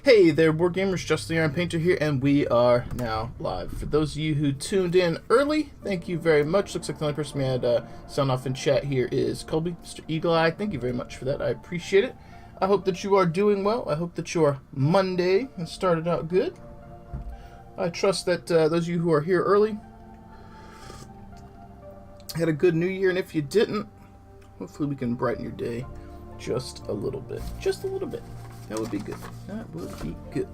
Hey there, board gamers, Just the Iron Painter here, and we are now live. For those of you who tuned in early, thank you very much. Looks like the only person we had sound off in chat here is Colby, Mr. Eagle Eye. Thank you very much for that. I appreciate it. I hope that you are doing well. I hope that your Monday has started out good. I trust that those of you who are here early had a good New Year, and if you didn't, hopefully we can brighten your day just a little bit. Just a little bit. That would be good. That would be good.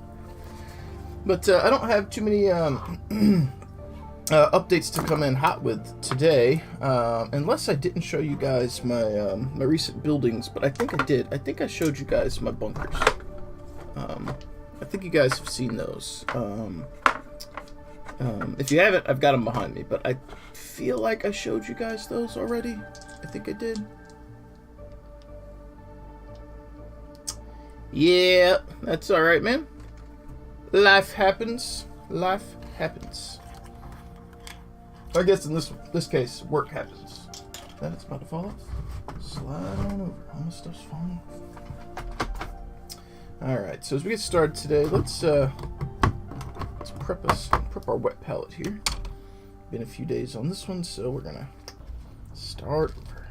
But I don't have too many updates to come in hot with today, unless I didn't show you guys my my recent buildings. But I think I did. I think I showed you guys my bunkers. I think you guys have seen those. If you haven't, I've got them behind me. But I feel like I showed you guys those already. I think I did. Yeah, that's alright, man. Life happens. Life happens. I guess in this case, work happens. That is about to fall off. Slide on over. All my stuff's falling. Alright, so as we get started today, let's prep our wet palette here. Been a few days on this one, so we're gonna start over.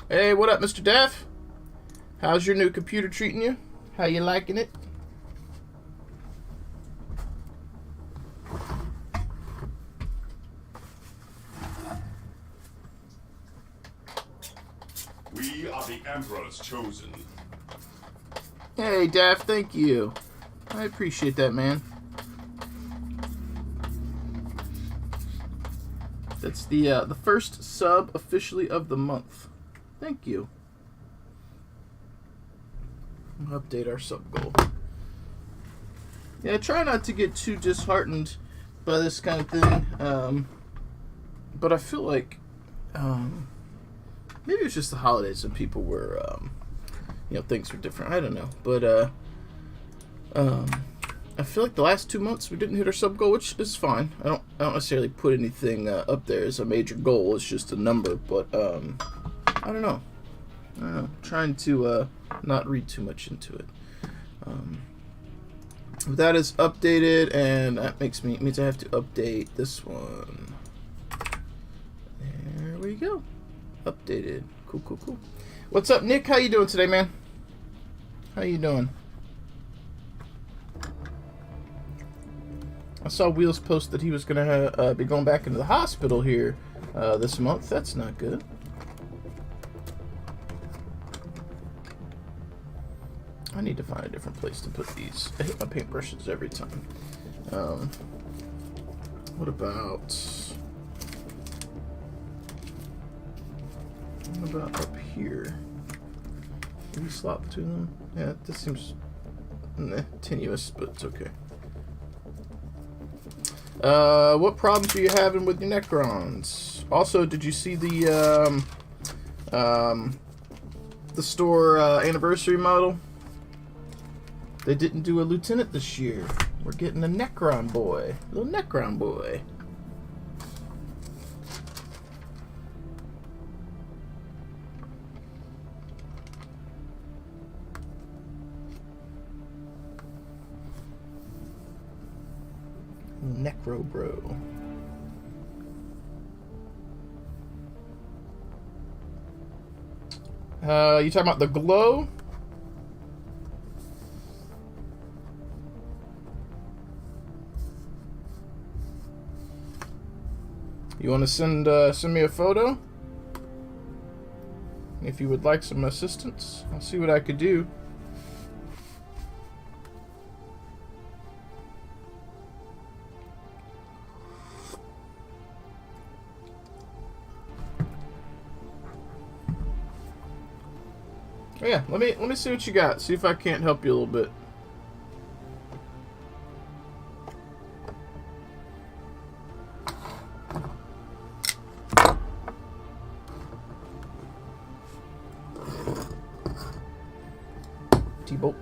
Hey, what up, Mr. Daff? How's your new computer treating you? How you liking it? We are the Emperor's chosen. Hey, Daff, thank you. I appreciate that, man. That's the first sub officially of the month. Thank you. We'll update our sub goal. Yeah, try not to get too disheartened by this kind of thing. But I feel like maybe it's just the holidays and people were, things were different. I don't know, but I feel like the last 2 months we didn't hit our sub goal, which is fine. I don't necessarily put anything up there as a major goal. It's just a number, but I don't know. Trying to not read too much into it. That is updated, and that means I have to update this one. There we go. Updated. Cool. What's up, Nick? How you doing today, man? How you doing? I saw Wheels post that he was gonna be going back into the hospital here this month. That's not good. I need to find a different place to put these. I hit my paintbrushes every time. What about up here? Maybe slot between them? Yeah, this seems tenuous, but it's okay. What problems are you having with your Necrons? Also, did you see the store anniversary model? They didn't do a lieutenant this year. We're getting a Necron boy. Little Necron boy. Necro bro. You talking about the glow? You want to send me a photo? If you would like some assistance, I'll see what I could do. Oh yeah, let me see what you got. See if I can't help you a little bit. T-bolt.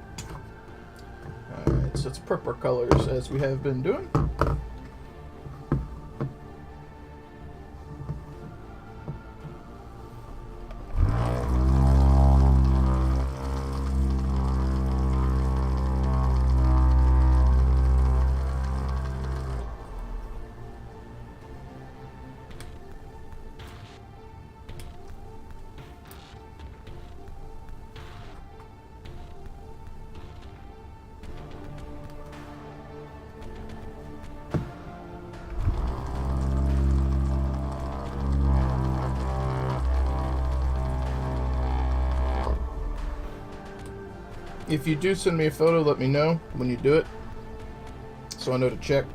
Alright, so let's prep our colors as we have been doing. If you do send me a photo, let me know when you do it, so I know to check.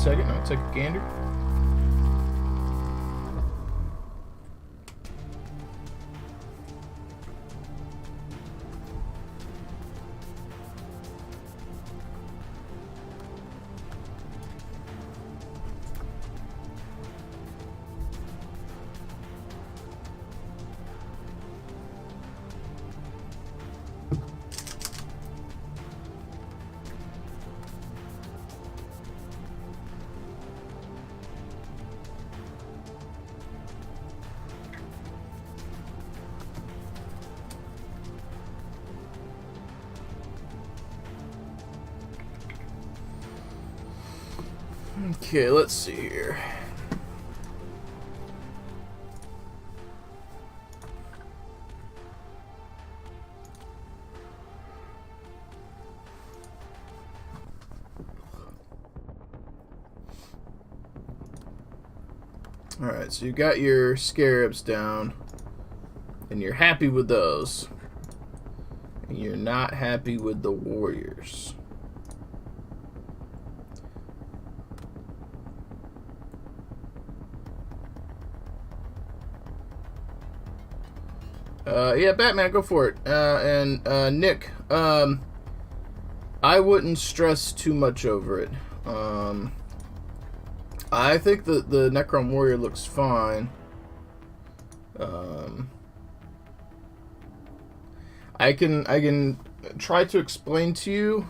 second. I'll take a gander. Okay, let's see here. Alright, so you got your scarabs down, and you're happy with those. And you're not happy with the warriors. Yeah, Batman, go for it. And Nick, I wouldn't stress too much over it. I think the Necron warrior looks fine. I can try to explain to you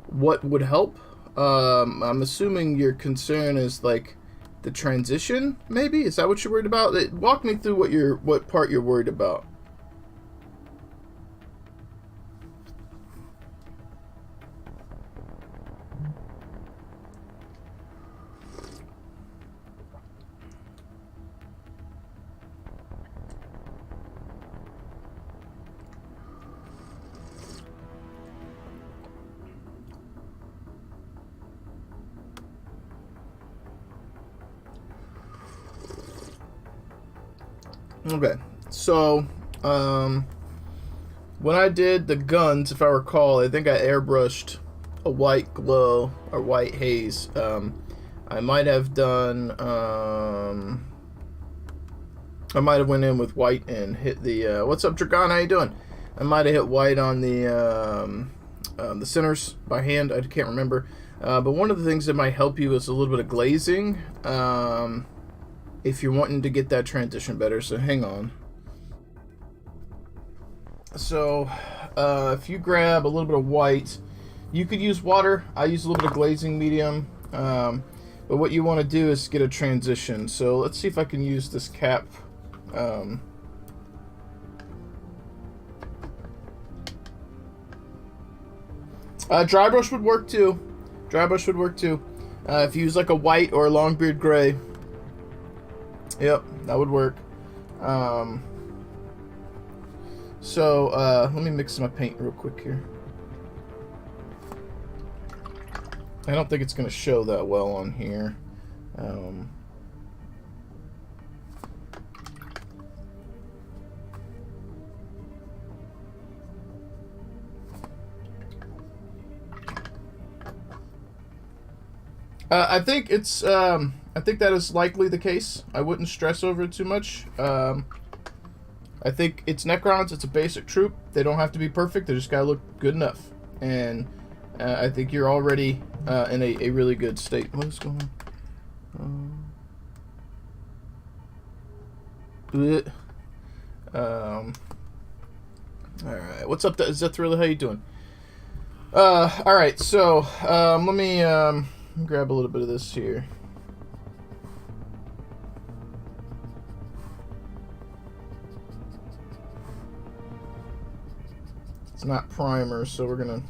what would help. I'm assuming your concern is like the transition, maybe? Is that what you're worried about? Walk me through what part you're worried about. Okay, so when I did the guns, if I recall, I think I airbrushed a white glow or white haze. I might have done I might have went in with white and hit the what's up, Dragon? How you doing? I might have hit white on the centers by hand. I can't remember. But one of the things that might help you is a little bit of glazing. If you're wanting to get that transition better, so hang on. So, if you grab a little bit of white, you could use water. I use a little bit of glazing medium. But what you want to do is get a transition. So let's see if I can use this cap. Dry brush would work too. Dry brush would work too. If you use like a white or a longbeard gray. Yep, that would work. So, let me mix my paint real quick here. I don't think it's going to show that well on here. I think it's, I think that is likely the case. I wouldn't stress over it too much. I think it's Necrons. It's a basic troop. They don't have to be perfect. They just gotta look good enough. And I think you're already in a really good state. What is going on? Alright. What's up, Zethrilli? How you doing? Alright, so let me grab a little bit of this here. It's not primer, so we're gonna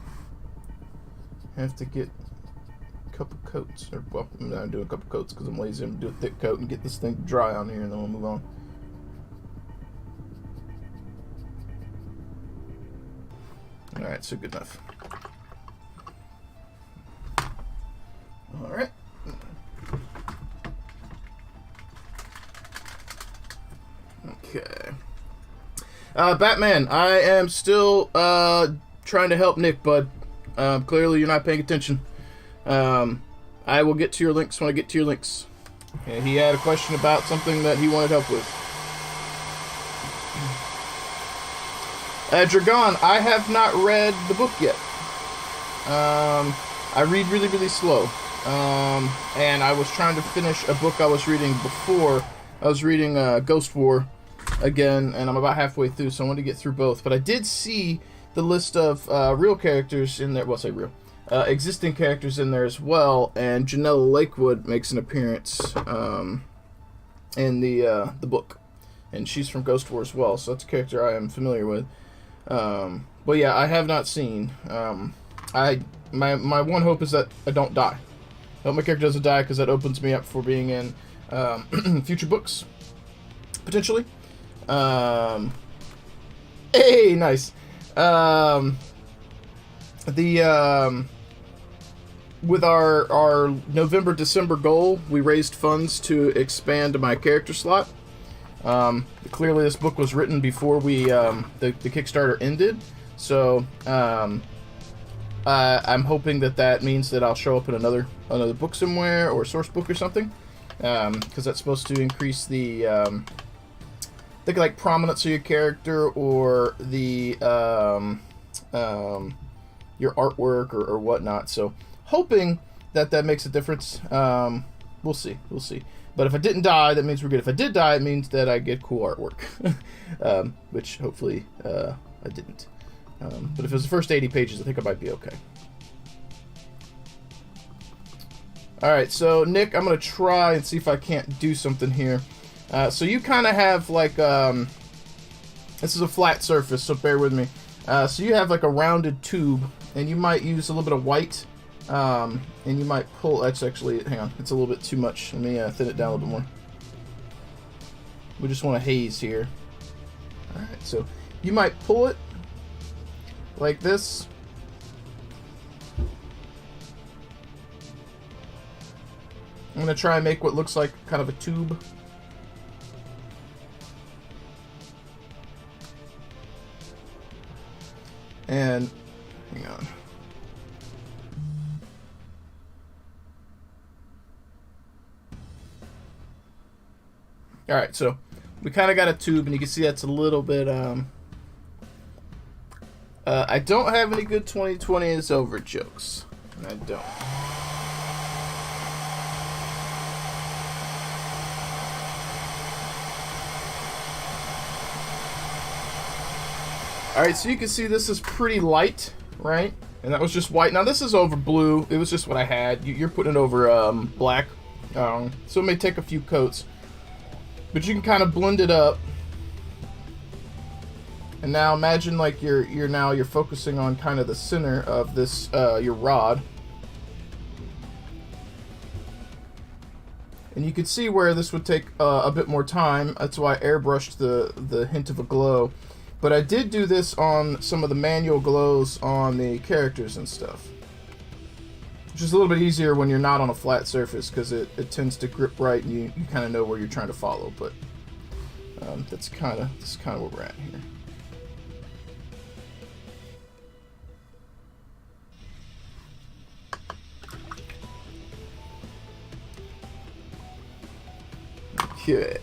have to get a couple coats. Or, well, I'm not doing a couple coats because I'm lazy. I'm gonna do a thick coat and get this thing dry on here, and then we'll move on. Alright, so good enough. Alright. Okay. Batman, I am still trying to help Nick, bud. Clearly you're not paying attention. I will get to your links when I get to your links. And he had a question about something that he wanted help with. Dragon, I have not read the book yet. I read really, really slow. And I was trying to finish a book I was reading before. I was reading Ghost War again, and I'm about halfway through, so I wanted to get through both. But I did see the list of real characters in there. Well, I say real. Existing characters in there as well, and Janella Lakewood makes an appearance in the book. And she's from Ghost War as well, so that's a character I am familiar with. But yeah, I have not seen. My one hope is that I don't die. I hope my character doesn't die, because that opens me up for being in future books, potentially. Hey, nice. With our November-December goal, we raised funds to expand my character slot. Clearly, this book was written before the Kickstarter ended, so I'm hoping that means that I'll show up in another book somewhere, or a source book or something, because that's supposed to increase the like prominence of your character, or the your artwork or whatnot. So hoping that makes a difference. We'll see. But if I didn't die, that means we're good. If I did die, it means that I get cool artwork, which hopefully I didn't. But if it was the first 80 pages, I think I might be okay. Alright, so Nick, I'm going to try and see if I can't do something here. So you kind of have like, this is a flat surface, so bear with me. So you have like a rounded tube, and you might use a little bit of white, and you might pull, that's actually, hang on, it's a little bit too much. Let me thin it down a little bit more. We just want a haze here. Alright, so you might pull it like this. I'm going to try and make what looks like kind of a tube. And, hang on. Alright, so we kind of got a tube, and you can see that's a little bit, I don't have any good 2020 is over jokes. I don't. Alright, so you can see this is pretty light, right? And that was just white. Now this is over blue. It was just what I had. You're putting it over black. So it may take a few coats. But you can kind of blend it up. And now imagine like you're focusing on kind of the center of this your rod. And you can see where this would take a bit more time. That's why I airbrushed the hint of a glow. But I did do this on some of the manual glows on the characters and stuff. Which is a little bit easier when you're not on a flat surface, because it tends to grip right, and you kind of know where you're trying to follow. But that's kind of where we're at here. Okay.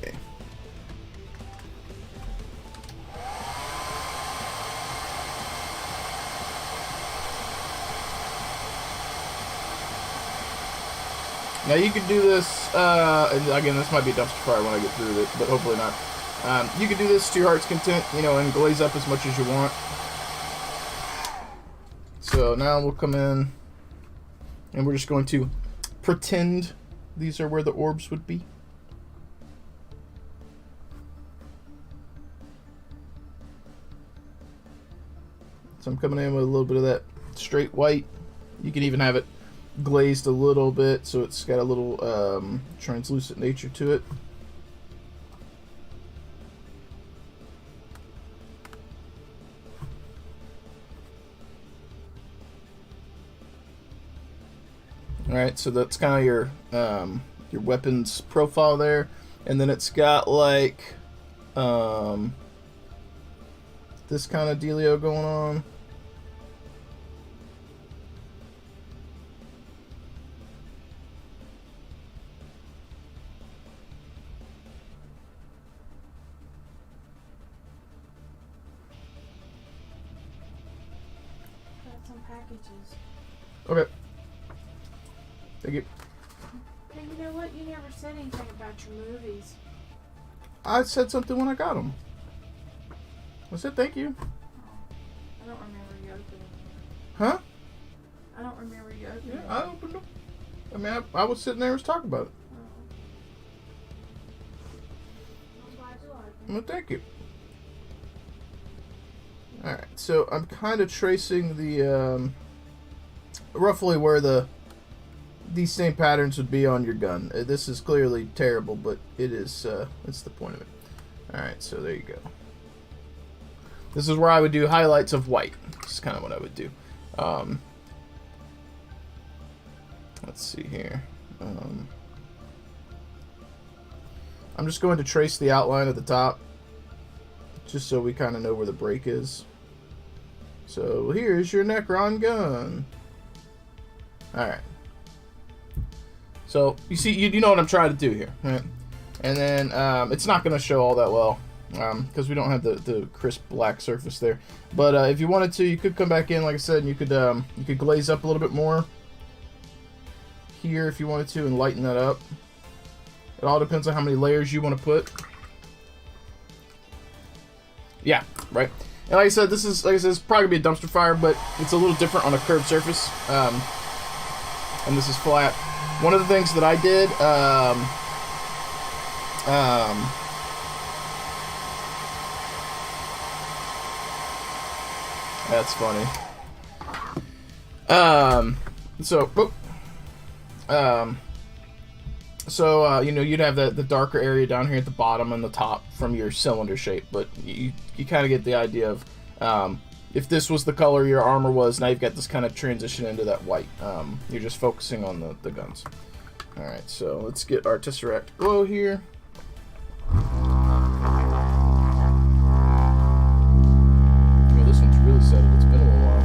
Now you can do this, and again, this might be a dumpster fire when I get through it, but hopefully not. You can do this to your heart's content, and glaze up as much as you want. So now we'll come in, and we're just going to pretend these are where the orbs would be. So I'm coming in with a little bit of that straight white. You can even have it glazed a little bit, so it's got a little translucent nature to it. Alright, so that's kind of your weapons profile there, and then it's got like this kind of dealio going on. got some packages. Okay. Thank you. Hey, you know what? You never said anything about your movies. I said something when I got them. I said thank you. I don't remember you opening them. Huh? I don't remember you opening them. Yeah, I opened them. I mean, I was sitting there and was talking about it. I'm glad you like them. Well, thank you. Alright, so I'm kind of tracing the, roughly where these same patterns would be on your gun. This is clearly terrible, but it is, that's the point of it. Alright, so there you go. This is where I would do highlights of white. This is kind of what I would do. Let's see here. I'm just going to trace the outline at the top, just so we kind of know where the break is. So here's your Necron gun. Alright. So you see, you know what I'm trying to do here, right? And then it's not going to show all that well because we don't have the crisp black surface there. But if you wanted to, you could come back in, like I said, and you could glaze up a little bit more here if you wanted to and lighten that up. It all depends on how many layers you want to put. Yeah, right. And like I said, this is, like I said, it's probably gonna be a dumpster fire, but it's a little different on a curved surface. And this is flat. One of the things that I did, that's funny. You know, you'd have the darker area down here at the bottom and the top from your cylinder shape, but you kind of get the idea of if this was the color your armor was, now you've got this kind of transition into that white. You're just focusing on the guns. Alright, so let's get our Tesseract glow here. Yeah, this one's really settled. It's been a little while.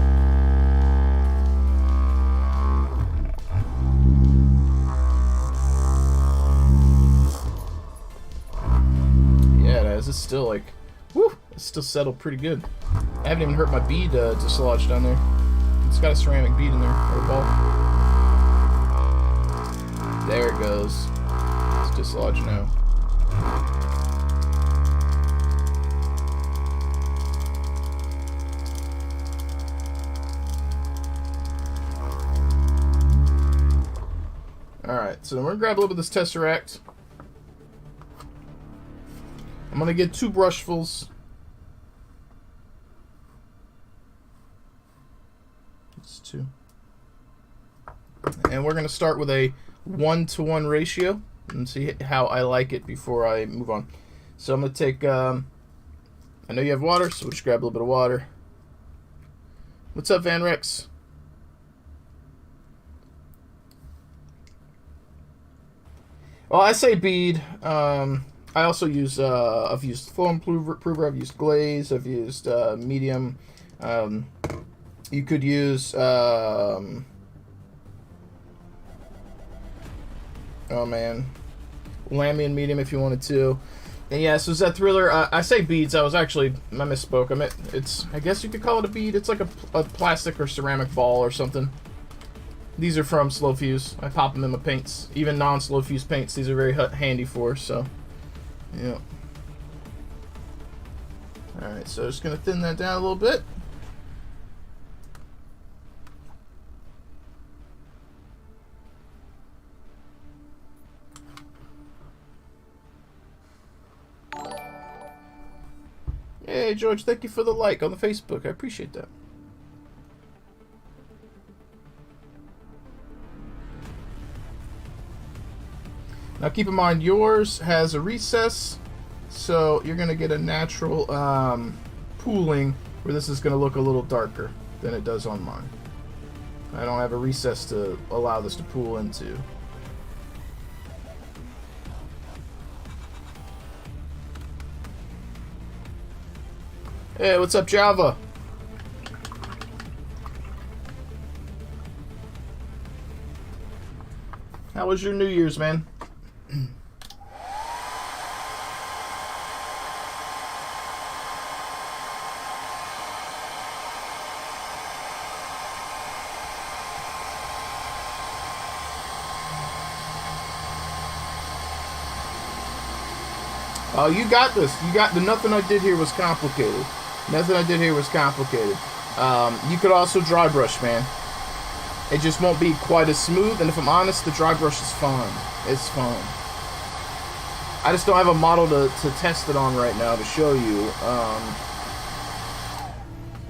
Yeah, it is. It's still like, whew, it's still settled pretty good. I haven't even hurt my bead dislodged down there. It's got a ceramic bead in there, or a ball. There it goes. It's dislodged now. Alright, so we're going to grab a little bit of this Tesseract. I'm going to get 2 brushfuls. It's 2. And we're going to start with a 1-to-1 ratio and see how I like it before I move on. So I'm going to take, I know you have water, so we'll just grab a little bit of water. What's up, Van Rex? Well, I say bead. I also use, I've used flow improver, I've used glaze, I've used medium. You could use, oh man, Lamy medium if you wanted to. And yeah, so is that Thriller? I say beads. I misspoke. I guess you could call it a bead. It's like a plastic or ceramic ball or something. These are from Slow Fuse. I pop them in my paints. Even non-Slow Fuse paints, these are very handy for, so, yeah. Alright, so just going to thin that down a little bit. Hey, George, thank you for the like on the Facebook. I appreciate that. Now keep in mind, yours has a recess, so you're going to get a natural pooling where this is going to look a little darker than it does on mine. I don't have a recess to allow this to pool into. Hey, what's up, Java? How was your New Year's, man? Oh, you got this. You got the. Nothing I did here was complicated. Nothing I did here was complicated. You could also dry brush, man. It just won't be quite as smooth. And if I'm honest, the dry brush is fine. It's fine. I just don't have a model to test it on right now to show you.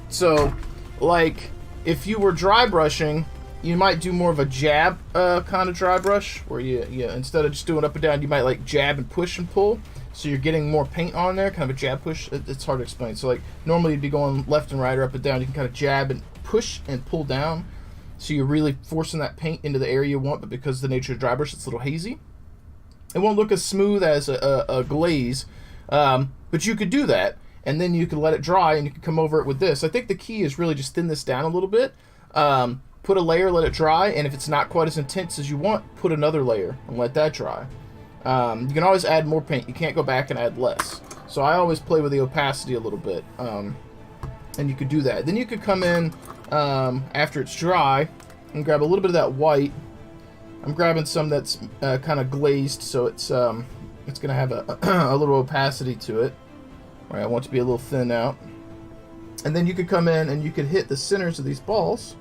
So, like, if you were dry brushing, you might do more of a jab kind of dry brush, where you instead of just doing up and down, you might like jab and push and pull. So you're getting more paint on there, kind of a jab push. It's hard to explain. So like normally you'd be going left and right or up and down. You can kind of jab and push and pull down. So you're really forcing that paint into the area you want, but because of the nature of dry brush, it's a little hazy. It won't look as smooth as a glaze, but you could do that, and then you could let it dry, and you could come over it with this. I think the key is really just thin this down a little bit. Put a layer, let it dry, and if it's not quite as intense as you want, put another layer and let that dry. You can always add more paint. You can't go back and add less. So I always play with the opacity a little bit, and you could do that. Then you could come in after it's dry and grab a little bit of that white. I'm grabbing some that's kind of glazed, so it's going to have a little opacity to it. All right, I want it to be a little thin out. And then you could come in and you could hit the centers of these balls.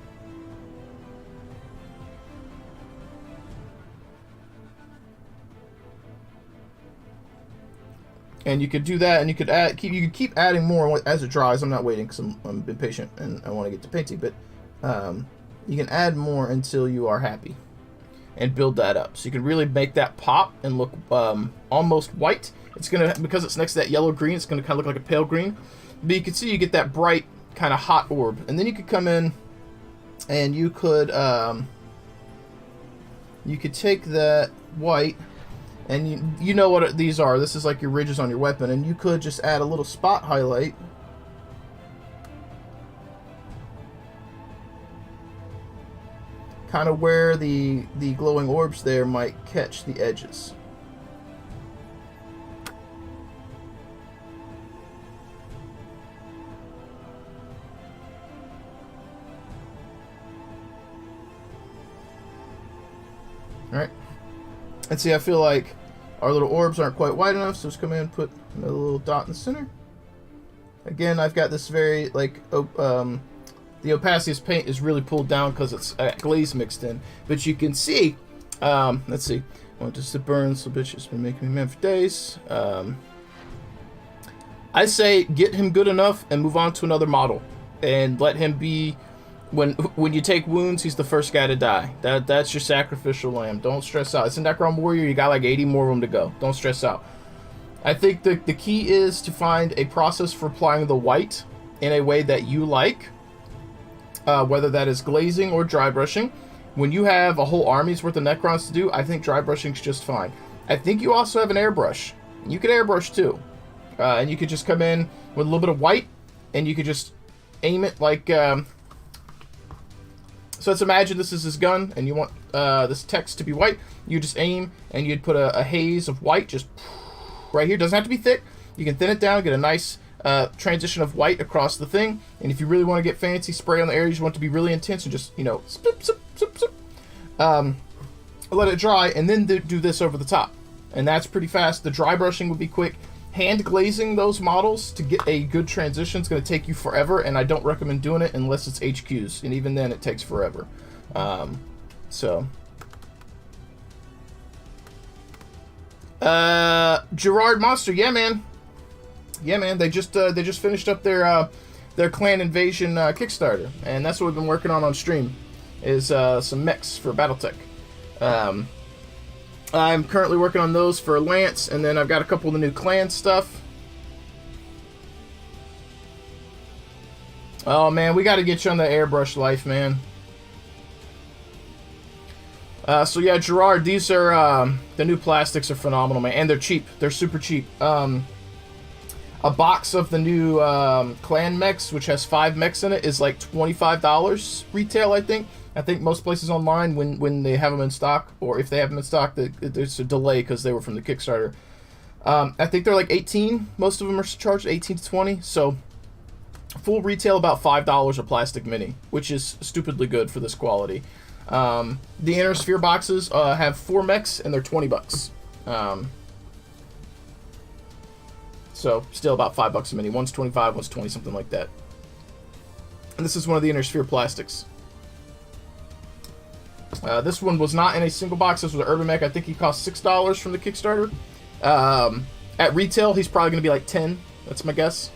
And you could do that, and you could add. You could keep adding more as it dries. I'm not waiting because I'm been patient and I want to get to painting. But you can add more until you are happy, and build that up. So you can really make that pop and look almost white. It's gonna, because it's next to that yellow green, it's gonna kind of look like a pale green. But you can see you get that bright kind of hot orb, and then you could come in and you could take that white. And you know what these are. This is like your ridges on your weapon. And you could just add a little spot highlight. Kind of where the glowing orbs there might catch the edges. Alright. And see, I feel like our little orbs aren't quite wide enough, so let's come in and put another little dot in the center. Again, I've got this very, like, the opacity of paint is really pulled down because it's glaze mixed in. But you can see, let's see, I want this to burn, so bitch, it's been making me mad for days. I say get him good enough and move on to another model. And let him be... When you take wounds, he's the first guy to die. That's your sacrificial lamb. Don't stress out. It's a Necron warrior. You got like 80 more of them to go. Don't stress out. I think the key is to find a process for applying the white in a way that you like, whether that is glazing or dry brushing. When you have a whole army's worth of Necrons to do, I think dry brushing is just fine. I think you also have an airbrush. You could airbrush too, and you could just come in with a little bit of white, and you could just aim it like. So let's imagine this is his gun, and you want this text to be white. You just aim, and you'd put a haze of white just right here. Doesn't have to be thick. You can thin it down, get a nice transition of white across the thing. And if you really want to get fancy, spray on the areas you want it to be really intense, and just, spip, spip, spip, spip. Let it dry, and then do this over the top. And that's pretty fast. The dry brushing would be quick. Hand glazing those models to get a good transition is going to take you forever, and I don't recommend doing it unless it's HQs, and even then it takes forever. Gerard Monster, yeah man, they just finished up their clan invasion Kickstarter, and that's what we've been working on stream, is some mechs for Battletech. I'm currently working on those for Lance, and then I've got a couple of the new clan stuff. Oh man, we got to get you on the airbrush life, man. So yeah, Gerard, these are the new plastics are phenomenal, man, and they're cheap. They're super cheap. A box of the new clan mechs, which has 5 mechs in it, is like $25 retail, I think. I think most places online, when they have them in stock, or if they have them in stock, there's a delay because they were from the Kickstarter. I think they're like 18. Most of them are charged 18 to 20. So full retail about $5 a plastic mini, which is stupidly good for this quality. The Inner Sphere boxes have 4 mechs, and they're $20. So still about $5 a mini. One's 25, one's 20, something like that. And this is one of the inner sphere plastics. This one was not in a single box. This was an Urban Mech. I think he cost $6 from the Kickstarter. At retail, he's probably going to be like 10. That's my guess.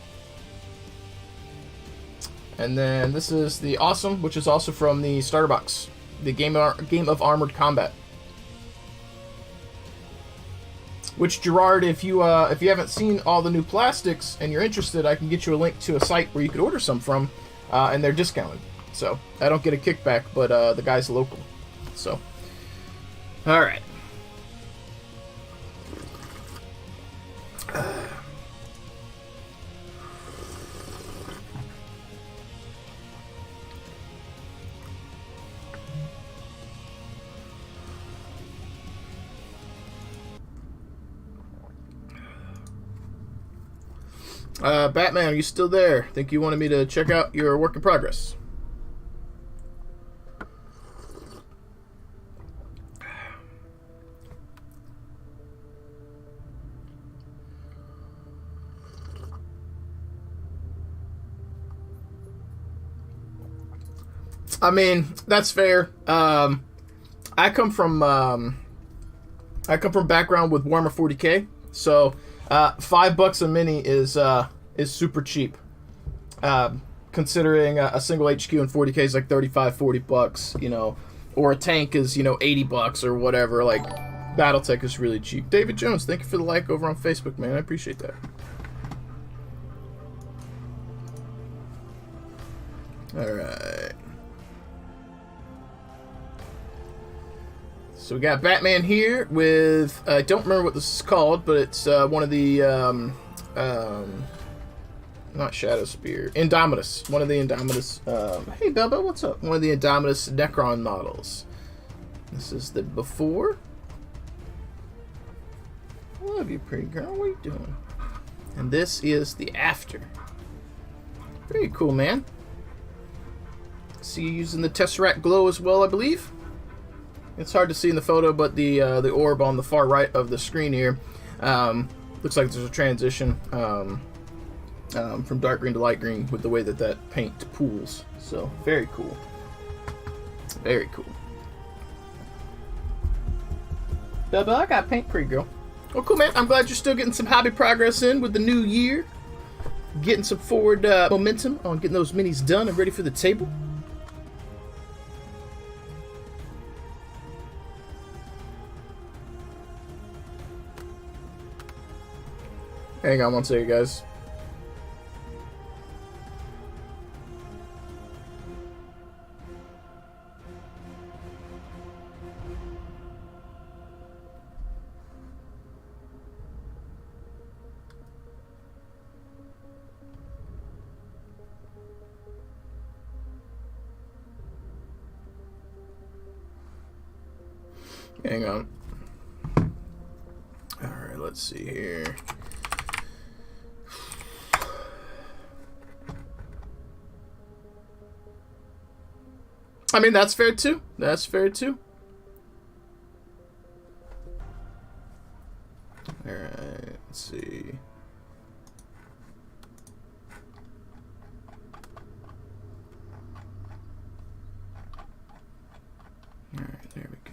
And then this is the Awesome, which is also from the starter box. The Game of Armored Combat. Which, Gerard, if you haven't seen all the new plastics and you're interested, I can get you a link to a site where you could order some from, and they're discounted. So I don't get a kickback, but the guy's local. So, all right. Batman, are you still there? Think you wanted me to check out your work in progress? I mean, that's fair. I come from background with Warhammer 40K, so $5 a mini is super cheap. Considering a single HQ in 40K is like $35-40, you know, or a tank is, you know, $80 or whatever. Like, Battletech is really cheap. David Jones, thank you for the like over on Facebook, man. I appreciate that. All right. So we got Batman here with, I don't remember what this is called, but it's one of the, not Shadow Spear, Indominus. One of the Indominus, hey Bubba, what's up? One of the Indominus Necron models. This is the before. I love you, pretty girl. What are you doing? And this is the after. Very cool, man. See you using the Tesseract glow as well, I believe. It's hard to see in the photo, but the orb on the far right of the screen here looks like there's a transition from dark green to light green with the way that paint pools. So, very cool. Very cool. Bubba, I got paint pretty girl. Well, cool, man. I'm glad you're still getting some hobby progress in with the new year. Getting some forward momentum on getting those minis done and ready for the table. Hang on one second, guys. Hang on. All right, let's see here. I mean, that's fair too. That's fair too. Alright, let's see. Alright, there we go.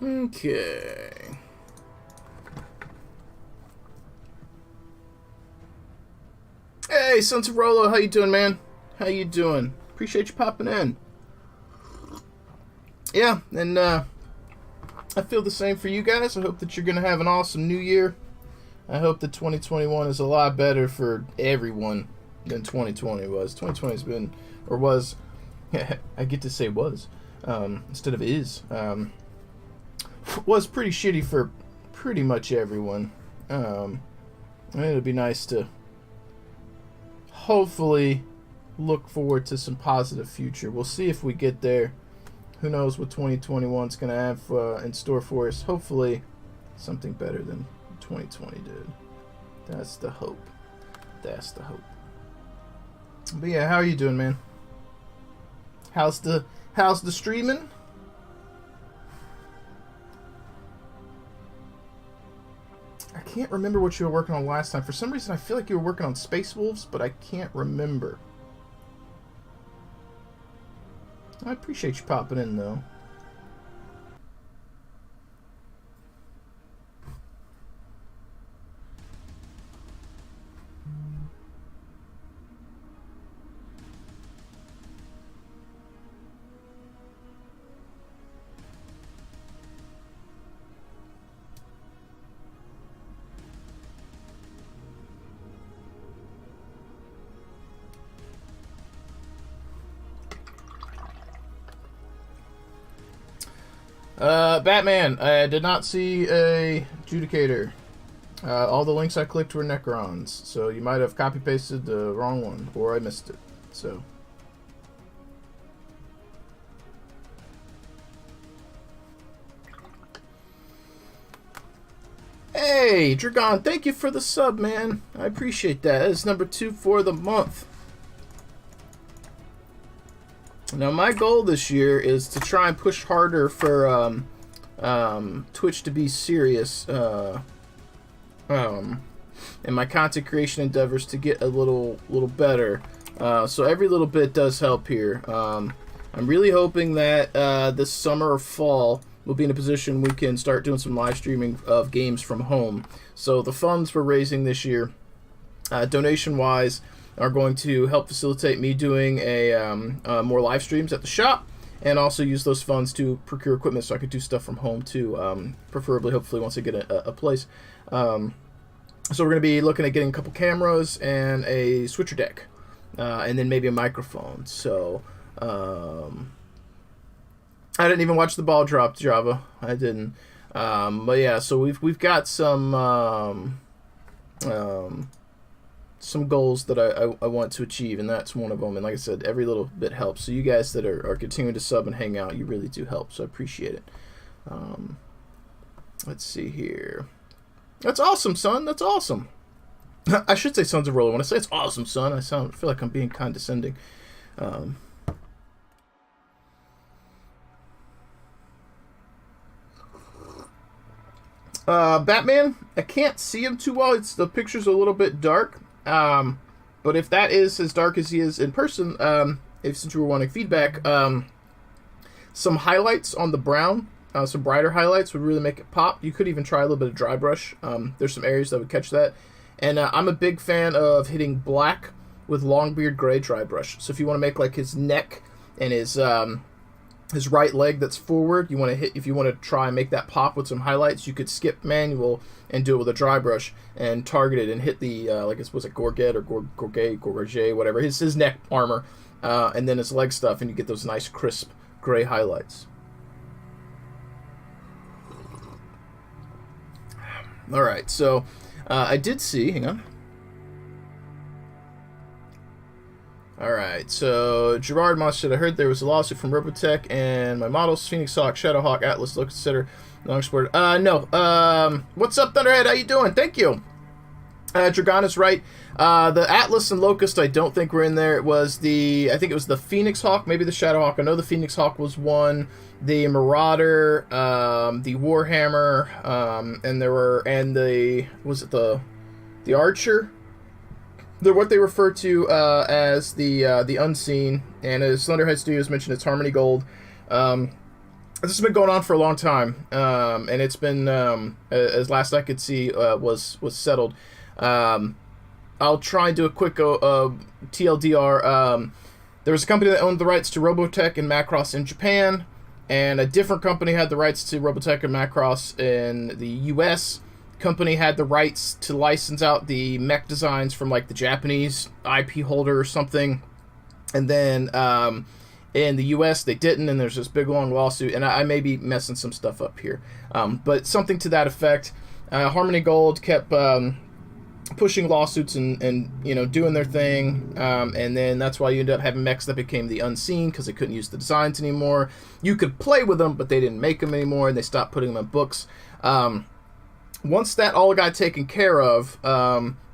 Okay. Hey, Sons of Rolo, how you doing, man? How you doing? Appreciate you popping in. Yeah, and I feel the same for you guys. I hope that you're going to have an awesome new year. I hope that 2021 is a lot better for everyone than 2020 was. 2020 has been, or was, I get to say was, instead of is, was pretty shitty for pretty much everyone. It'll be nice to hopefully look forward to some positive future. We'll see if we get there. Who knows what 2021 is going to have in store for us. Hopefully something better than 2020 did. That's the hope. That's the hope. But yeah, how are you doing, man? How's the streaming? I can't remember what you were working on last time. For some reason, I feel like you were working on Space Wolves, but I can't remember. I appreciate you popping in, though. Batman, I did not see a adjudicator. All the links I clicked were Necrons, so you might have copy-pasted the wrong one, or I missed it, so. Hey, Dragon, thank you for the sub, man. I appreciate that. That is number 2 for the month. Now, my goal this year is to try and push harder for Twitch to be serious in my content creation endeavors to get a little better. So every little bit does help here. I'm really hoping that this summer or fall we'll be in a position we can start doing some live streaming of games from home. So the funds we're raising this year, donation-wise, are going to help facilitate me doing more live streams at the shop, and also use those funds to procure equipment so I could do stuff from home too, preferably, hopefully, once I get a place. So we're going to be looking at getting a couple cameras and a switcher deck, and then maybe a microphone. So I didn't even watch the ball drop, Java. I didn't. But yeah, so we've got some goals that I want to achieve, and that's one of them. And like I said, every little bit helps. So you guys that are continuing to sub and hang out, you really do help. So I appreciate it. Let's see here. That's awesome, son. That's awesome. I should say Sons of Roller. When I say it's awesome, son, I feel like I'm being condescending. Batman, I can't see him too well. The picture's a little bit dark. But if that is as dark as he is in person, since you were wanting feedback, some highlights on the brown, some brighter highlights would really make it pop. You could even try a little bit of dry brush. There's some areas that would catch that. And I'm a big fan of hitting black with Longbeard gray dry brush. So if you want to make like his neck and his right leg that's forward, if you want to try and make that pop with some highlights, you could skip manual and do it with a dry brush and target it and hit the was it Gorget or Gorget, whatever, his neck armor, and then his leg stuff, and you get those nice crisp gray highlights. All right, so I did see. Hang on. Alright, so Gerard Moss said, I heard there was a lawsuit from Battletech and my models, Phoenix Hawk, Shadowhawk, Atlas, Locust, etc. Longsport. No. What's up, Thunderhead? How you doing? Thank you. Dragon is right. The Atlas and Locust, I don't think were in there. I think it was the Phoenix Hawk, maybe the Shadowhawk. I know the Phoenix Hawk was one. The Marauder, the Warhammer, the Archer? They're what they refer to as the Unseen, and as Thunderhead Studios mentioned, it's Harmony Gold. This has been going on for a long time, and it's been, as last I could see, was settled. I'll try and do a quick TLDR. there was a company that owned the rights to Robotech and Macross in Japan, and a different company had the rights to Robotech and Macross in the U.S. Company had the rights to license out the mech designs from like the Japanese IP holder or something, and then in the U.S. they didn't, and there's this big long lawsuit, and I may be messing some stuff up here, but something to that effect. Harmony Gold kept pushing lawsuits and you know, doing their thing, and then that's why you end up having mechs that became the Unseen, because they couldn't use the designs anymore. You could play with them, but they didn't make them anymore, and they stopped putting them in books. Once that all got taken care of,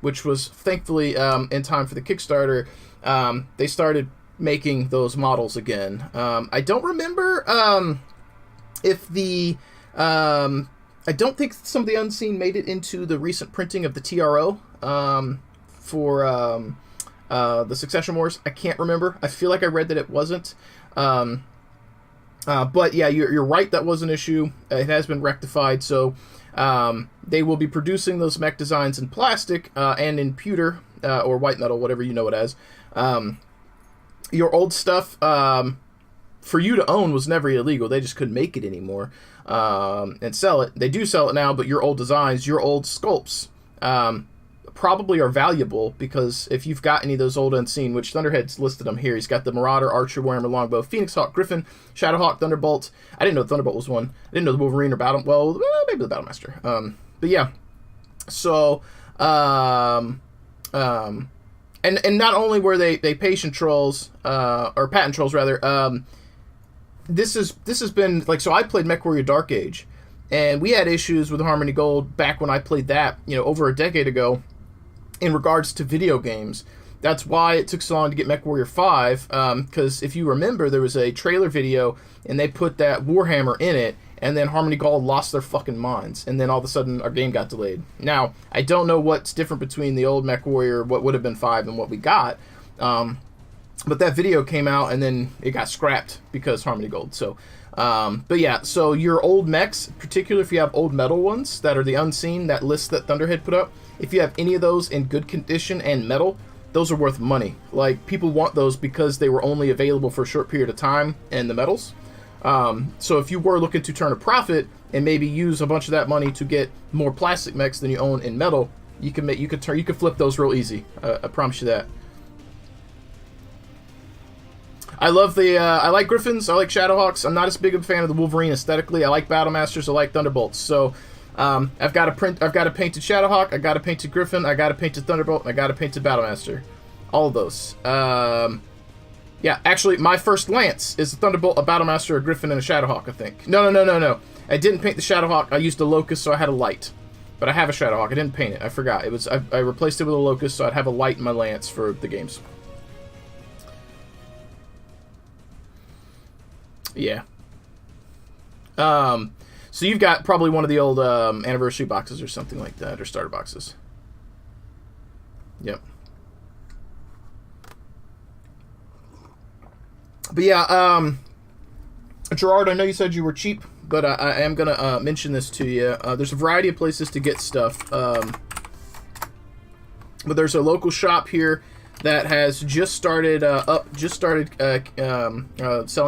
which was thankfully in time for the Kickstarter, they started making those models again. I don't remember if the I don't think some of the Unseen made it into the recent printing of the TRO for the Succession Wars. I can't remember. I feel like I read that it wasn't. But yeah, you're right. That was an issue. It has been rectified. So they will be producing those mech designs in plastic and in pewter or white metal, whatever you know it as. Your old stuff, for you to own, was never illegal. They just couldn't make it anymore and sell it. They do sell it now, but your old designs, your old sculpts, probably are valuable, because if you've got any of those old Unseen, which Thunderhead's listed them here. He's got the Marauder, Archer, Warhammer, Longbow, Phoenix Hawk, Griffin, Shadowhawk, Thunderbolt. I didn't know Thunderbolt was one. I didn't know the Wolverine or maybe the Battlemaster. But yeah, so and not only were they patient trolls, or patent trolls rather. This has been like, so I played MechWarrior Dark Age, and we had issues with Harmony Gold back when I played that, you know, over a decade ago, in regards to video games. That's why it took so long to get MechWarrior 5, because if you remember, there was a trailer video, and they put that Warhammer in it, and then Harmony Gold lost their fucking minds, and then all of a sudden our game got delayed. Now, I don't know what's different between the old MechWarrior, what would have been 5, and what we got, but that video came out, and then it got scrapped because Harmony Gold. So, but yeah, so your old mechs, particularly if you have old metal ones that are the Unseen, that list that Thunderhead put up, if you have any of those in good condition and metal, those are worth money. Like, people want those because they were only available for a short period of time in the metals. So if you were looking to turn a profit and maybe use a bunch of that money to get more plastic mechs than you own in metal, you could flip those real easy. I promise you that. I love I like Griffins, I like Shadowhawks. I'm not as big a fan of the Wolverine aesthetically. I like Battlemasters, I like Thunderbolts. So I've got a painted Shadowhawk, I got a painted Griffin, I got a painted Thunderbolt, and I got a painted Battlemaster. All of those. Yeah, actually, my first Lance is a Thunderbolt, a Battlemaster, a Griffin, and a Shadowhawk, I think. No. I didn't paint the Shadowhawk. I used a Locust, so I had a light. But I have a Shadowhawk. I didn't paint it. I forgot. I replaced it with a Locust, so I'd have a light in my Lance for the games. Yeah. So you've got probably one of the old anniversary boxes or something like that, or starter boxes. Yep. But yeah, Gerard, I know you said you were cheap, but I am going to mention this to you. There's a variety of places to get stuff. But there's a local shop here that has just started selling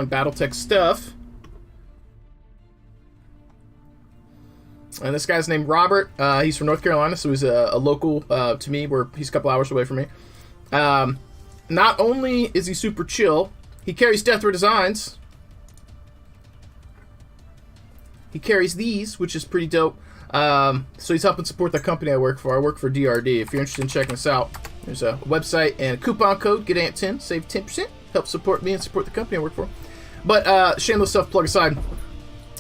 Battletech stuff. And this guy's named Robert. He's from North Carolina, so he's a local to me, where he's a couple hours away from me. Not only is he super chill, he carries Deathra designs. He carries these, which is pretty dope. So he's helping support the company I work for. I work for DRD. If you're interested in checking us out, there's a website and a coupon code, GetAnt10, save 10%. Help support me and support the company I work for. But shameless self-plug aside,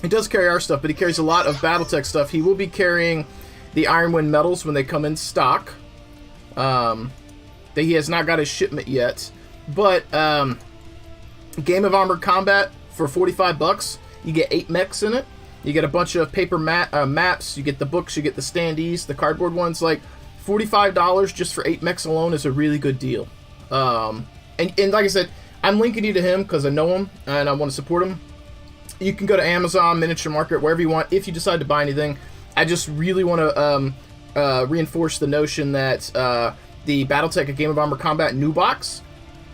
he does carry our stuff, but he carries a lot of Battletech stuff. He will be carrying the Ironwind medals when they come in stock. That he has not got his shipment yet. But Game of Armored Combat for $45. You get 8 mechs in it. You get a bunch of paper maps. You get the books. You get the standees, the cardboard ones. Like, $45 just for 8 mechs alone is a really good deal. And like I said, I'm linking you to him because I know him and I want to support him. You can go to Amazon, Miniature Market, wherever you want if you decide to buy anything. I just really want to reinforce the notion that the Battletech A Game of Armored Combat new box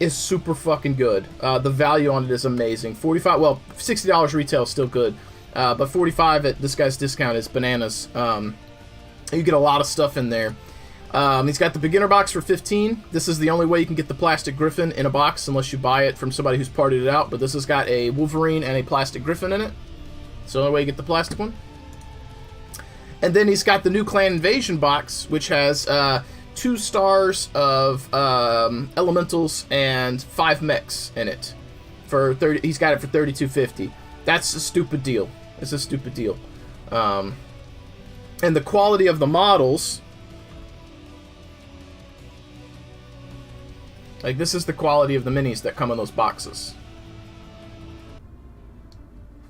is super fucking good. The value on it is amazing. $60 retail is still good, but $45 at this guy's discount is bananas. You get a lot of stuff in there. He's got the beginner box for $15. This is the only way you can get the plastic griffin in a box unless you buy it from somebody who's partied it out. But this has got a Wolverine and a plastic griffin in it. It's the only way you get the plastic one. And then he's got the new Clan Invasion box, which has 2 stars of elementals and 5 mechs in it. He's got it for $32.50. That's a stupid deal. It's a stupid deal. And the quality of the models, like, this is the quality of the minis that come in those boxes.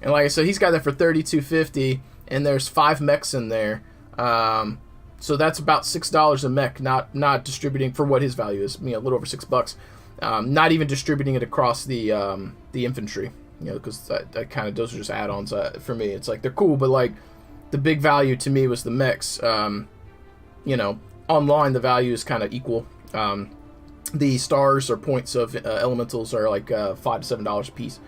And like I said, he's got that for $32.50, and there's 5 mechs in there. So that's about $6 a mech, not distributing for what his value is, a little over $6. Not even distributing it across the infantry, because that kind of, those are just add-ons for me. It's like, they're cool, but like, the big value to me was the mechs. Online the value is kind of equal. The stars or points of elementals are like $5 to $7 a piece.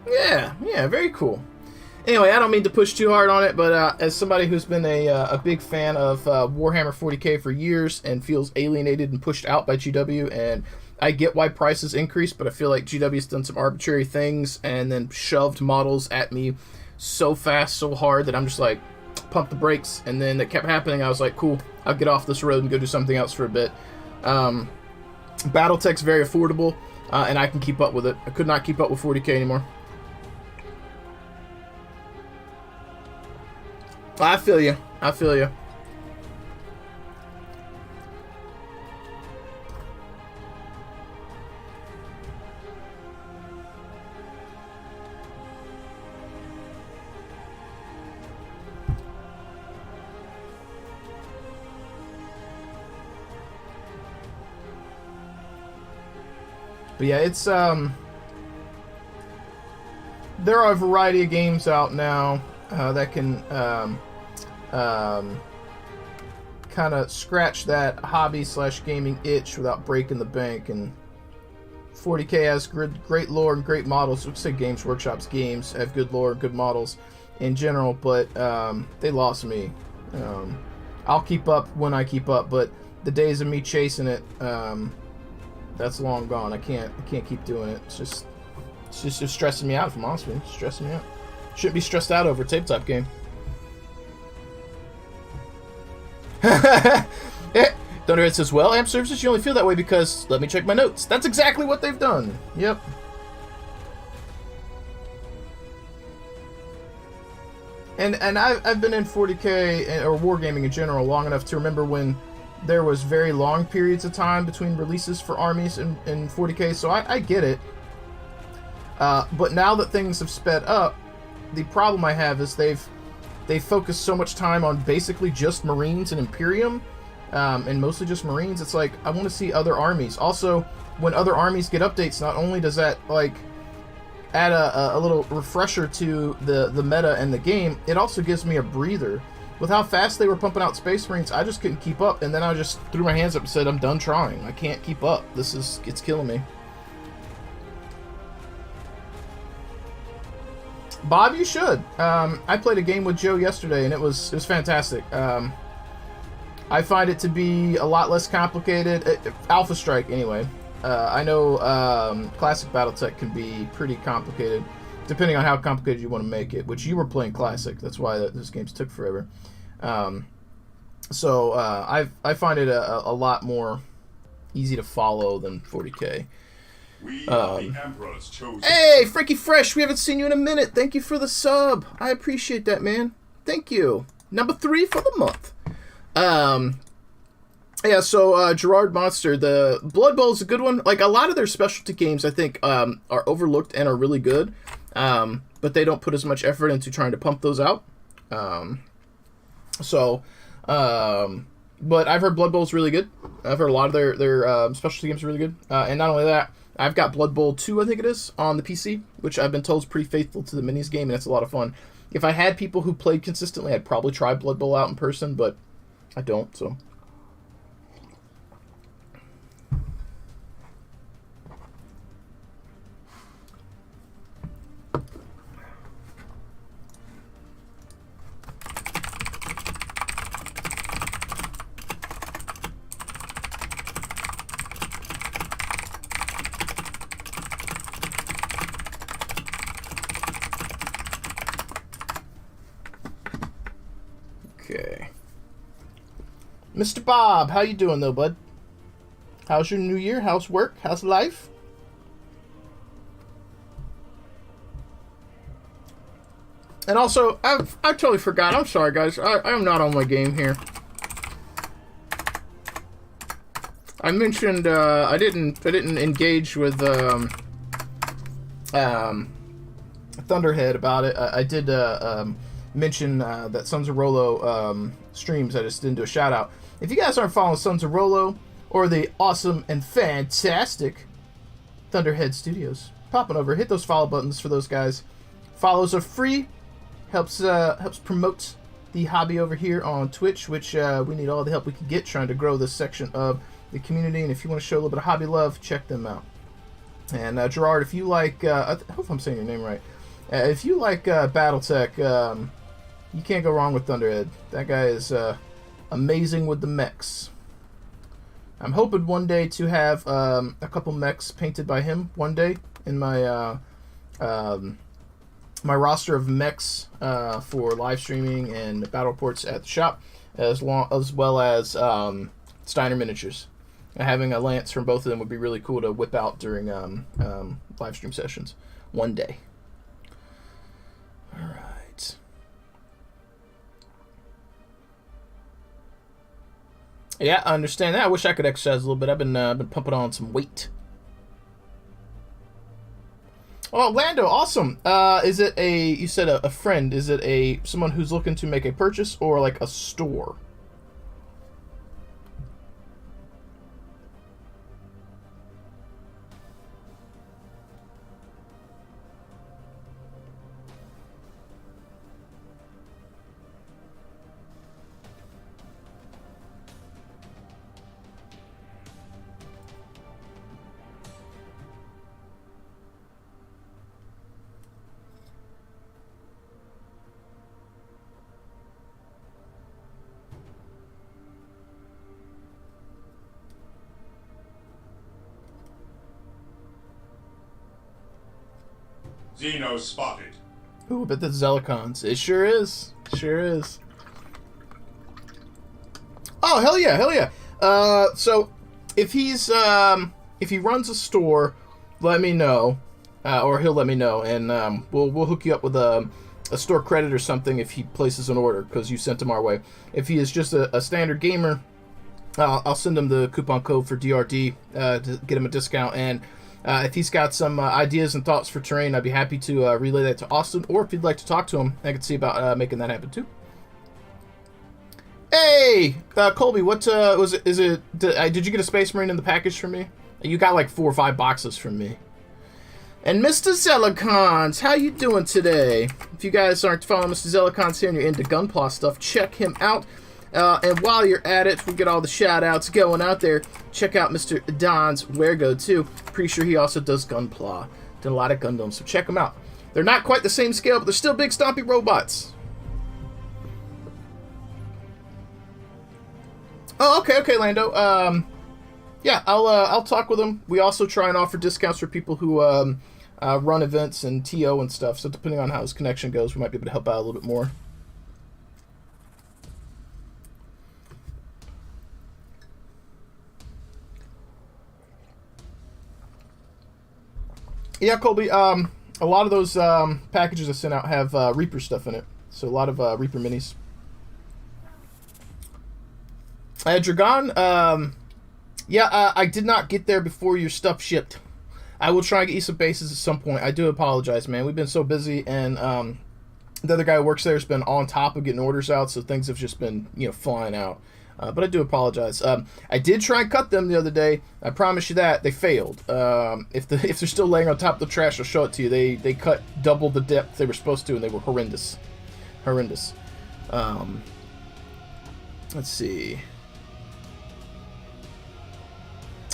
Yeah, very cool. Anyway, I don't mean to push too hard on it, but as somebody who's been a big fan of Warhammer 40k for years and feels alienated and pushed out by GW, and I get why prices increase, but I feel like GW's done some arbitrary things and then shoved models at me so fast, so hard, that I'm just like, pump the brakes. And then it kept happening. I was like, cool, I'll get off this road and go do something else for a bit. Battletech's very affordable, and I can keep up with it. I could not keep up with 40k anymore. I feel you. But yeah, it's there are a variety of games out now that can kind of scratch that hobby/gaming itch without breaking the bank. And 40k has great lore and great models. Let's say Games Workshop's games have good lore and good models in general, but they lost me. I'll keep up when I keep up, but the days of me chasing it, that's long gone. I can't keep doing it. It's just stressing me out, if I'm honest with you. It's stressing me out. Shouldn't be stressed out over a tabletop game. Thunderhead says, well, AMP services, you only feel that way because, let me check my notes. That's exactly what they've done. Yep. And I've been in 40k, or wargaming in general, long enough to remember when there was very long periods of time between releases for armies in 40k, so I get it. But now that things have sped up, the problem I have is they've focused so much time on basically just Marines and Imperium, and mostly just Marines. It's like, I want to see other armies. Also, when other armies get updates, not only does that like add a little refresher to the meta and the game, it also gives me a breather. With how fast they were pumping out Space Marines, I just couldn't keep up, and then I just threw my hands up and said, I'm done trying. I can't keep up. It's killing me. Bob, you should. I played a game with Joe yesterday, and it was fantastic. I find it to be a lot less complicated. Alpha Strike, anyway. I know Classic Battletech can be pretty complicated, depending on how complicated you want to make it, which you were playing Classic. That's why this game's took forever. So I find it a lot more easy to follow than 40k. We are the Emperor's chosen. Hey, Frankie Fresh, we haven't seen you in a minute. Thank you for the sub. I appreciate that, man. Thank you. Number 3 for the month. Yeah, so Gerard Monster, the Blood Bowl is a good one. Like, a lot of their specialty games, I think, are overlooked and are really good, but they don't put as much effort into trying to pump those out. But I've heard Blood Bowl is really good. I've heard a lot of their specialty games are really good. And not only that, I've got Blood Bowl 2, I think it is, on the PC, which I've been told is pretty faithful to the minis game, and it's a lot of fun. If I had people who played consistently, I'd probably try Blood Bowl out in person, but I don't, so. Okay. Mr. Bob, how you doing though, bud? How's your new year? How's work? How's life? And also, I totally forgot. I'm sorry, guys. I am not on my game here. I mentioned I didn't engage with Thunderhead about it. I did mention that Sons of Rollo streams. I just didn't do a shout out. If you guys aren't following Sons of Rollo or the awesome and fantastic Thunderhead Studios, pop on over, hit those follow buttons for those guys. Follows are free. Helps promote the hobby over here on Twitch, which we need all the help we can get trying to grow this section of the community. And if you want to show a little bit of hobby love, check them out. And Gerard, if you like, I hope I'm saying your name right. If you like Battletech, you can't go wrong with Thunderhead. That guy is amazing with the mechs. I'm hoping one day to have a couple mechs painted by him one day in my my roster of mechs for live streaming and battle reports at the shop, as well as Steiner miniatures. Having a lance from both of them would be really cool to whip out during live stream sessions one day. All right. Yeah, I understand that. I wish I could exercise a little bit. I've been pumping on some weight. Oh, Lando, awesome. Is it you said a friend? Is it someone who's looking to make a purchase or like a store? Xeno spotted. Ooh, but that's Zelicons. It sure is. Sure is. Oh, hell yeah, hell yeah. So if he runs a store, let me know, or he'll let me know, and we'll hook you up with a store credit or something if he places an order because you sent him our way. If he is just a standard gamer, I'll send him the coupon code for DRD to get him a discount. And if he's got some ideas and thoughts for terrain, I'd be happy to relay that to Austin. Or if you'd like to talk to him, I could see about making that happen too. Hey, Colby, what was it? Did you get a Space Marine in the package from me? You got like 4 or 5 boxes from me. And Mr. Zelicons, how you doing today? If you guys aren't following Mr. Zelicons here and you're into Gunpla stuff, check him out. And while you're at it, we get all the shout-outs going out there. Check out Mr. Don's Wergo, too. Pretty sure he also does Gunpla. Did a lot of Gundams, so check them out. They're not quite the same scale, but they're still big, stompy robots. Oh, okay, Lando. Yeah, I'll talk with him. We also try and offer discounts for people who run events and TO and stuff, so depending on how his connection goes, we might be able to help out a little bit more. Yeah, Colby, a lot of those packages I sent out have Reaper stuff in it. So a lot of Reaper minis. Dragon, I did not get there before your stuff shipped. I will try and get you some bases at some point. I do apologize, man. We've been so busy, and the other guy who works there has been on top of getting orders out, so things have just been, flying out. But I do apologize. I did try and cut them the other day. I promise you that. They failed. If they're still laying on top of the trash, I'll show it to you. They cut double the depth they were supposed to, and they were horrendous. Let's see.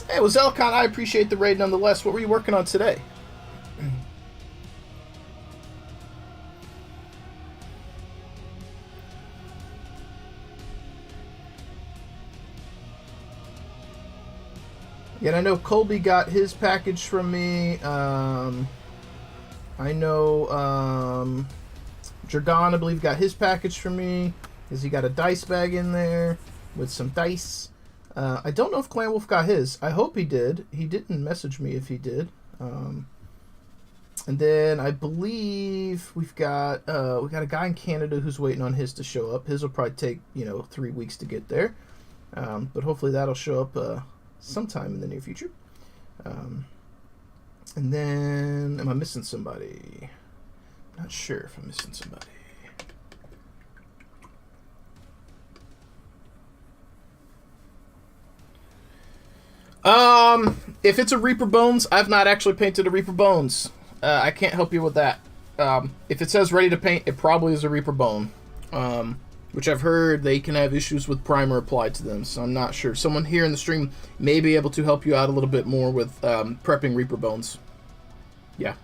Hey, well, Zelcon, I appreciate the raid nonetheless. What were you working on today? Again, I know Colby got his package from me. I know Dragon, I believe, got his package from me. Because he got a dice bag in there with some dice. I don't know if Clan Wolf got his. I hope he did. He didn't message me if he did. And then I believe we got a guy in Canada who's waiting on his to show up. His will probably take 3 weeks to get there, but hopefully that'll show up sometime in the near future. And then, am I missing somebody? Not sure if I'm missing somebody. If it's a Reaper Bones, I've not actually painted a Reaper Bones. I can't help you with that. If it says ready to paint, it probably is a Reaper Bone. Which I've heard they can have issues with primer applied to them, so I'm not sure. Someone here in the stream may be able to help you out a little bit more with prepping Reaper Bones. Yeah.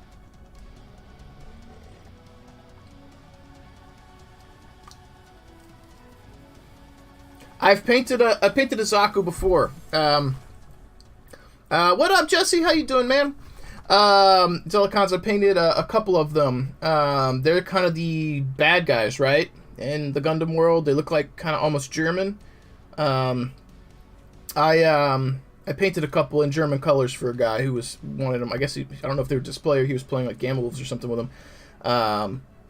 I've painted a Zaku before. What up, Jesse? How you doing, man? Zelicons, I painted a couple of them. They're kind of the bad guys, right? In the Gundam world, they look like kind of almost German. I painted a couple in German colors for a guy who wanted them. I guess I don't know if they were display or he was playing like Gamma Wolves or something with them.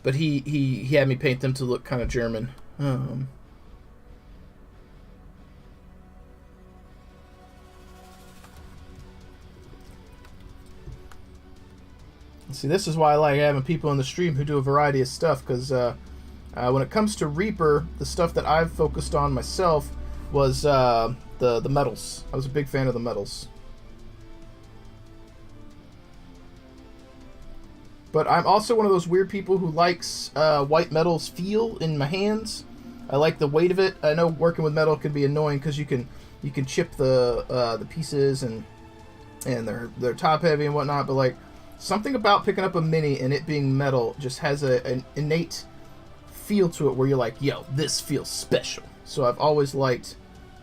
But he had me paint them to look kind of German. See, this is why I like having people in the stream who do a variety of stuff, because when it comes to Reaper, the stuff that I've focused on myself was the metals. I was a big fan of the metals. But I'm also one of those weird people who likes white metal's feel in my hands. I like the weight of it. I know working with metal can be annoying because you can chip the pieces and they're top heavy and whatnot, but like something about picking up a mini and it being metal just has an innate feel to it where you're like, yo, this feels special. So I've always liked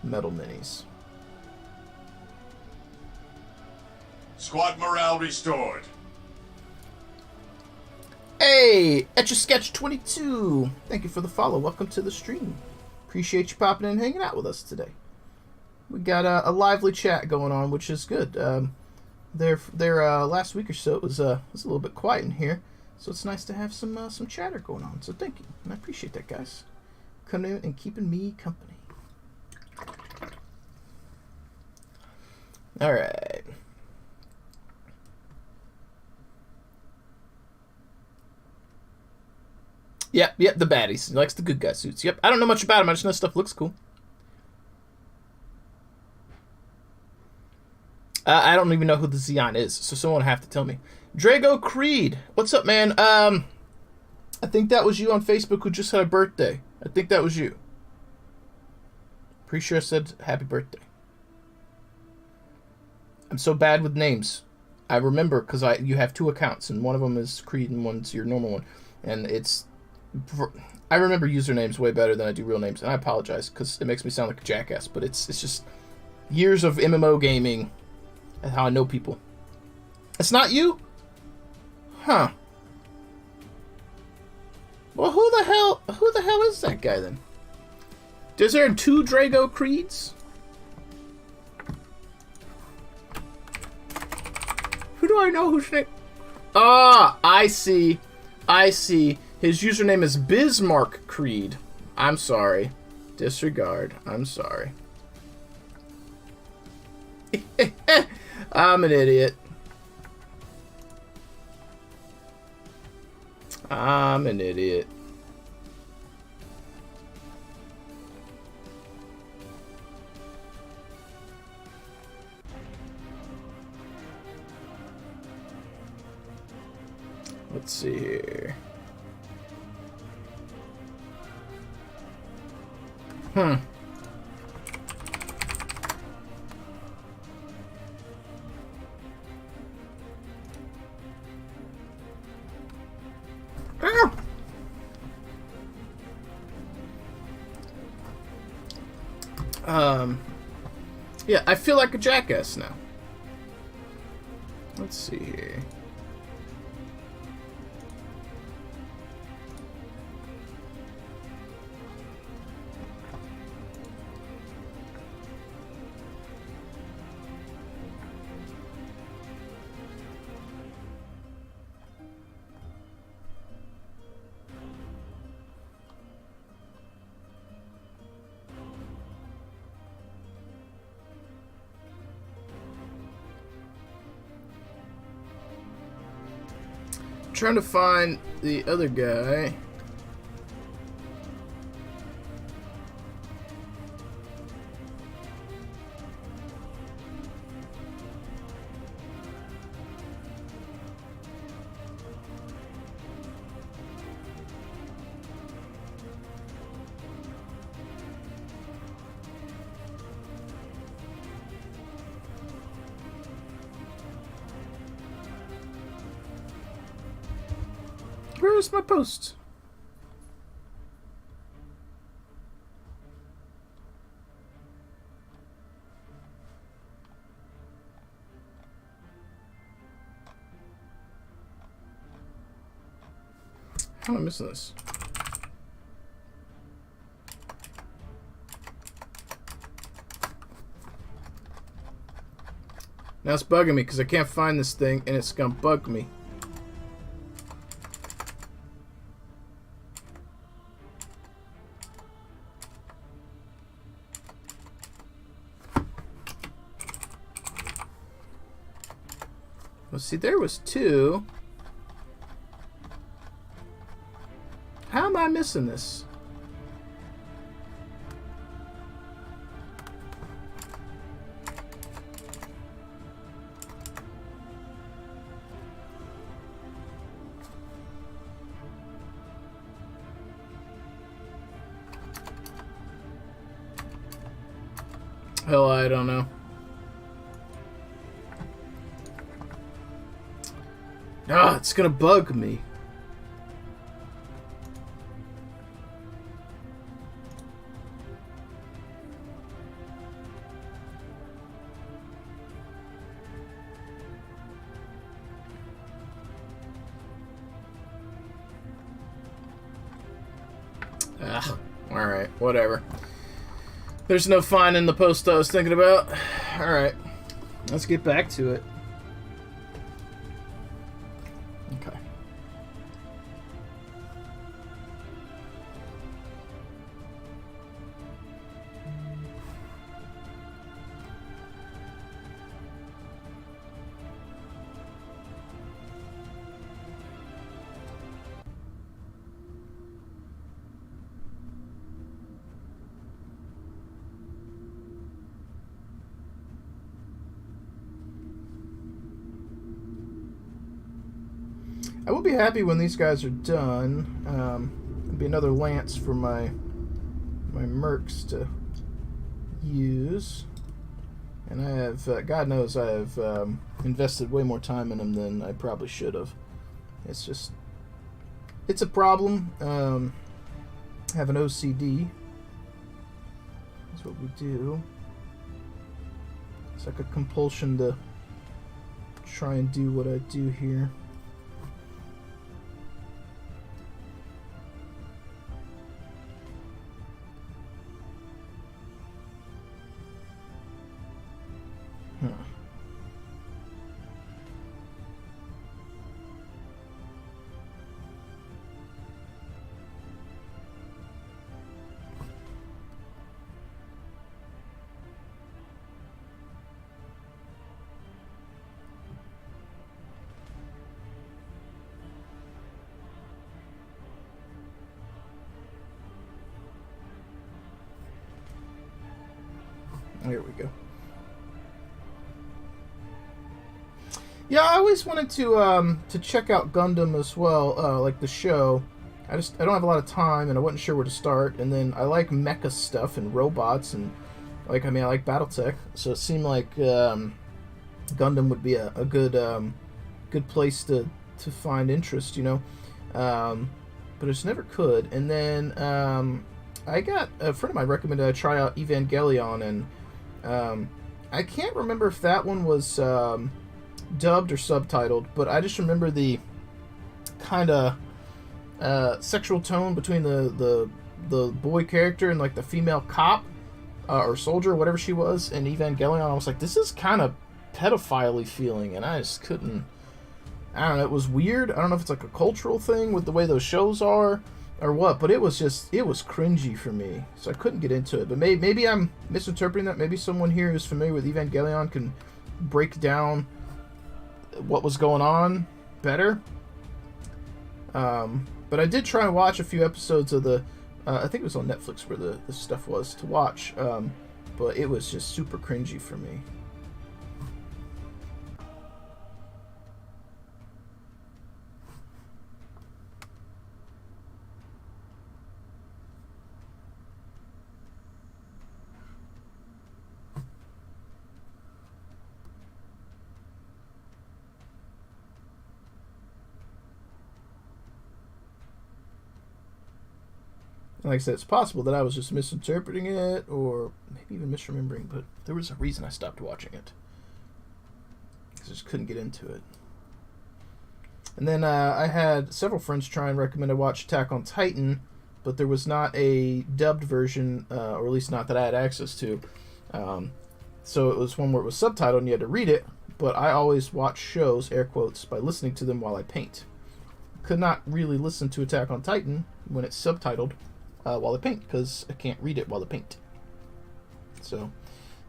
metal minis. Squad morale restored. Hey, Etch-a-Sketch 22. Thank you for the follow. Welcome to the stream. Appreciate you popping in and hanging out with us today. We got a lively chat going on, which is good. Their last week or so it was a little bit quiet in here, so it's nice to have some chatter going on. So thank you, and I appreciate that, guys. Coming in and keeping me company. All right. Yep, the baddies. He likes the good guy suits. Yep, I don't know much about him. I just know stuff looks cool. I don't even know who the Xeon is, so someone will have to tell me. Drago Creed, what's up, man? I think that was you on Facebook who just had a birthday. I think that was you. Pretty sure I said happy birthday. I'm so bad with names. I remember because you have two accounts, and one of them is Creed and one's your normal one. And I remember usernames way better than I do real names, and I apologize because it makes me sound like a jackass, but it's just years of MMO gaming. That's how I know people. It's not you? Huh. Well, who the hell is that guy then? Is there two Drago Creeds? Who do I know whose name? Ah, I see. His username is Bismarck Creed. I'm sorry. Disregard. I'm sorry. I'm an idiot. Let's see here. Yeah, I feel like a jackass now. Let's see here. Trying to find the other guy. Where's my post? How am I missing this? Now it's bugging me because I can't find this thing and it's gonna bug me. Well, see, there was 2. How am I missing this? Hell, I don't know. Ah, it's gonna bug me. Ah, alright, whatever. There's no finding the post I was thinking about. Alright, let's get back to it. Okay. I will be happy when these guys are done. It'll be another lance for my mercs to use. And I have, God knows I have invested way more time in them than I probably should have. It's just, it's a problem. Have an OCD. That's what we do. It's like a compulsion to try and do what I do here. Here we go. Yeah, I always wanted to check out Gundam as well, like the show. I don't have a lot of time, and I wasn't sure where to start. And then I like mecha stuff and robots, and I like Battletech. So it seemed like Gundam would be a good place to find interest, you know. But I just never could. And then I got a friend of mine recommended I try out Evangelion, and I can't remember if that one was dubbed or subtitled, but I just remember the kind of sexual tone between the boy character and like the female cop or soldier, whatever she was, in Evangelion. I was like, this is kind of pedophile-y feeling, and I just couldn't. I don't know. It was weird. I don't know if it's like a cultural thing with the way those shows are, or what. But it was cringy for me, so I couldn't get into it. But maybe I'm misinterpreting that. Maybe someone here who's familiar with Evangelion can break down what was going on better. But I did try and watch a few episodes of the. I think it was on Netflix where the stuff was to watch. But it was just super cringy for me. Like I said, it's possible that I was just misinterpreting it, or maybe even misremembering, but there was a reason I stopped watching it. Because I just couldn't get into it. And then I had several friends try and recommend I watch Attack on Titan, but there was not a dubbed version, or at least not that I had access to. So it was one where it was subtitled and you had to read it, but I always watch shows, air quotes, by listening to them while I paint. Could not really listen to Attack on Titan when it's subtitled while I paint, because I can't read it while I paint. So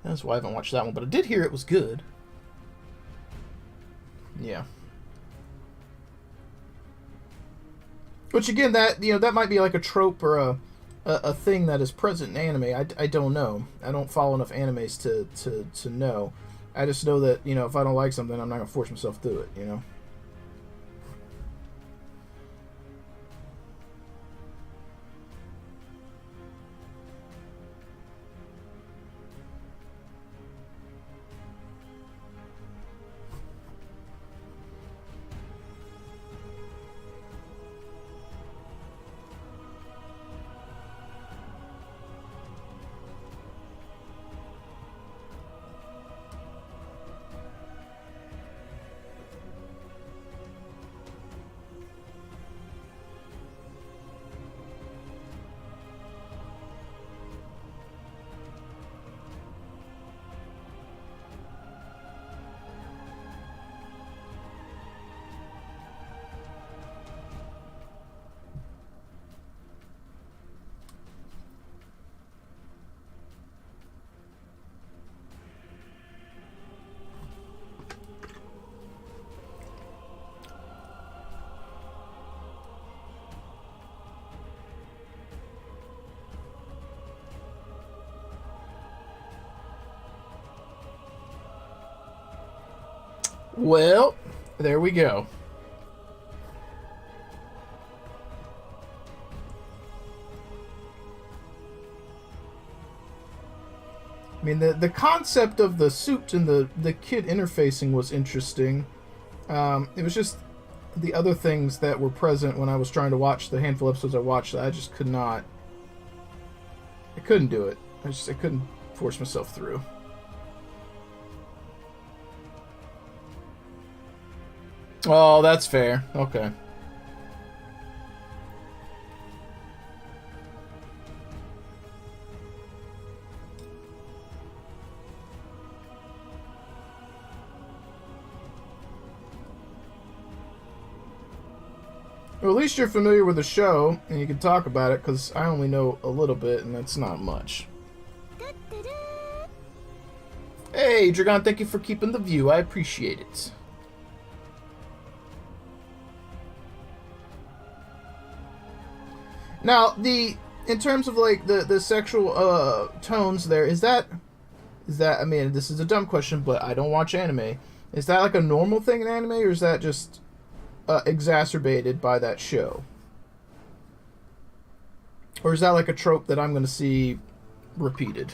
that's why I haven't watched that one, but I did hear it was good. Yeah. Which again, that might be like a trope or a thing that is present in anime. I don't know. I don't follow enough animes to know. I just know that, if I don't like something, I'm not gonna force myself through it, Well, there we go. I mean, the concept of the suit and the kid interfacing was interesting. It was just the other things that were present when I was trying to watch the handful of episodes I watched that I just could not. I couldn't do it. I couldn't force myself through. Oh, that's fair. Okay. Well, at least you're familiar with the show, and you can talk about it, because I only know a little bit, and that's not much. Hey, Dragon, thank you for keeping the view. I appreciate it. Now, in terms of, like, the sexual tones there, is that, I mean, this is a dumb question, but I don't watch anime. Is that, like, a normal thing in anime, or is that just exacerbated by that show? Or is that, like, a trope that I'm going to see repeated?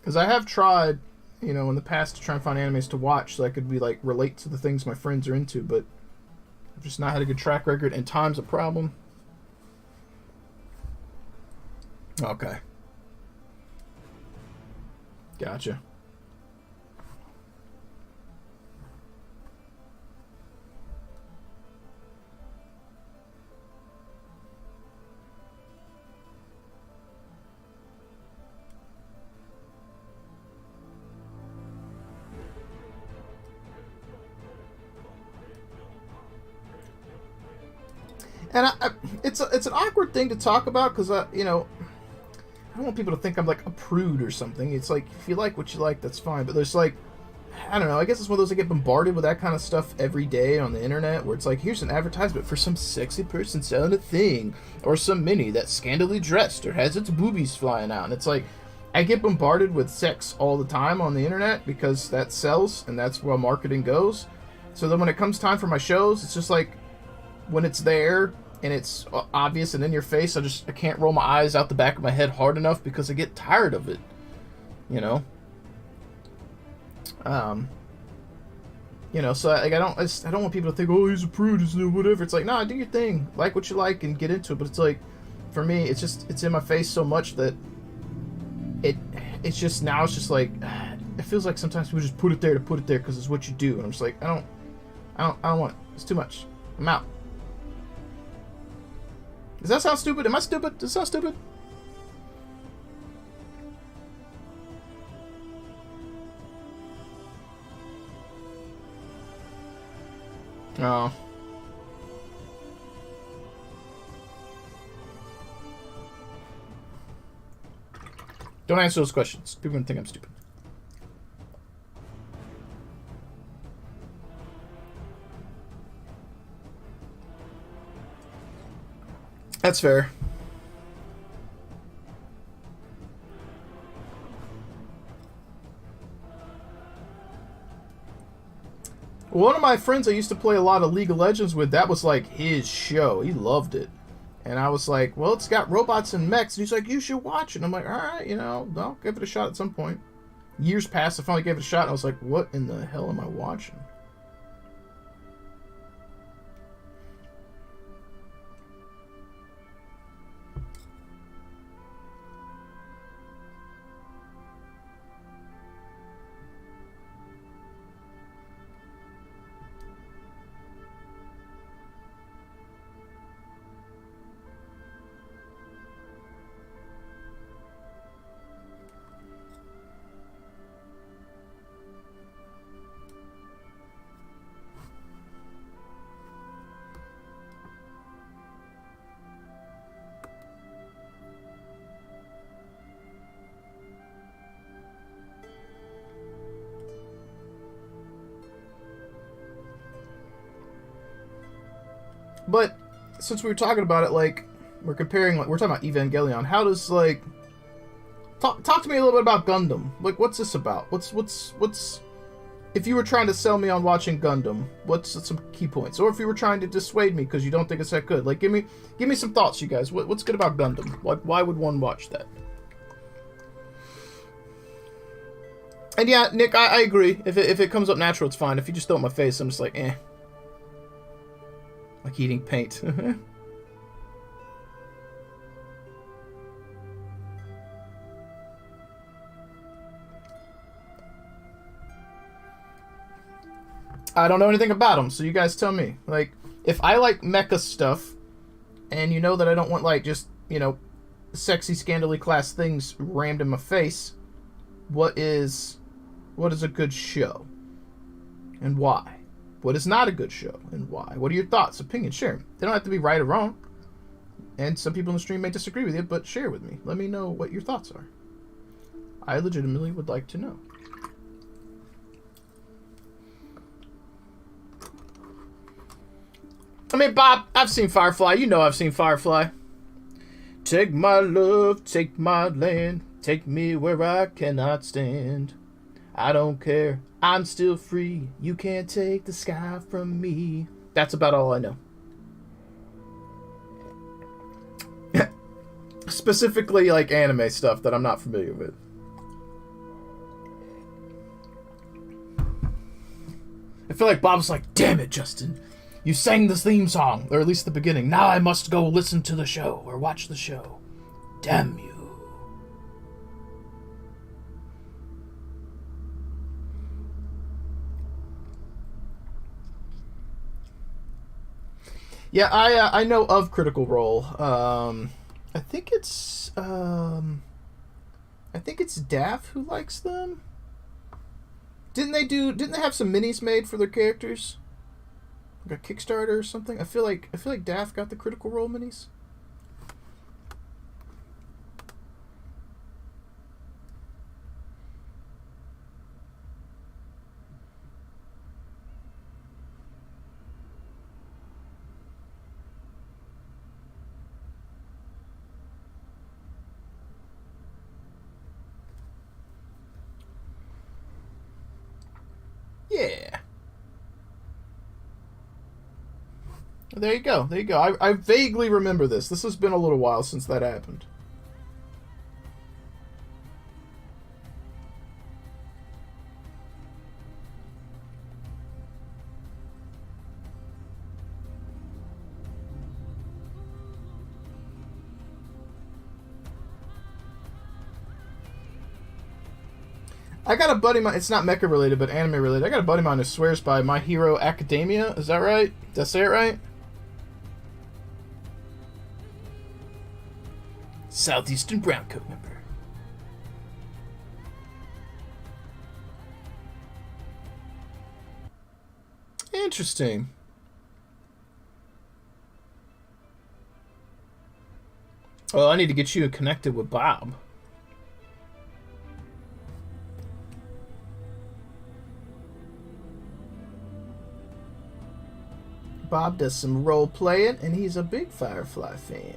Because I have tried, you know, in the past to try and find animes to watch so I could be like relate to the things my friends are into, but I've just not had a good track record, and time's a problem. Okay. Gotcha. And it's an awkward thing to talk about because you know, I don't want people to think I'm like a prude or something. It's like if you like what you like, that's fine. But there's like, I don't know. I guess it's one of those that get bombarded with that kind of stuff every day on the internet, where it's like, here's an advertisement for some sexy person selling a thing, or some mini that's scantily dressed or has its boobies flying out. And it's like, I get bombarded with sex all the time on the internet because that sells and that's where marketing goes. So then when it comes time for my shows, it's just like, when it's there and it's obvious and in your face, I can't roll my eyes out the back of my head hard enough because I get tired of it, you know. You know, so like I don't want people to think, oh, he's a prude, he's whatever. It's like, nah, do your thing, like what you like, and get into it. But it's like, for me, it's in my face so much that it's just like, it feels like sometimes people just put it there to put it there because it's what you do, and I'm just like, I don't want it. It's too much. I'm out. Does that sound stupid? Am I stupid? Does it sound stupid? Oh. Don't answer those questions. People are gonna think I'm stupid. That's fair. One of my friends I used to play a lot of League of Legends with, that was like his show. He loved it. And I was like, well, it's got robots and mechs. And he's like, you should watch it. And I'm like, all right, you know, I'll give it a shot at some point. Years passed, I finally gave it a shot, and I was like, what in the hell am I watching? But since we were talking about it, like we're comparing, like we're talking about Evangelion. How does like talk to me a little bit about Gundam? Like, what's this about? What's if you were trying to sell me on watching Gundam? What's some key points? Or if you were trying to dissuade me because you don't think it's that good, like give me some thoughts, you guys. What's good about Gundam? Why would one watch that? And yeah, Nick, I agree. If it comes up natural, it's fine. If you just throw it in my face, I'm just like, eh. Like eating paint. I don't know anything about them, so you guys tell me. Like, if I like mecha stuff, and you know that I don't want, like, just, you know, sexy, scandally class things rammed in my face, what is a good show? And why? What is not a good show, and why? What are your thoughts, opinions? Share them. They don't have to be right or wrong. And some people in the stream may disagree with you, but share with me. Let me know what your thoughts are. I legitimately would like to know. I mean, Bob, I've seen Firefly. You know I've seen Firefly. Take my love, take my land, take me where I cannot stand. I don't care. I'm still free. You can't take the sky from me. That's about all I know. Specifically, like, anime stuff that I'm not familiar with. I feel like Bob's like, damn it, Justin. You sang the theme song, or at least the beginning. Now I must go listen to the show, or watch the show. Damn you. Yeah, I know of Critical Role. I think it's Daff who likes them. Didn't they have some minis made for their characters? Like a Kickstarter or something? I feel like Daff got the Critical Role minis. Yeah. There you go. There you go. I vaguely remember this. This has been a little while since that happened. I got a buddy of mine, it's not mecha related, but anime related. I got a buddy of mine who swears by My Hero Academia. Is that right? Did I say it right? Southeastern Browncoat member. Interesting. Well, I need to get you connected with Bob. Bob does some role playing, and he's a big Firefly fan.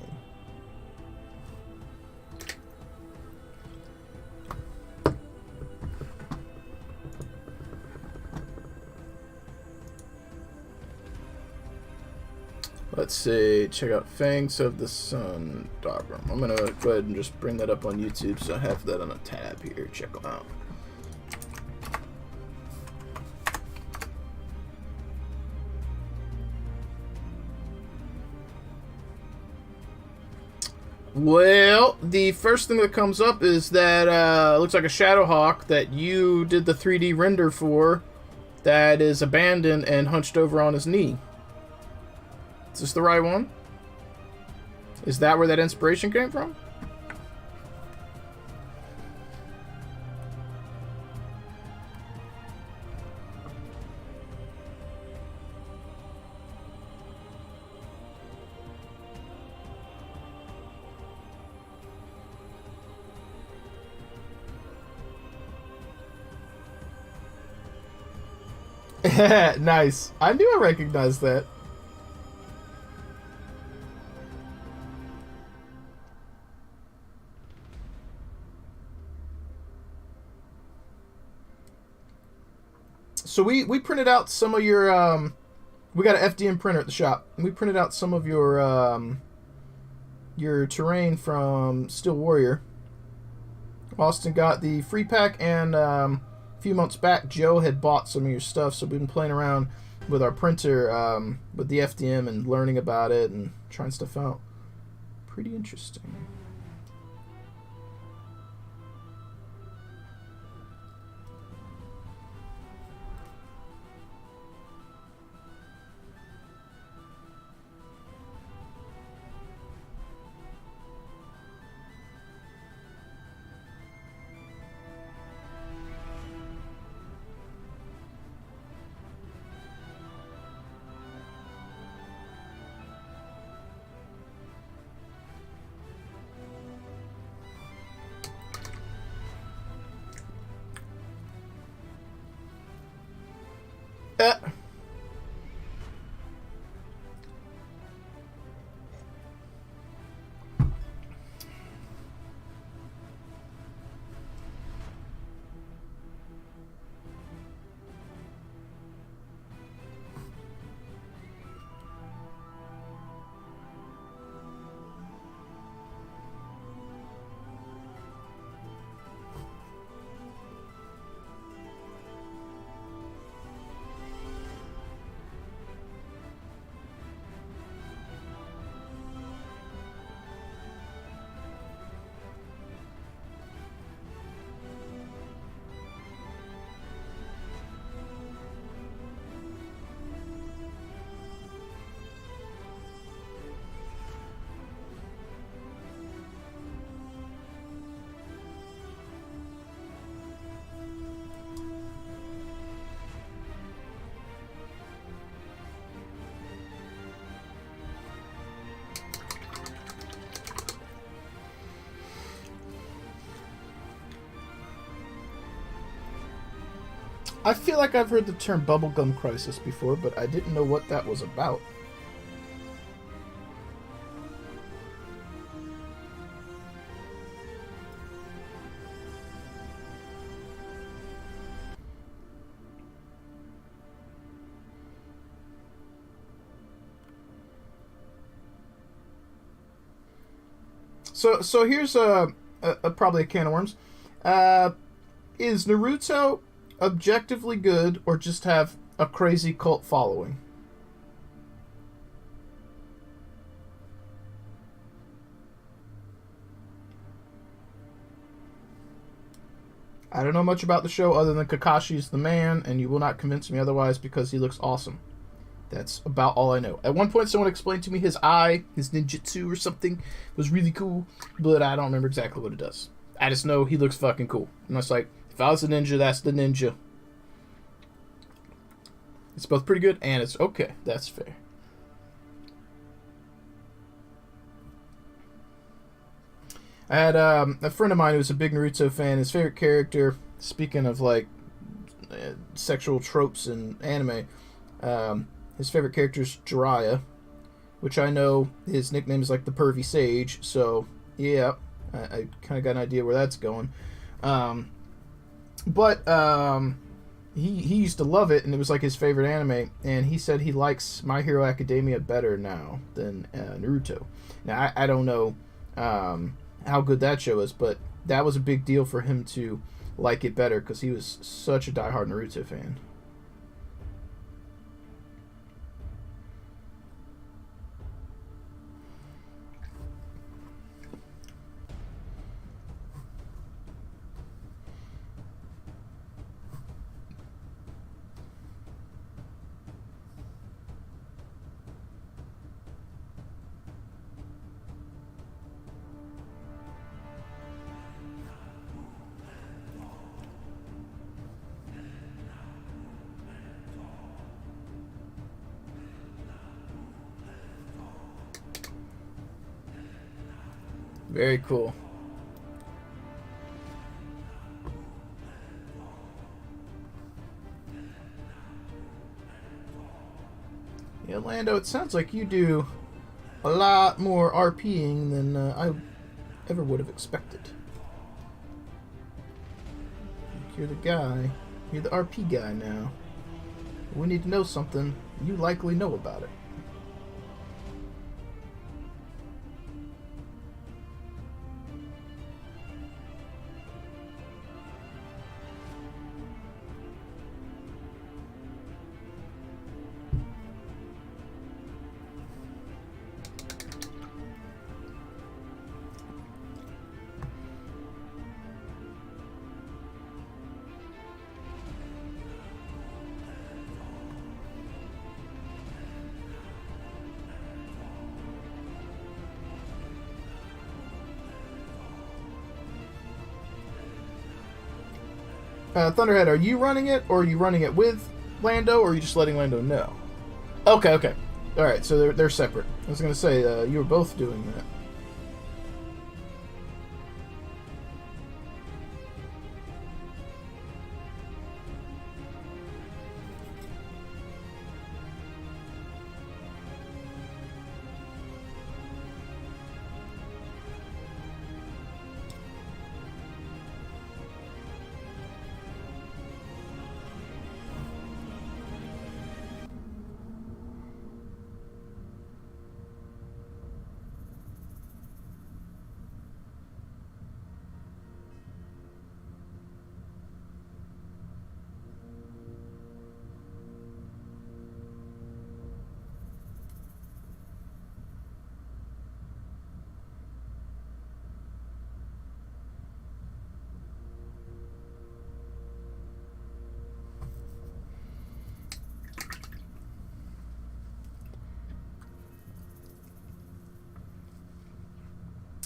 Let's see. Check out Fangs of the Sun Doggerm. I'm gonna go ahead and just bring that up on YouTube, so I have that on a tab here. Check them out. Well, the first thing that comes up is that looks like a Shadowhawk that you did the 3D render for that is abandoned and hunched over on his knee. Is this the right one? Is that where that inspiration came from? Nice. I knew I recognized that. So we printed out some of your we got an FDM printer at the shop, and we printed out some of your terrain from Steel Warrior. Austin got the free pack, and a few months back Joe had bought some of your stuff, so we've been playing around with our printer with the FDM and learning about it and trying stuff out. Pretty interesting. I feel like I've heard the term bubblegum crisis before, but I didn't know what that was about. So here's probably a can of worms. Is Naruto objectively good or just have a crazy cult following? I don't know much about the show other than Kakashi's the man, and you will not convince me otherwise because he looks awesome. That's about all I know. At one point, someone explained to me his eye, his ninjutsu or something, was really cool, but I don't remember exactly what it does. I just know he looks fucking cool. And I was like, if I was a ninja, that's the ninja. It's both pretty good and it's okay. That's fair. I had a friend of mine who was a big Naruto fan. His favorite character, speaking of like sexual tropes in anime, his favorite character is Jiraiya, which I know his nickname is like the Pervy Sage. So yeah, I kind of got an idea where that's going. He used to love it, and it was like his favorite anime. And he said he likes My Hero Academia better now than Naruto. Now I don't know how good that show is, but that was a big deal for him to like it better because he was such a diehard Naruto fan. Very cool. Yeah, Lando, it sounds like you do a lot more RPing than I ever would have expected. You're the guy. You're the RP guy now. We need to know something. You likely know about it. Thunderhead, are you running it, or are you running it with Lando, or are you just letting Lando know? Okay. Alright, so they're separate. I was going to say, you were both doing that.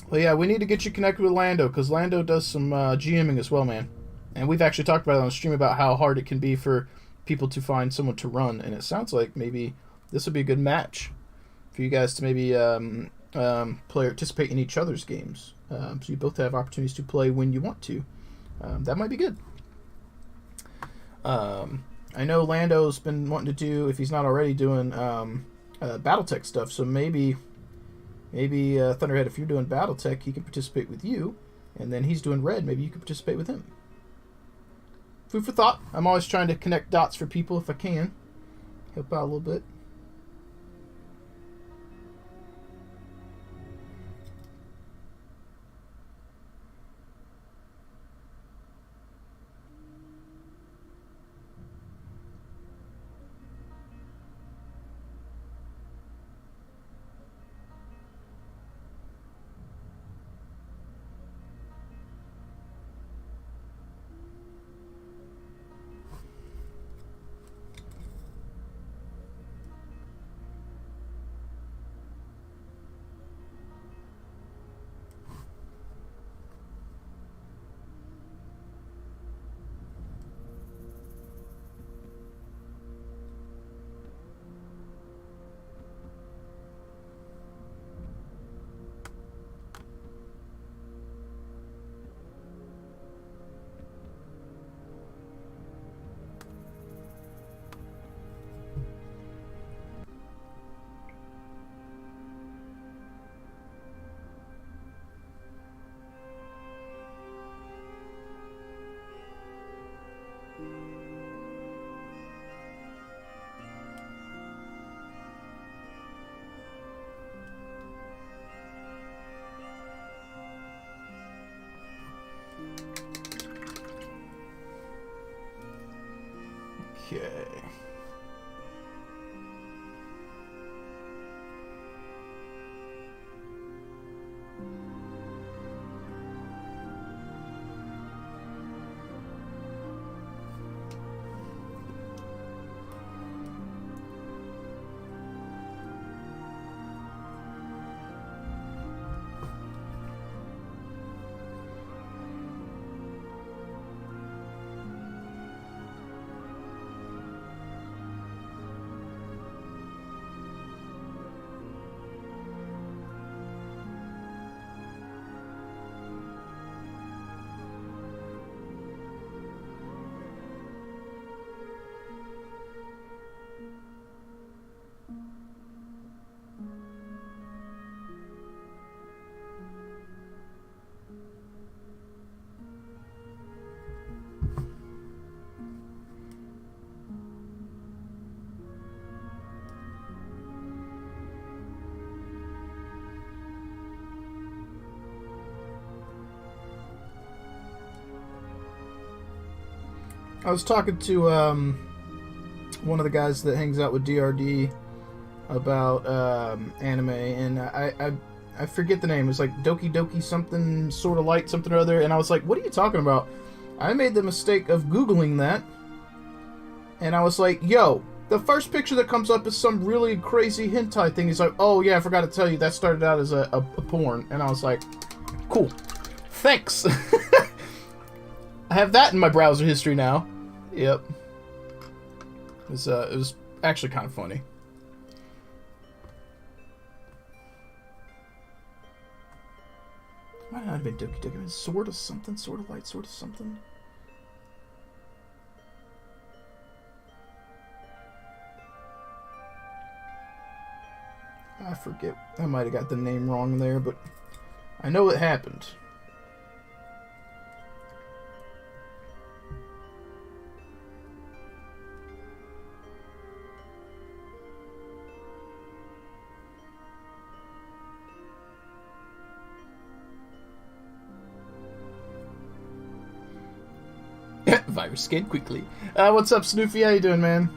Well, yeah, we need to get you connected with Lando, because Lando does some GMing as well, man. And we've actually talked about it on stream about how hard it can be for people to find someone to run, and it sounds like maybe this would be a good match for you guys to maybe participate in each other's games. So you both have opportunities to play when you want to. That might be good. I know Lando's been wanting to do, if he's not already doing, Battletech stuff. So maybe Thunderhead, if you're doing Battletech, he can participate with you, and then he's doing Red. Maybe you can participate with him. Food for thought. I'm always trying to connect dots for people if I can. Help out a little bit. Okay. I was talking to one of the guys that hangs out with DRD about anime, and I forget the name. It was like Doki Doki something, sort of light something or other, and I was like, what are you talking about? I made the mistake of Googling that, and I was like, yo, the first picture that comes up is some really crazy hentai thing. He's like, oh yeah, I forgot to tell you, that started out as a porn. And I was like, cool, thanks. I have that in my browser history now. Yep. It was actually kind of funny. Might not have been Doki Doki. Sort of something, sort of light, sort of something. I forget. I might have got the name wrong there, but I know it happened. Virus scan quickly. What's up, Snoofy? How you doing, man?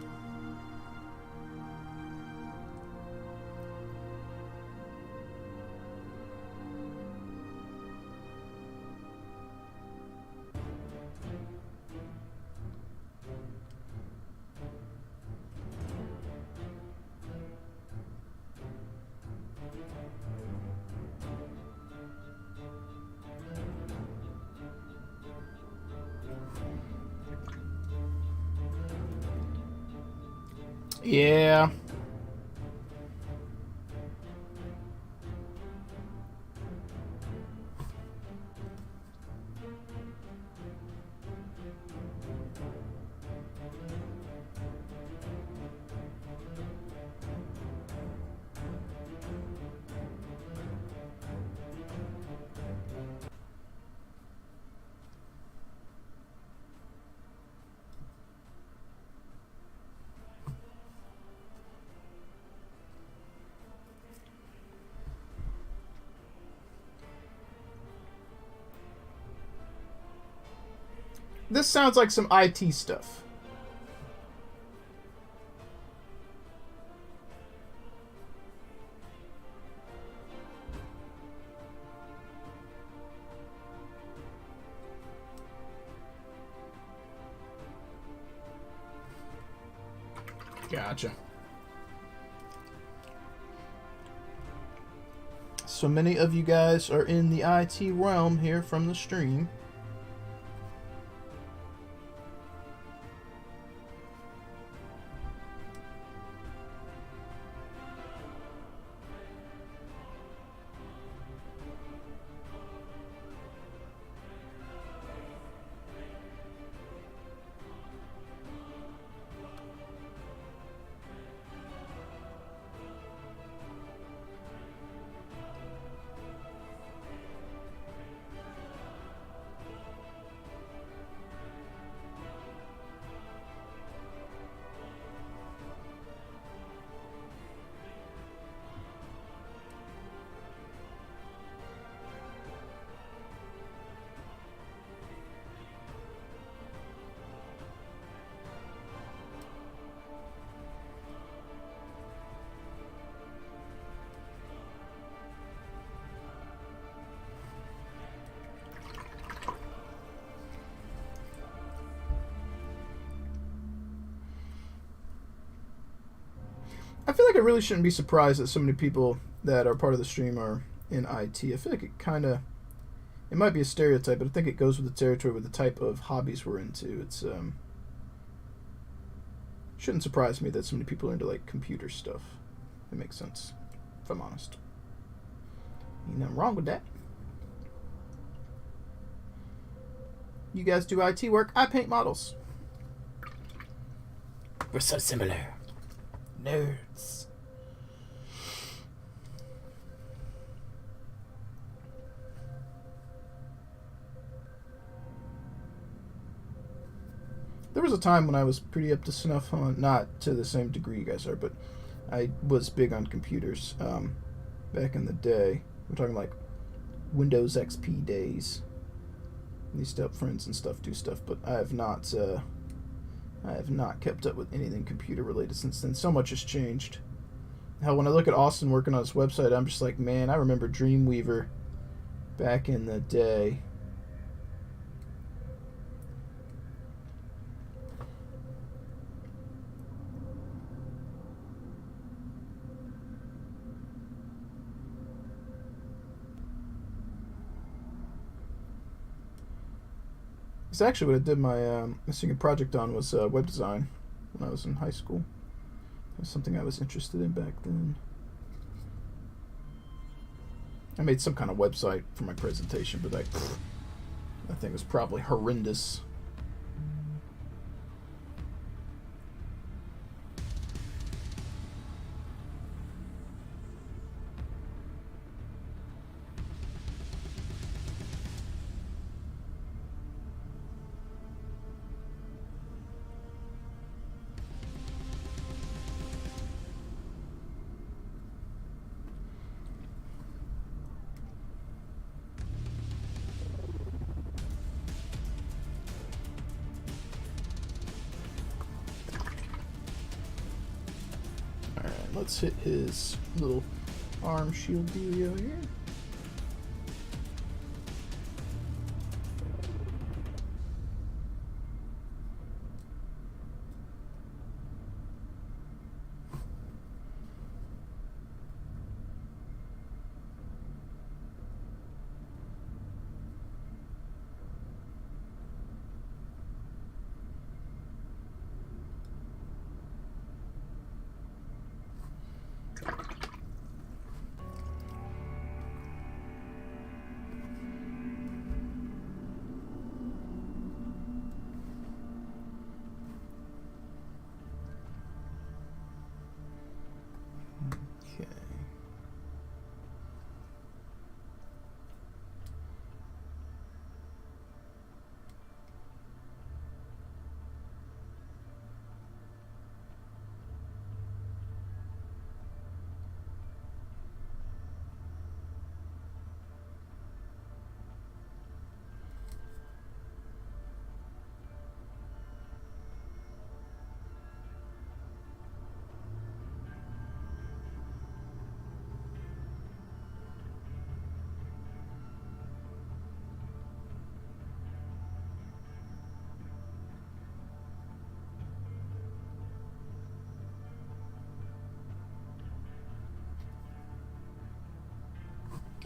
Yeah. This sounds like some IT stuff. Gotcha. So many of you guys are in the IT realm here from the stream. I feel like I really shouldn't be surprised that so many people that are part of the stream are in IT. I feel like it might be a stereotype, but I think it goes with the territory with the type of hobbies we're into. It's shouldn't surprise me that so many people are into like computer stuff. It makes sense, if I'm honest. Ain't nothing wrong with that. You guys do IT work. I paint models. We're so similar. Nerds. There was a time when I was pretty up to snuff on, not to the same degree you guys are, but I was big on computers back in the day. We're talking like Windows XP days. I used to help friends and stuff do stuff, but I have not kept up with anything computer related since then. So much has changed. Hell, when I look at Austin working on his website, I'm just like, man, I remember Dreamweaver back in the day. It's actually what I did my senior project on was web design when I was in high school. It was something I was interested in back then. I made some kind of website for my presentation, but that thing was probably horrendous. Let's hit his little arm shield dealio here.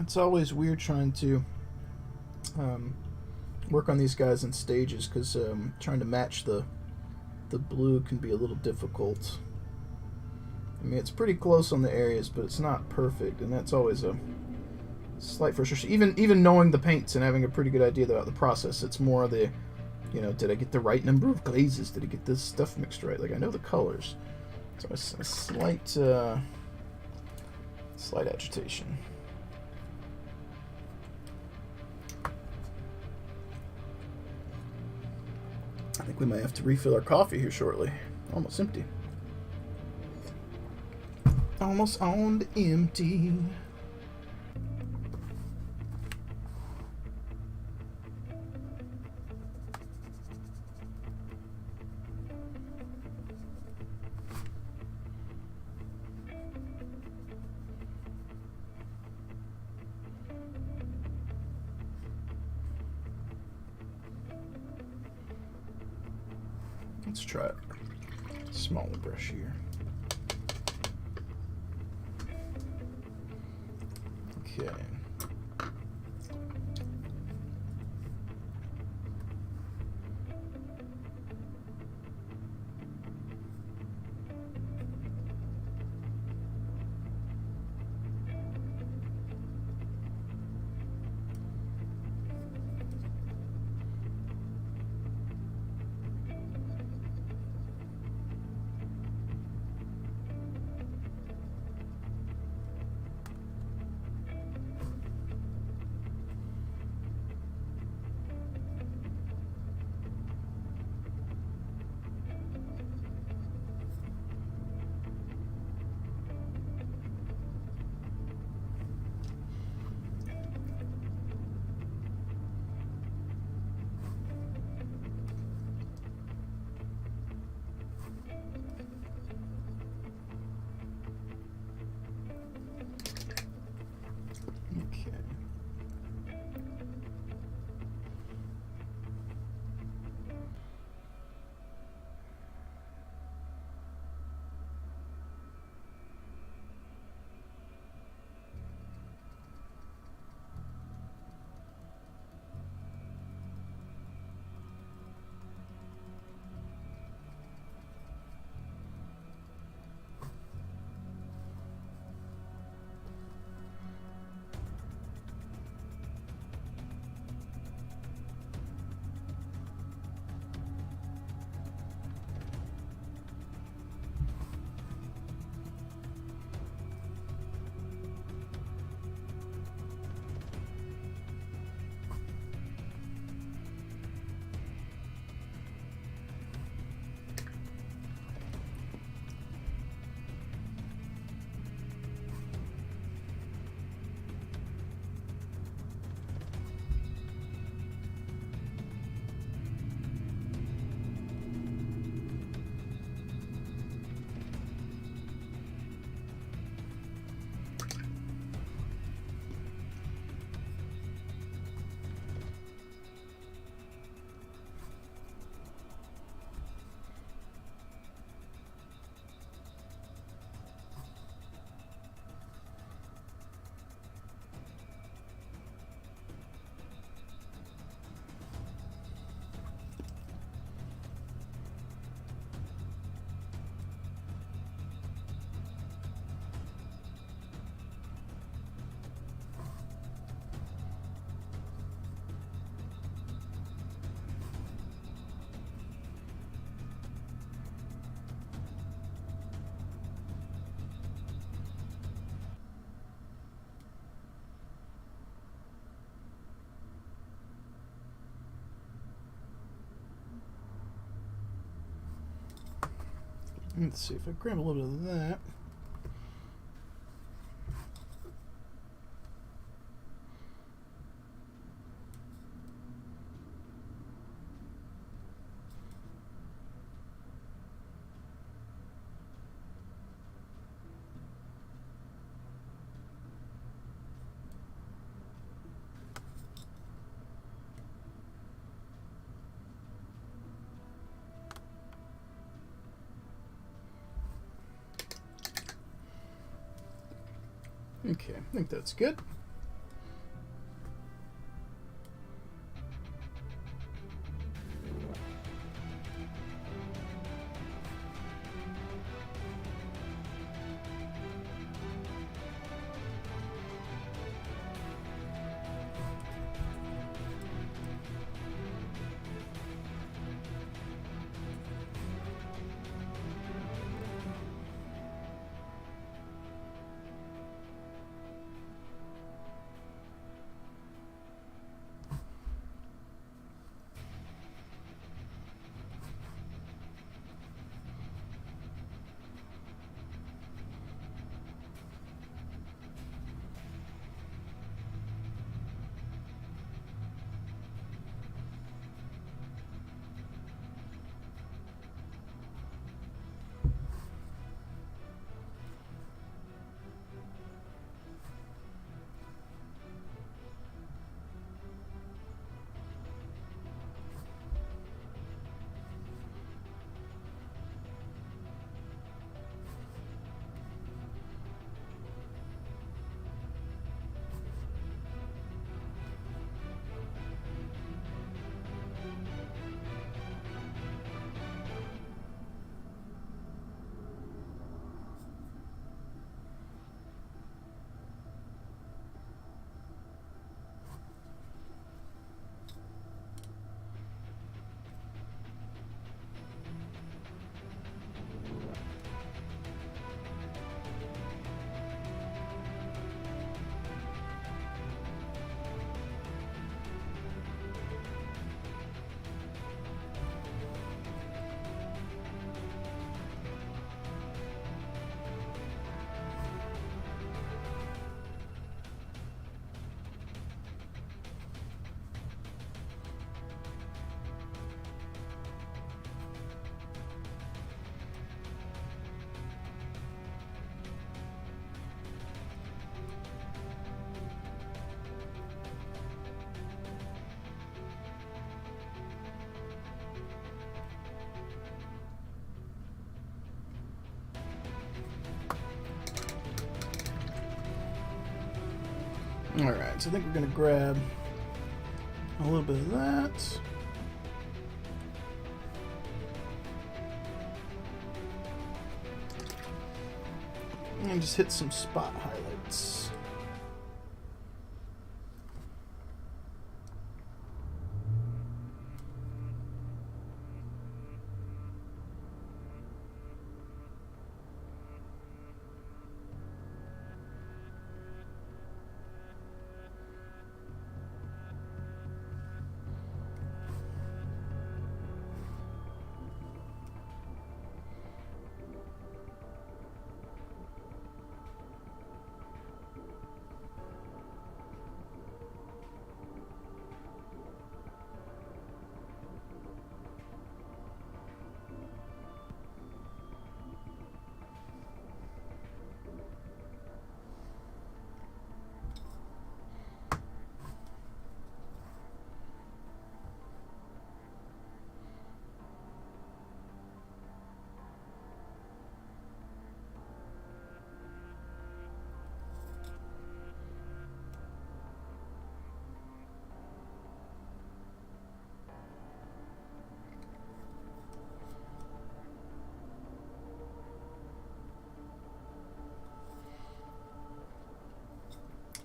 It's always weird trying to work on these guys in stages, because trying to match the blue can be a little difficult. I mean, it's pretty close on the areas, but it's not perfect, and that's always a slight frustration. Even knowing the paints and having a pretty good idea about the process, it's more the, did I get the right number of glazes? Did I get this stuff mixed right? Like, I know the colors. So a slight agitation. I think we might have to refill our coffee here shortly. Almost empty. Almost on the empty. Let's try a smaller brush here. Okay. Let's see if I grab a little bit of that. Okay, I think that's good. Alright, so I think we're going to grab a little bit of that. And just hit some spot highlights.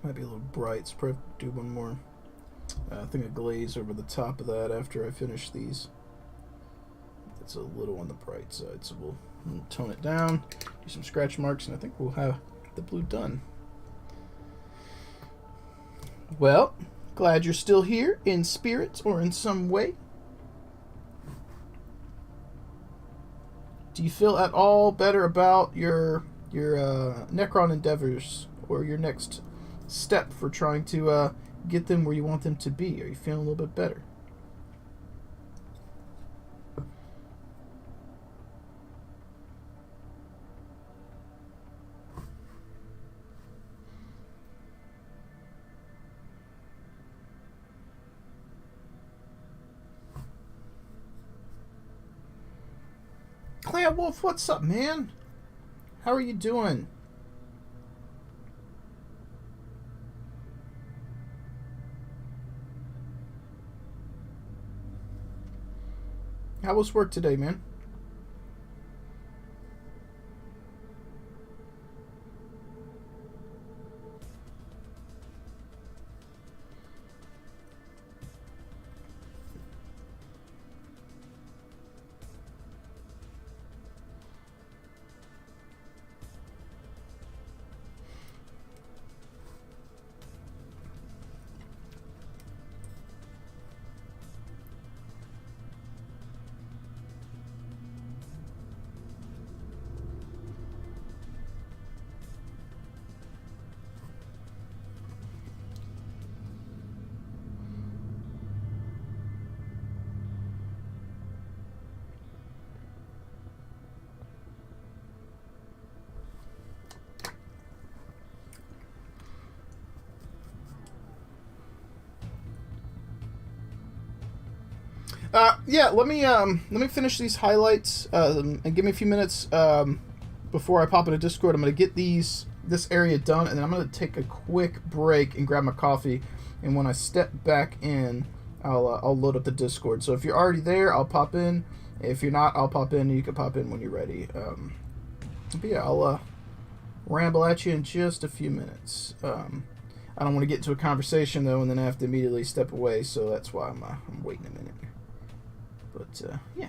Might be a little bright, so probably have to do one more thing of glaze over the top of that after I finish these. It's a little on the bright side, so we'll tone it down, do some scratch marks, and I think we'll have the blue done. Well, glad you're still here in spirit or in some way. Do you feel at all better about your Necron endeavors or your next step for trying to get them where you want them to be? Are you feeling a little bit better? Clan Wolf, what's up, man? How are you doing? How was work today, man? Yeah, let me finish these highlights and give me a few minutes before I pop into Discord. I'm gonna get this area done, and then I'm gonna take a quick break and grab my coffee. And when I step back in, I'll load up the Discord. So if you're already there, I'll pop in. If you're not, I'll pop in. And you can pop in when you're ready. But yeah, I'll ramble at you in just a few minutes. I don't want to get into a conversation though, and then I have to immediately step away. So that's why I'm waiting a minute. But, yeah.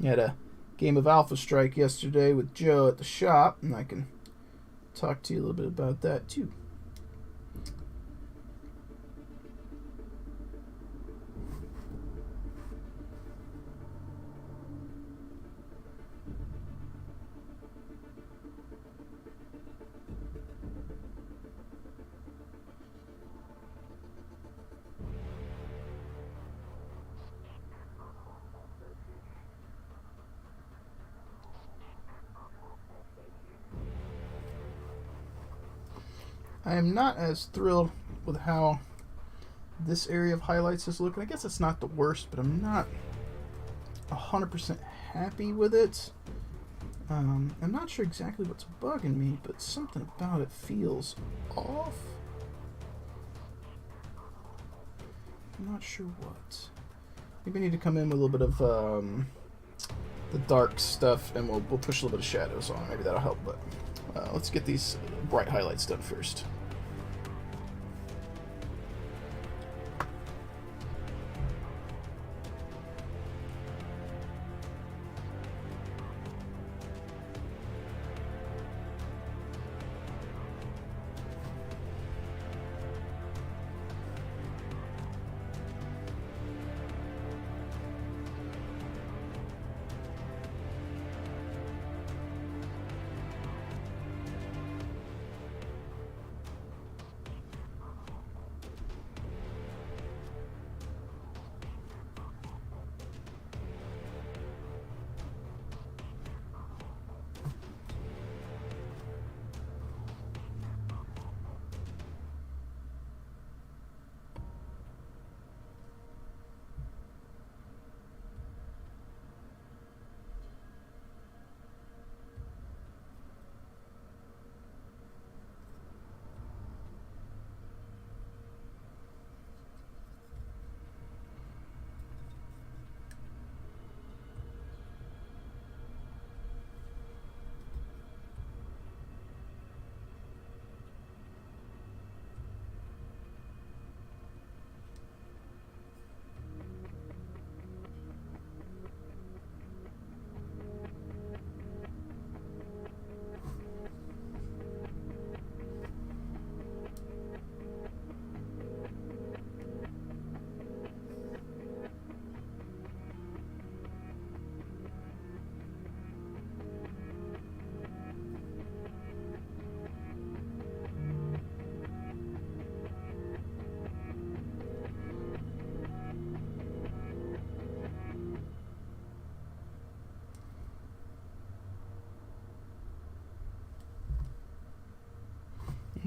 Had a game of Alpha Strike yesterday with Joe at the shop, and I can talk to you a little bit about that, too. I am not as thrilled with how this area of highlights is looking. I guess it's not the worst, but I'm not 100% happy with it. I'm not sure exactly what's bugging me, but something about it feels off. I'm not sure what. Maybe I need to come in with a little bit of the dark stuff, and we'll push a little bit of shadows on. Maybe that'll help, but let's get these bright highlights done first.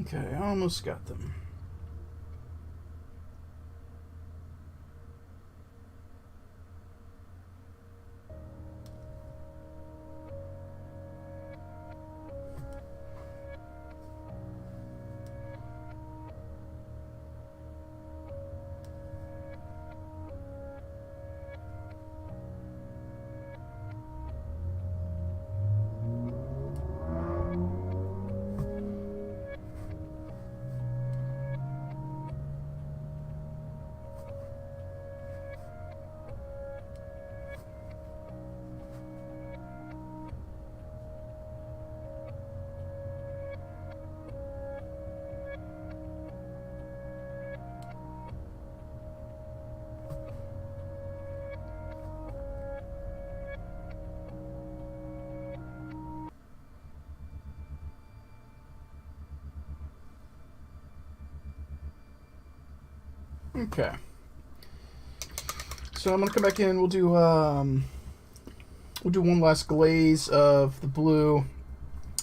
Okay, I almost got them. Okay. So I'm gonna come back in. We'll do one last glaze of the blue.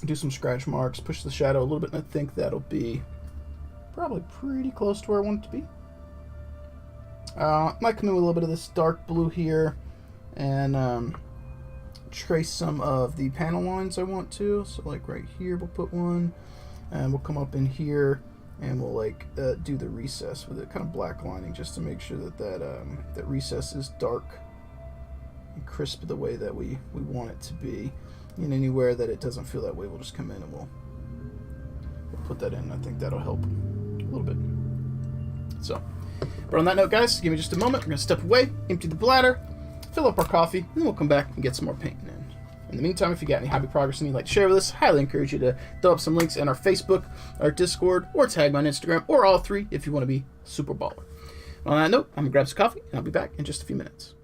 Do some scratch marks. Push the shadow a little bit, and I think that'll be probably pretty close to where I want it to be. Might come in with a little bit of this dark blue here, and trace some of the panel lines I want to. So like right here, we'll put one, and we'll come up in here. And we'll like do the recess with it, kind of black lining, just to make sure that that recess is dark and crisp the way that we want it to be. And anywhere that it doesn't feel that way, we'll just come in and we'll put that in. I think that'll help a little bit. So, but on that note, guys, give me just a moment. We're gonna step away, empty the bladder, fill up our coffee, and then we'll come back and get some more painting in. In the meantime, if you got any hobby progress and you'd like to share with us, highly encourage you to throw up some links in our Facebook, our Discord, or tag me on Instagram, or all three if you want to be super baller. On that note, I'm going to grab some coffee, and I'll be back in just a few minutes.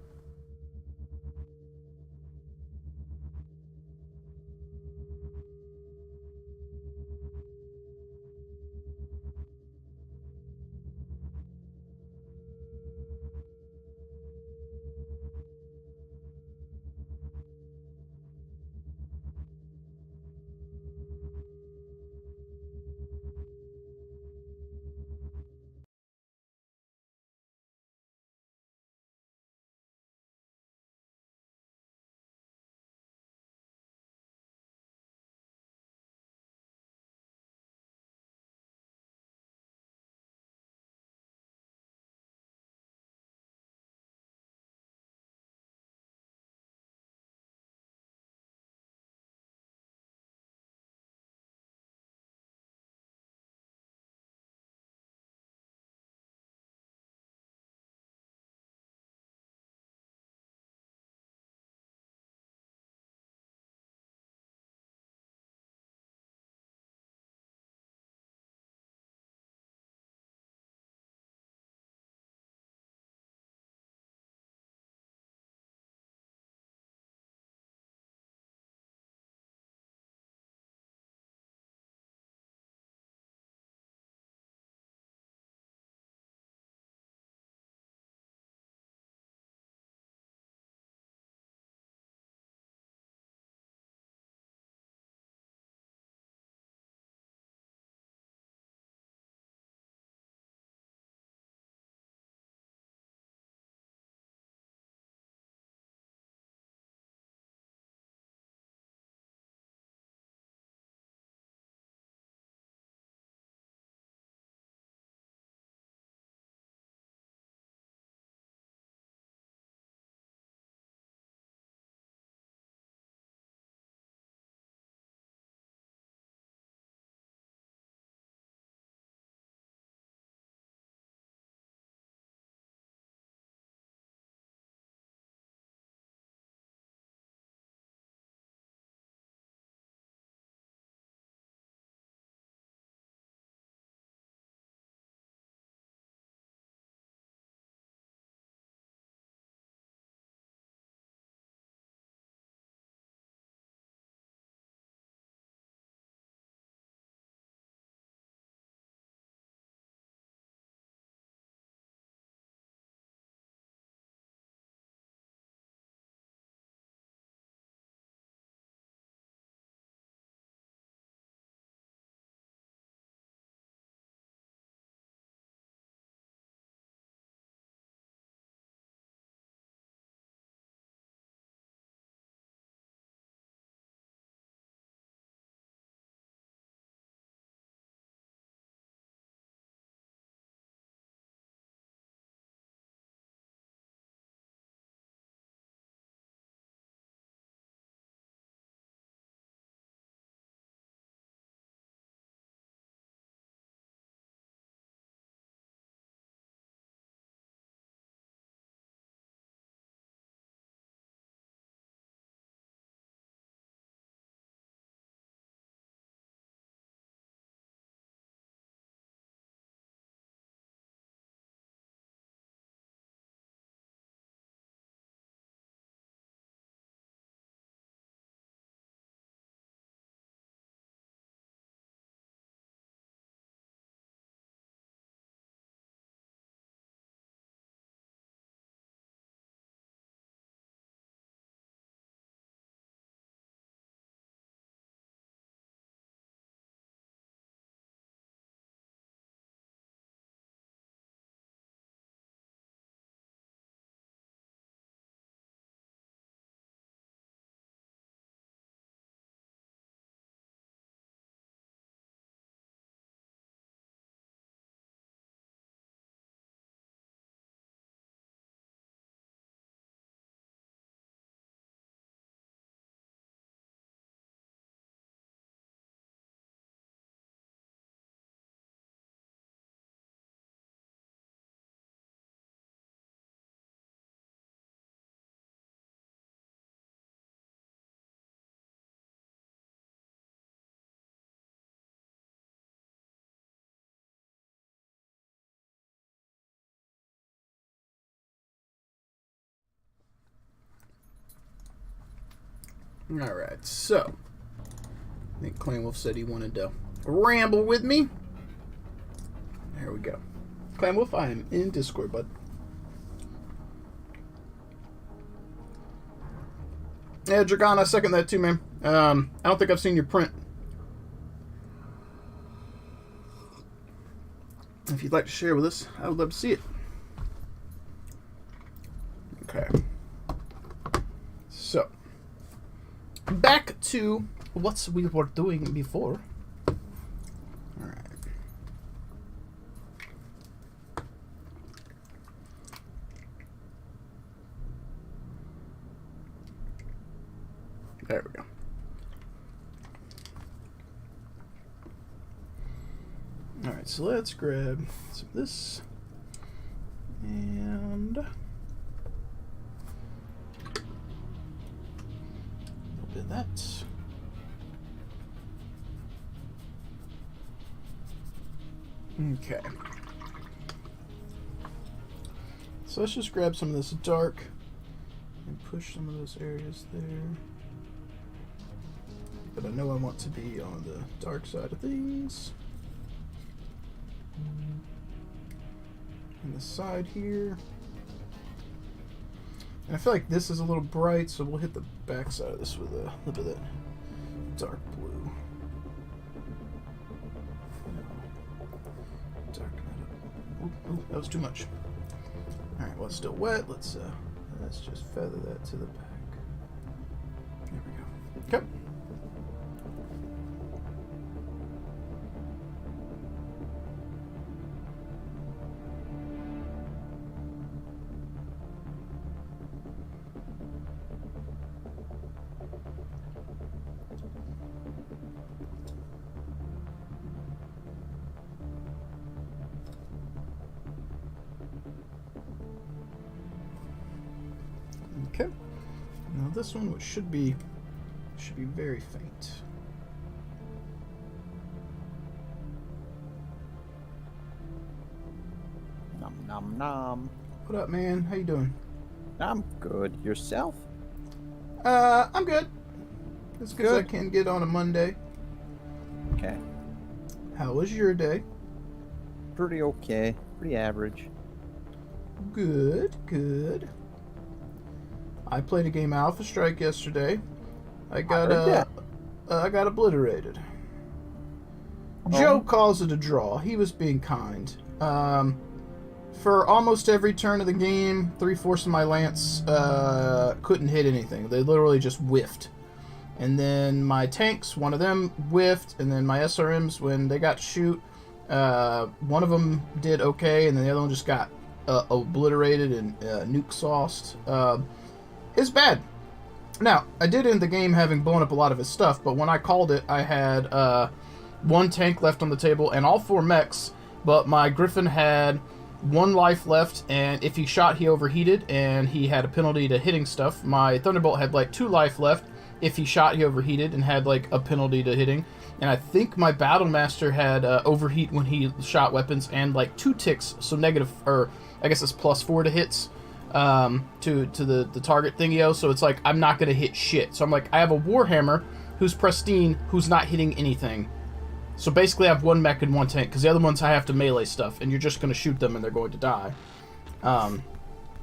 Alright, so. I think Clan Wolf said he wanted to ramble with me. There we go. Clan Wolf, I am in Discord, bud. Yeah, Dragon, I second that too, man. I don't think I've seen your print. If you'd like to share with us, I would love to see it. Okay. So, back to what we were doing before. Alright. There we go. Alright, so let's grab some of this. And a little bit of that. Okay. So let's just grab some of this dark and push some of those areas there. But I know I want to be on the dark side of things. And the side here. And I feel like this is a little bright, so we'll hit the back side of this with a little bit of that dark blue. Darken that up. Ooh, that was too much. Alright, well, it's still wet. Let's just feather that to the back. There we go. Okay. Okay. Now this one, which should be very faint. Nom nom nom. What up, man? How you doing? I'm good. Yourself? I'm good. As good as I can get on a Monday. Okay. How was your day? Pretty okay. Pretty average. Good, good. I played a game of Alpha Strike yesterday. I got obliterated. Joe calls it a draw. He was being kind. For almost every turn of the game, 3/4 of my lance couldn't hit anything. They literally just whiffed. And then my tanks, one of them whiffed, and then my SRMs, when they got to shoot, one of them did okay, and then the other one just got obliterated and nuke sauced. It's bad. Now, I did end the game having blown up a lot of his stuff, but when I called it, I had one tank left on the table and all 4 mechs, but my Griffin had 1 life left, and if he shot, he overheated, and he had a penalty to hitting stuff. My Thunderbolt had like 2 life left. If he shot, he overheated and had like a penalty to hitting. And I think my Battlemaster had overheat when he shot weapons and like 2 ticks, so negative, or I guess it's +4 to hits. To the target thingio, so it's like I'm not gonna hit shit. So I'm like, I have a Warhammer who's pristine, who's not hitting anything. So basically I have 1 mech and 1 tank, because the other ones I have to melee stuff, and you're just gonna shoot them and they're going to die.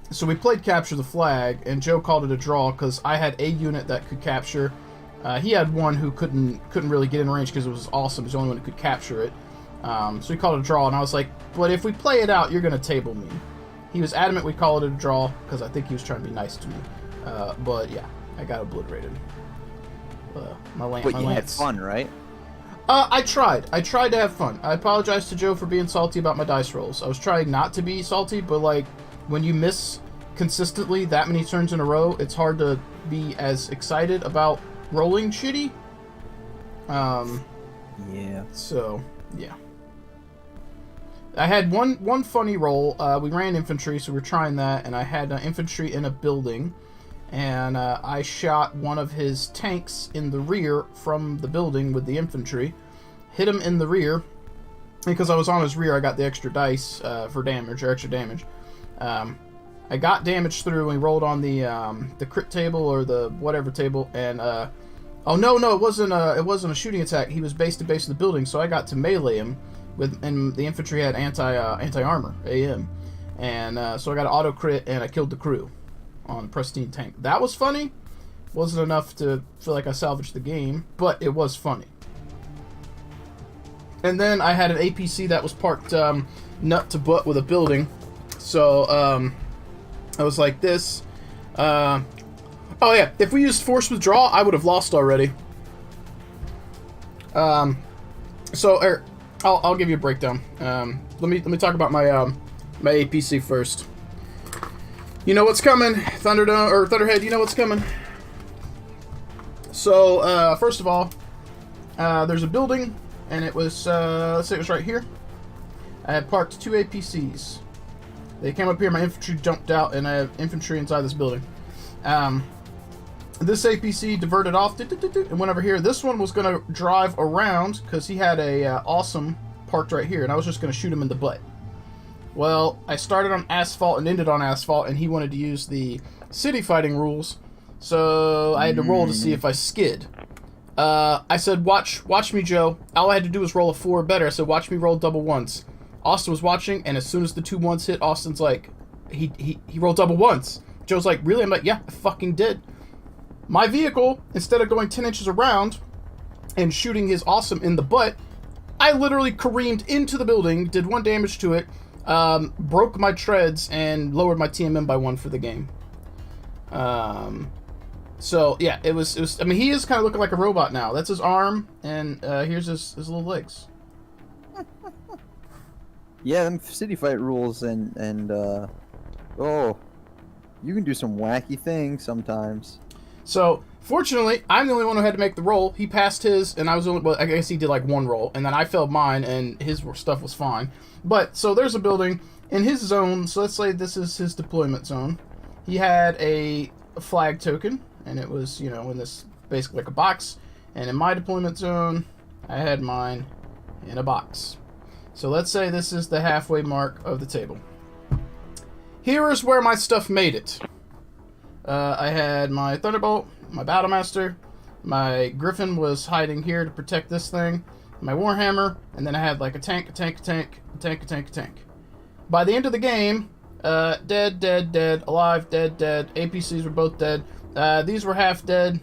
So we played Capture the Flag, and Joe called it a draw because I had a unit that could capture. He had one who couldn't really get in range because it was awesome. He's the only one who could capture it. So he called it a draw, and I was like, but if we play it out, you're gonna table me. He was adamant we call it a draw, because I think he was trying to be nice to me. But yeah, I got obliterated. But you had fun, right? I tried. I tried to have fun. I apologize to Joe for being salty about my dice rolls. I was trying not to be salty, but like, when you miss consistently that many turns in a row, it's hard to be as excited about rolling shitty. Yeah. So, yeah. I had one funny roll. We ran infantry, so we were trying that, and I had infantry in a building, and I shot one of his tanks in the rear from the building with the infantry, hit him in the rear, because I was on his rear. I got the extra dice for damage, or extra damage. I I got damage through and we rolled on the crit table or the whatever table, and oh no, it wasn't a shooting attack. He was base to base of the building, so I got to melee him and the infantry had anti armor AM, and so I got an auto crit and I killed the crew on a pristine tank. That was funny. Wasn't enough to feel like I salvaged the game, but it was funny. And then I had an APC that was parked nut to butt with a building, so I was like this. Oh yeah, if we used force withdrawal, I would have lost already. So I'll give you a breakdown. Let me talk about my my APC first. You know what's coming, Thunderhead. You know what's coming. So first of all, there's a building, and it was let's say it was right here. I had parked 2 APCs. They came up here. My infantry jumped out, and I have infantry inside this building. This APC diverted off and went over here. This one was going to drive around because he had a awesome parked right here, and I was just going to shoot him in the butt. Well, I started on asphalt and ended on asphalt, and he wanted to use the city fighting rules, so I had to roll to see if I skid. I said, watch me, Joe. All I had to do was roll a 4 or better. I said, watch me roll double ones. Austin was watching, and as soon as the 2 ones hit, Austin's like, he rolled double ones. Joe's like, really? I'm like, yeah, I fucking did. My vehicle, instead of going 10 inches around and shooting his awesome in the butt, I literally careened into the building, did 1 damage to it, broke my treads, and lowered my TMM by 1 for the game. So, yeah, it was, I mean, he is kind of looking like a robot now. That's his arm, and here's his little legs. Yeah, them city fight rules and oh, you can do some wacky things sometimes. So, fortunately, I'm the only one who had to make the roll. He passed his, and I was only, well, I guess he did like 1 roll, and then I failed mine, and his stuff was fine. But, so there's a building in his zone, so let's say this is his deployment zone. He had a flag token, and it was, you know, in this, basically like a box, and in my deployment zone, I had mine in a box. So let's say this is the halfway mark of the table. Here is where my stuff made it. I had my Thunderbolt, my Battlemaster, my Griffin was hiding here to protect this thing, my Warhammer, and then I had like a tank. By the end of the game, dead, alive, dead, APCs were both dead. These were half dead.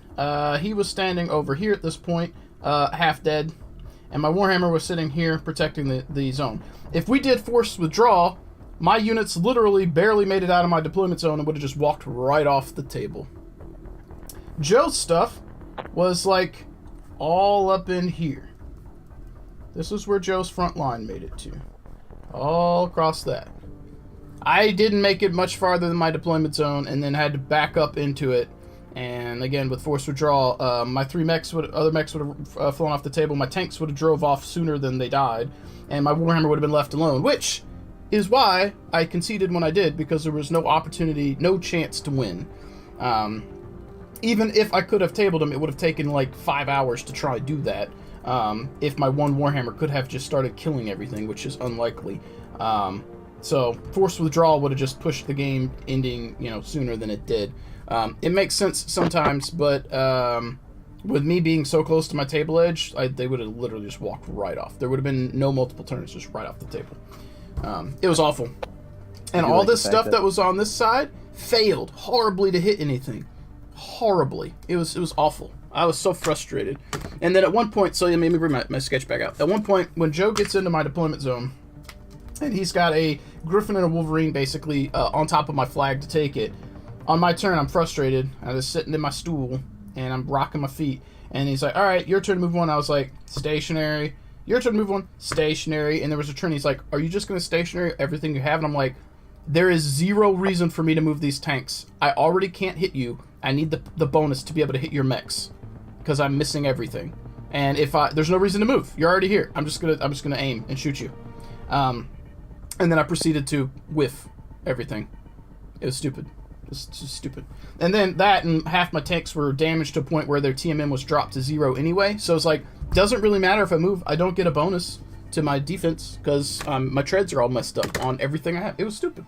He was standing over here at this point, half dead. And my Warhammer was sitting here protecting the zone. If we did force withdrawal, my units literally barely made it out of my deployment zone and would have just walked right off the table. Joe's stuff was like all up in here. This is where Joe's front line made it to. All across that. I didn't make it much farther than my deployment zone and then had to back up into it. And again, with force withdrawal, my 3 other mechs would have flown off the table. My tanks would have drove off sooner than they died, and my Warhammer would have been left alone. Which is why I conceded when I did, because there was no opportunity, no chance to win. Even if I could have tabled him, it would have taken like 5 hours to try to do that. If my 1 Warhammer could have just started killing everything, which is unlikely. So force withdrawal would have just pushed the game ending, you know, sooner than it did. It makes sense sometimes, but with me being so close to my table edge, they would have literally just walked right off. There would have been no multiple turns, just right off the table. It was awful. And all this stuff that was on this side failed horribly to hit anything. Horribly. It was awful. I was so frustrated. And then at one point, so it made me bring my sketch back out. At one point, when Joe gets into my deployment zone, and he's got a Griffin and a Wolverine basically on top of my flag to take it, on my turn, I'm frustrated. I was sitting in my stool, and I'm rocking my feet. And he's like, all right, your turn to move 1. I was like, stationary. Your turn to move 1, stationary. And there was a turn. He's like, are you just going to stationary everything you have? And I'm like, there is 0 reason for me to move these tanks. I already can't hit you. I need the bonus to be able to hit your mechs, because I'm missing everything. And if there's no reason to move. You're already here. I'm just gonna aim and shoot you. And then I proceeded to whiff everything. It was stupid. It's just stupid. And then that and half my tanks were damaged to a point where their TMM was dropped to 0 anyway. So it's like, doesn't really matter if I move. I don't get a bonus to my defense because my treads are all messed up on everything I have. It was stupid.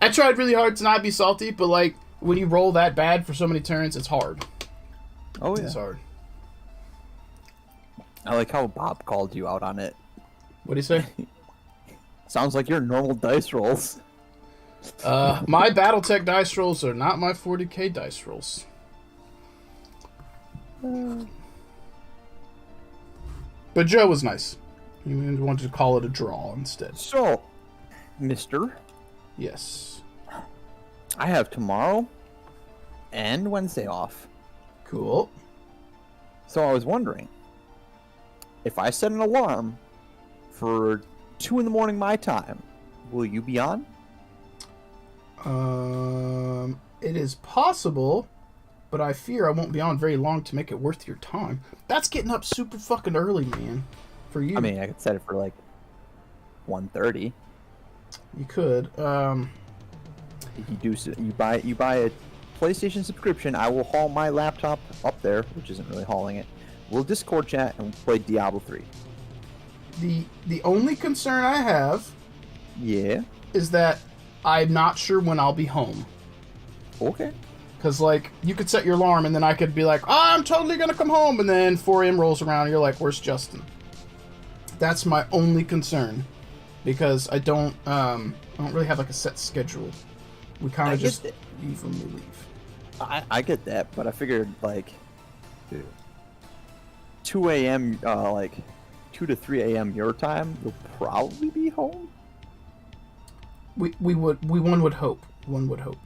I tried really hard to not be salty, but like when you roll that bad for so many turns, it's hard. Oh yeah. It's hard. I like how Bob called you out on it. What do you say? Sounds like your normal dice rolls. My Battletech dice rolls are not my 40k dice rolls. But Joe was nice. He wanted to call it a draw instead. So, mister, Yes. I have tomorrow and Wednesday off. Cool. So I was wondering, if I set an alarm for 2 in the morning my time, will you be on? It is possible, but I fear I won't be on very long to make it worth your time. That's getting up super fucking early, man. For you. I mean, I could set it for like 1:30. You could. If you buy a PlayStation subscription, I will haul my laptop up there, which isn't really hauling it. We'll Discord chat and play Diablo 3. The only concern I have Yeah. is that I'm not sure when I'll be home. Okay. Because, like, you could set your alarm and then I could be like, I'm totally going to come home. And then 4 a.m. rolls around and you're like, where's Justin? That's my only concern. Because I don't really have, like, a set schedule. We kind of just leave when we leave. I get that, but I figured, like, 2 a.m., like, 2 to 3 a.m. your time, you'll probably be home. One would hope. One would hope.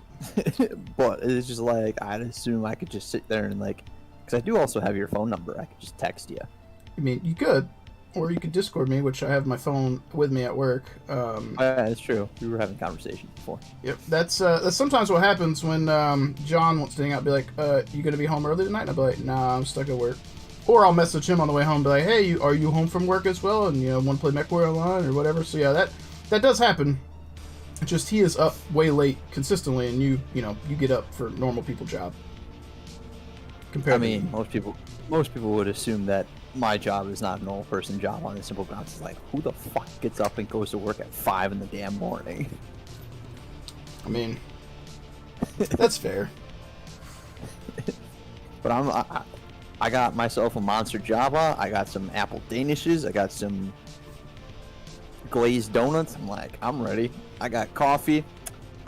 But it's just like, I'd assume I could just sit there and, like, because I do also have your phone number. I could just text you. I mean, you could. Or you could Discord me, which I have my phone with me at work. Yeah, that's true. We were having conversations before. Yep, that's sometimes what happens when John wants to hang out. Be like, you gonna be home early tonight? And I'll be like, nah, I'm stuck at work. Or I'll message him on the way home, be like, hey, are you home from work as well? And want to play MechWarrior Online or whatever. So yeah, that does happen. Just he is up way late consistently, and you get up for normal people job. I mean, most people would assume that my job is not a normal person job on the simple grounds. It's like, who the fuck gets up and goes to work at 5 in the damn morning? I mean, that's fair. But I got myself a Monster Java. I got some apple danishes. I got some glazed donuts. I'm like, I'm ready. I got coffee.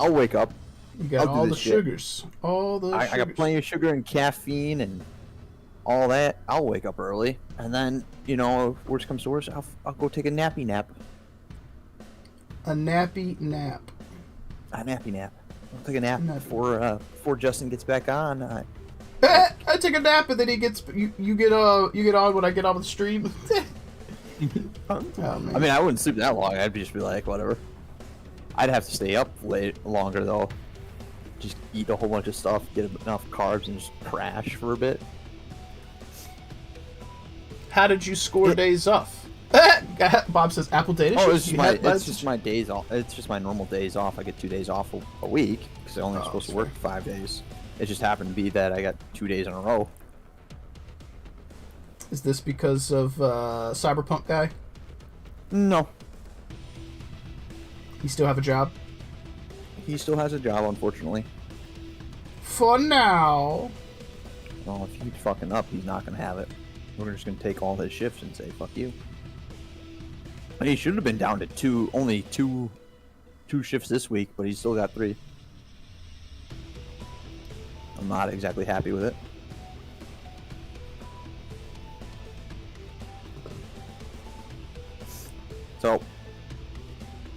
I'll wake up. You got all the sugars. All the sugars. I got plenty of sugar and caffeine and all that. I'll wake up early. And then, if worst comes to worst, I'll go take a nappy nap. A nappy nap. A nappy nap. I'll take a nap before Justin gets back on. I take a nap and then he gets you get on when I get off the stream. I mean, I wouldn't sleep that long. I'd just be like, whatever. I'd have to stay up longer though. Just eat a whole bunch of stuff, get enough carbs, and just crash for a bit. How did you score days off? Bob says apple data. Oh, it's just my days off. It's just my normal days off. I get 2 days off a week because I'm only supposed to work 5 days. It just happened to be that I got 2 days in a row. Is this because of Cyberpunk guy? No. You still have a job? He still has a job, unfortunately. For now. Well, if he's fucking up, he's not gonna have it. We're just gonna take all his shifts and say, fuck you. And he should have been down to only two shifts this week, but he's still got 3. I'm not exactly happy with it. So,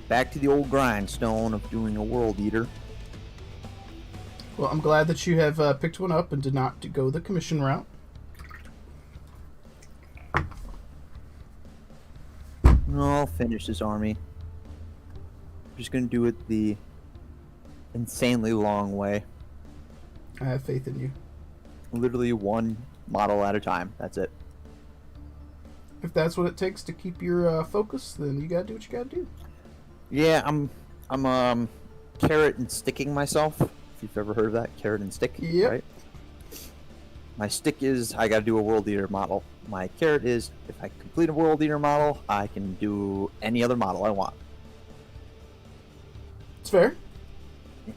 back to the old grindstone of doing a World Eater. Well, I'm glad that you have picked one up and did not go the commission route. I'll finish this army. I'm just gonna do it the insanely long way. I have faith in you. Literally one model at a time. That's it. If that's what it takes to keep your focus, then you gotta do what you gotta do. Yeah, I'm carrot and sticking myself. If you've ever heard of that, carrot and stick. Yep. Right? My stick is I gotta do a World Eater model. My carrot is if I complete a World Eater model, I can do any other model I want. It's fair.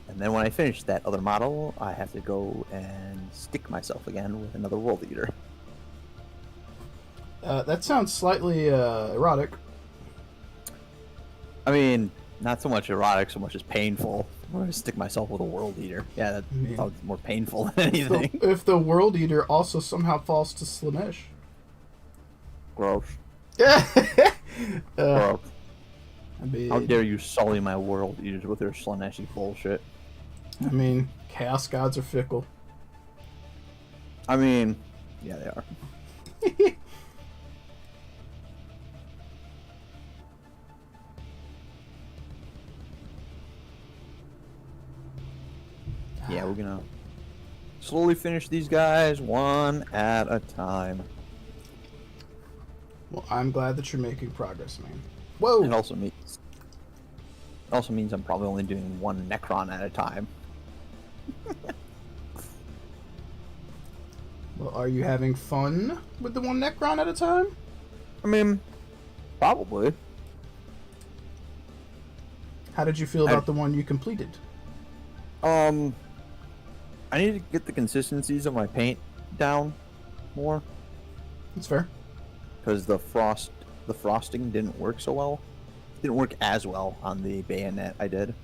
And then when I finish that other model, I have to go and stick myself again with another World Eater. That sounds slightly erotic. I mean, not so much erotic, so much as painful. I'm gonna stick myself with a World Eater. Yeah, that sounds more painful than anything. If the World Eater also somehow falls to Slanesh. Gross. Gross. How dare you sully my World Eaters with your Slaneshi bullshit? I mean, Chaos Gods are fickle. I mean, yeah, they are. Yeah, we're gonna slowly finish these guys one at a time. Well, I'm glad that you're making progress, man. Whoa! It also means I'm probably only doing one Necron at a time. Well, are you having fun with the one Necron at a time? I mean, probably. How did you feel about the one you completed? I need to get the consistencies of my paint down more. That's fair. Because the frosting didn't work so well. Didn't work as well on the bayonet I did.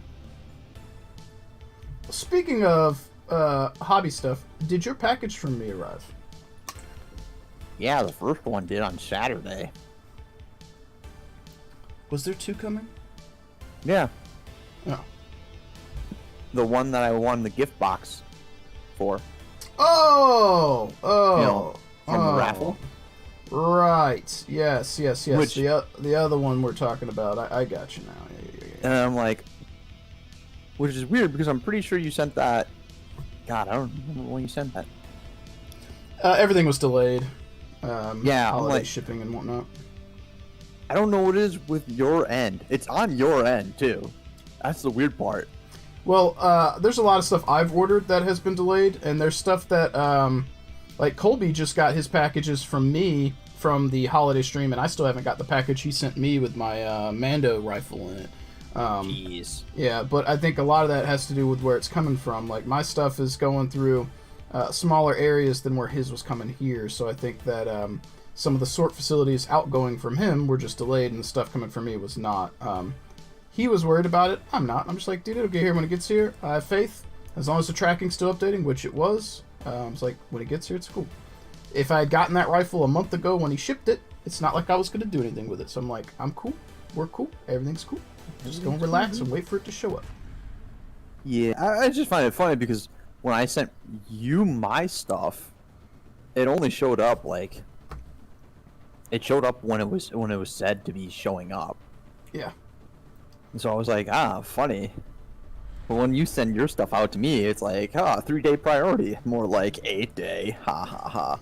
Speaking of hobby stuff, did your package from me arrive? Yeah, the first one did on Saturday. Was there 2 coming? Yeah. Oh. The one that I won the gift box for. Oh! You know, from the raffle. Right. Yes. Which, the other one we're talking about. I got you now. Yeah. And I'm like, which is weird because I'm pretty sure you sent that. God, I don't remember when you sent that. Everything was delayed. Yeah, I'm holiday like, shipping and whatnot. I don't know what it is with your end. It's on your end too. That's the weird part. Well, there's a lot of stuff I've ordered that has been delayed, and there's stuff that, like Colby just got his packages from me from the holiday stream, and I still haven't got the package he sent me with my Mando rifle in it. Jeez. Yeah, but I think a lot of that has to do with where it's coming from. Like, my stuff is going through smaller areas than where his was coming here, so I think that some of the sort facilities outgoing from him were just delayed, and the stuff coming from me was not. He was worried about it. I'm not. I'm just like, dude, it'll get here when it gets here. I have faith. As long as the tracking's still updating, which it was. It's like, when it gets here, it's cool. If I had gotten that rifle a month ago when he shipped it, it's not like I was going to do anything with it. So I'm like, I'm cool. We're cool. Everything's cool. Just go and relax and wait for it to show up. Yeah, I just find it funny because when I sent you my stuff, it only showed up like... It showed up when it was said to be showing up. Yeah. So I was like, funny. But when you send your stuff out to me, it's like, 3-day priority. More like 8-day. Ha ha ha.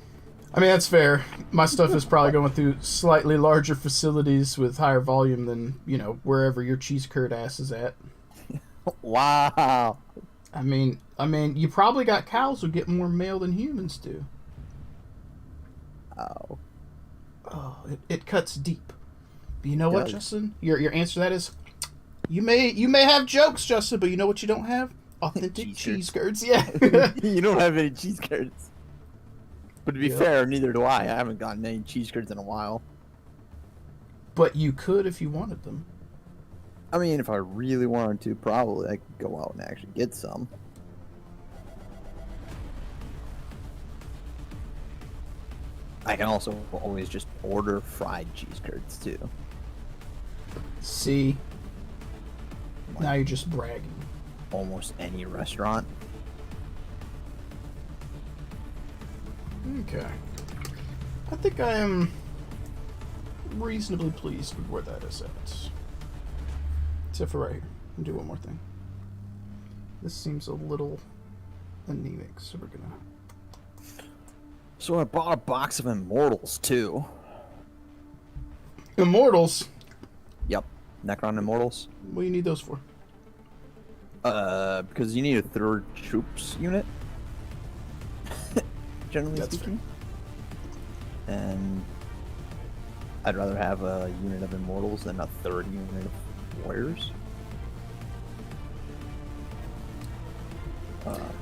I mean, that's fair. My stuff is probably going through slightly larger facilities with higher volume than, wherever your cheese curd ass is at. Wow. I mean, you probably got cows who get more mail than humans do. Oh. Oh, it cuts deep. But you know what, Justin? Your answer to that is, you may have jokes, Justin, but you know what you don't have? Authentic cheese curds. Yeah. You don't have any cheese curds. But to be fair, neither do I. I haven't gotten any cheese curds in a while. But you could if you wanted them. I mean, if I really wanted to, probably I could go out and actually get some. I can also always just order fried cheese curds too. See? Now you're just bragging. Almost any restaurant. Okay. I think I am reasonably pleased with where that is at. Except for right here. I'll do one more thing. This seems a little anemic, so we're gonna... So I bought a box of Immortals too. Immortals? Yep. Necron Immortals. What do you need those for? Because you need a 3rd troops unit. Generally speaking. Fair. And I'd rather have a unit of Immortals than a 3rd unit of Warriors.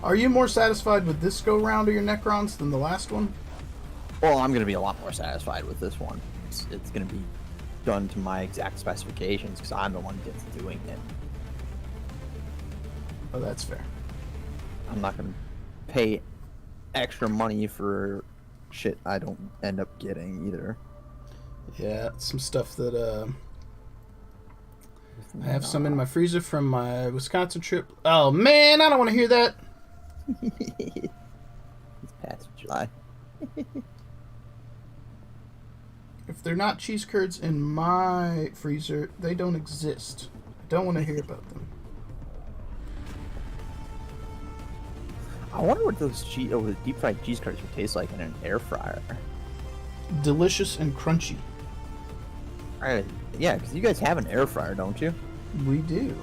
Are you more satisfied with this go round of your Necrons than the last one? Well, I'm going to be a lot more satisfied with this one. It's going to be done to my exact specifications because I'm the one that's doing it. Oh, that's fair. I'm not going to pay extra money for shit I don't end up getting either. Yeah, some stuff that I have some in my freezer from my Wisconsin trip. Oh man, I don't want to hear that. It's past July. If they're not cheese curds in my freezer, they don't exist. I don't want to hear about them. I wonder what those deep fried cheese curds would taste like in an air fryer. Delicious and crunchy. Yeah, because you guys have an air fryer, don't you? We do.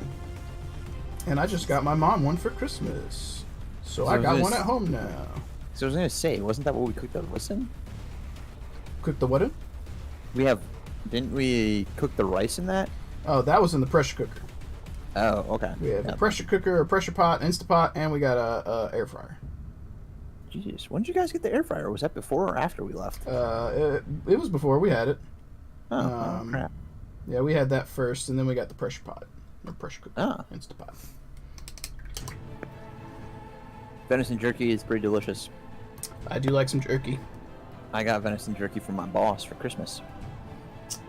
And I just got my mom one for Christmas. So I got one at home now. So I was gonna say, wasn't that what we cooked the rice in? Cook the what in? Didn't we cook the rice in that? Oh, that was in the pressure cooker. Oh, okay. We have a pressure cooker, a pressure pot, Instapot, and we got a air fryer. Jeez, when did you guys get the air fryer? Was that before or after we left? It was before we had it. Oh, crap. Yeah, we had that first, and then we got the pressure pot. Or pressure cooker. Instapot. Venison jerky is pretty delicious. I do like some jerky. I got venison jerky from my boss for Christmas.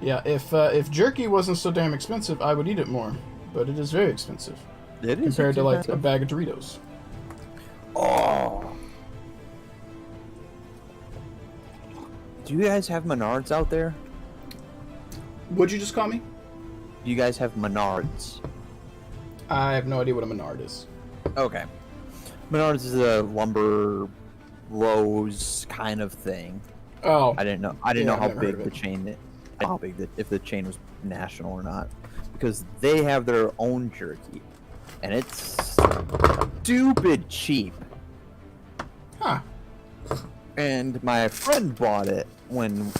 Yeah, if jerky wasn't so damn expensive, I would eat it more. But it is very expensive. It is compared to like a bag of Doritos. Oh. Do you guys have Menards out there? What'd you just call me? Do you guys have Menards? I have no idea what a Menard is. Okay. Menards is a lumber Lowe's kind of thing. Oh. I didn't know how big the chain if the chain was national or not. Because they have their own jerky. And it's stupid cheap. Huh. And my friend bought it when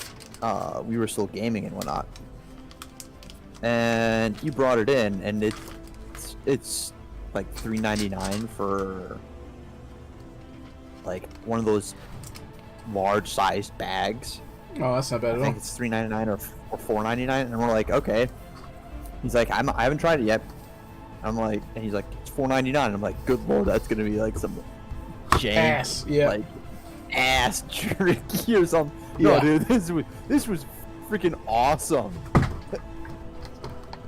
we were still gaming and whatnot. And he brought it in, and it's like $3.99 for like one of those large sized bags. Oh, that's not bad at all. I think it's $3.99 or $4.99, and we're like, okay. He's like, I haven't tried it yet. I'm like, and he's like, it's $4.99. I'm like, good lord, that's gonna be like some jank, ass, yeah, like ass jerky or something. Yeah. No, dude, this was freaking awesome.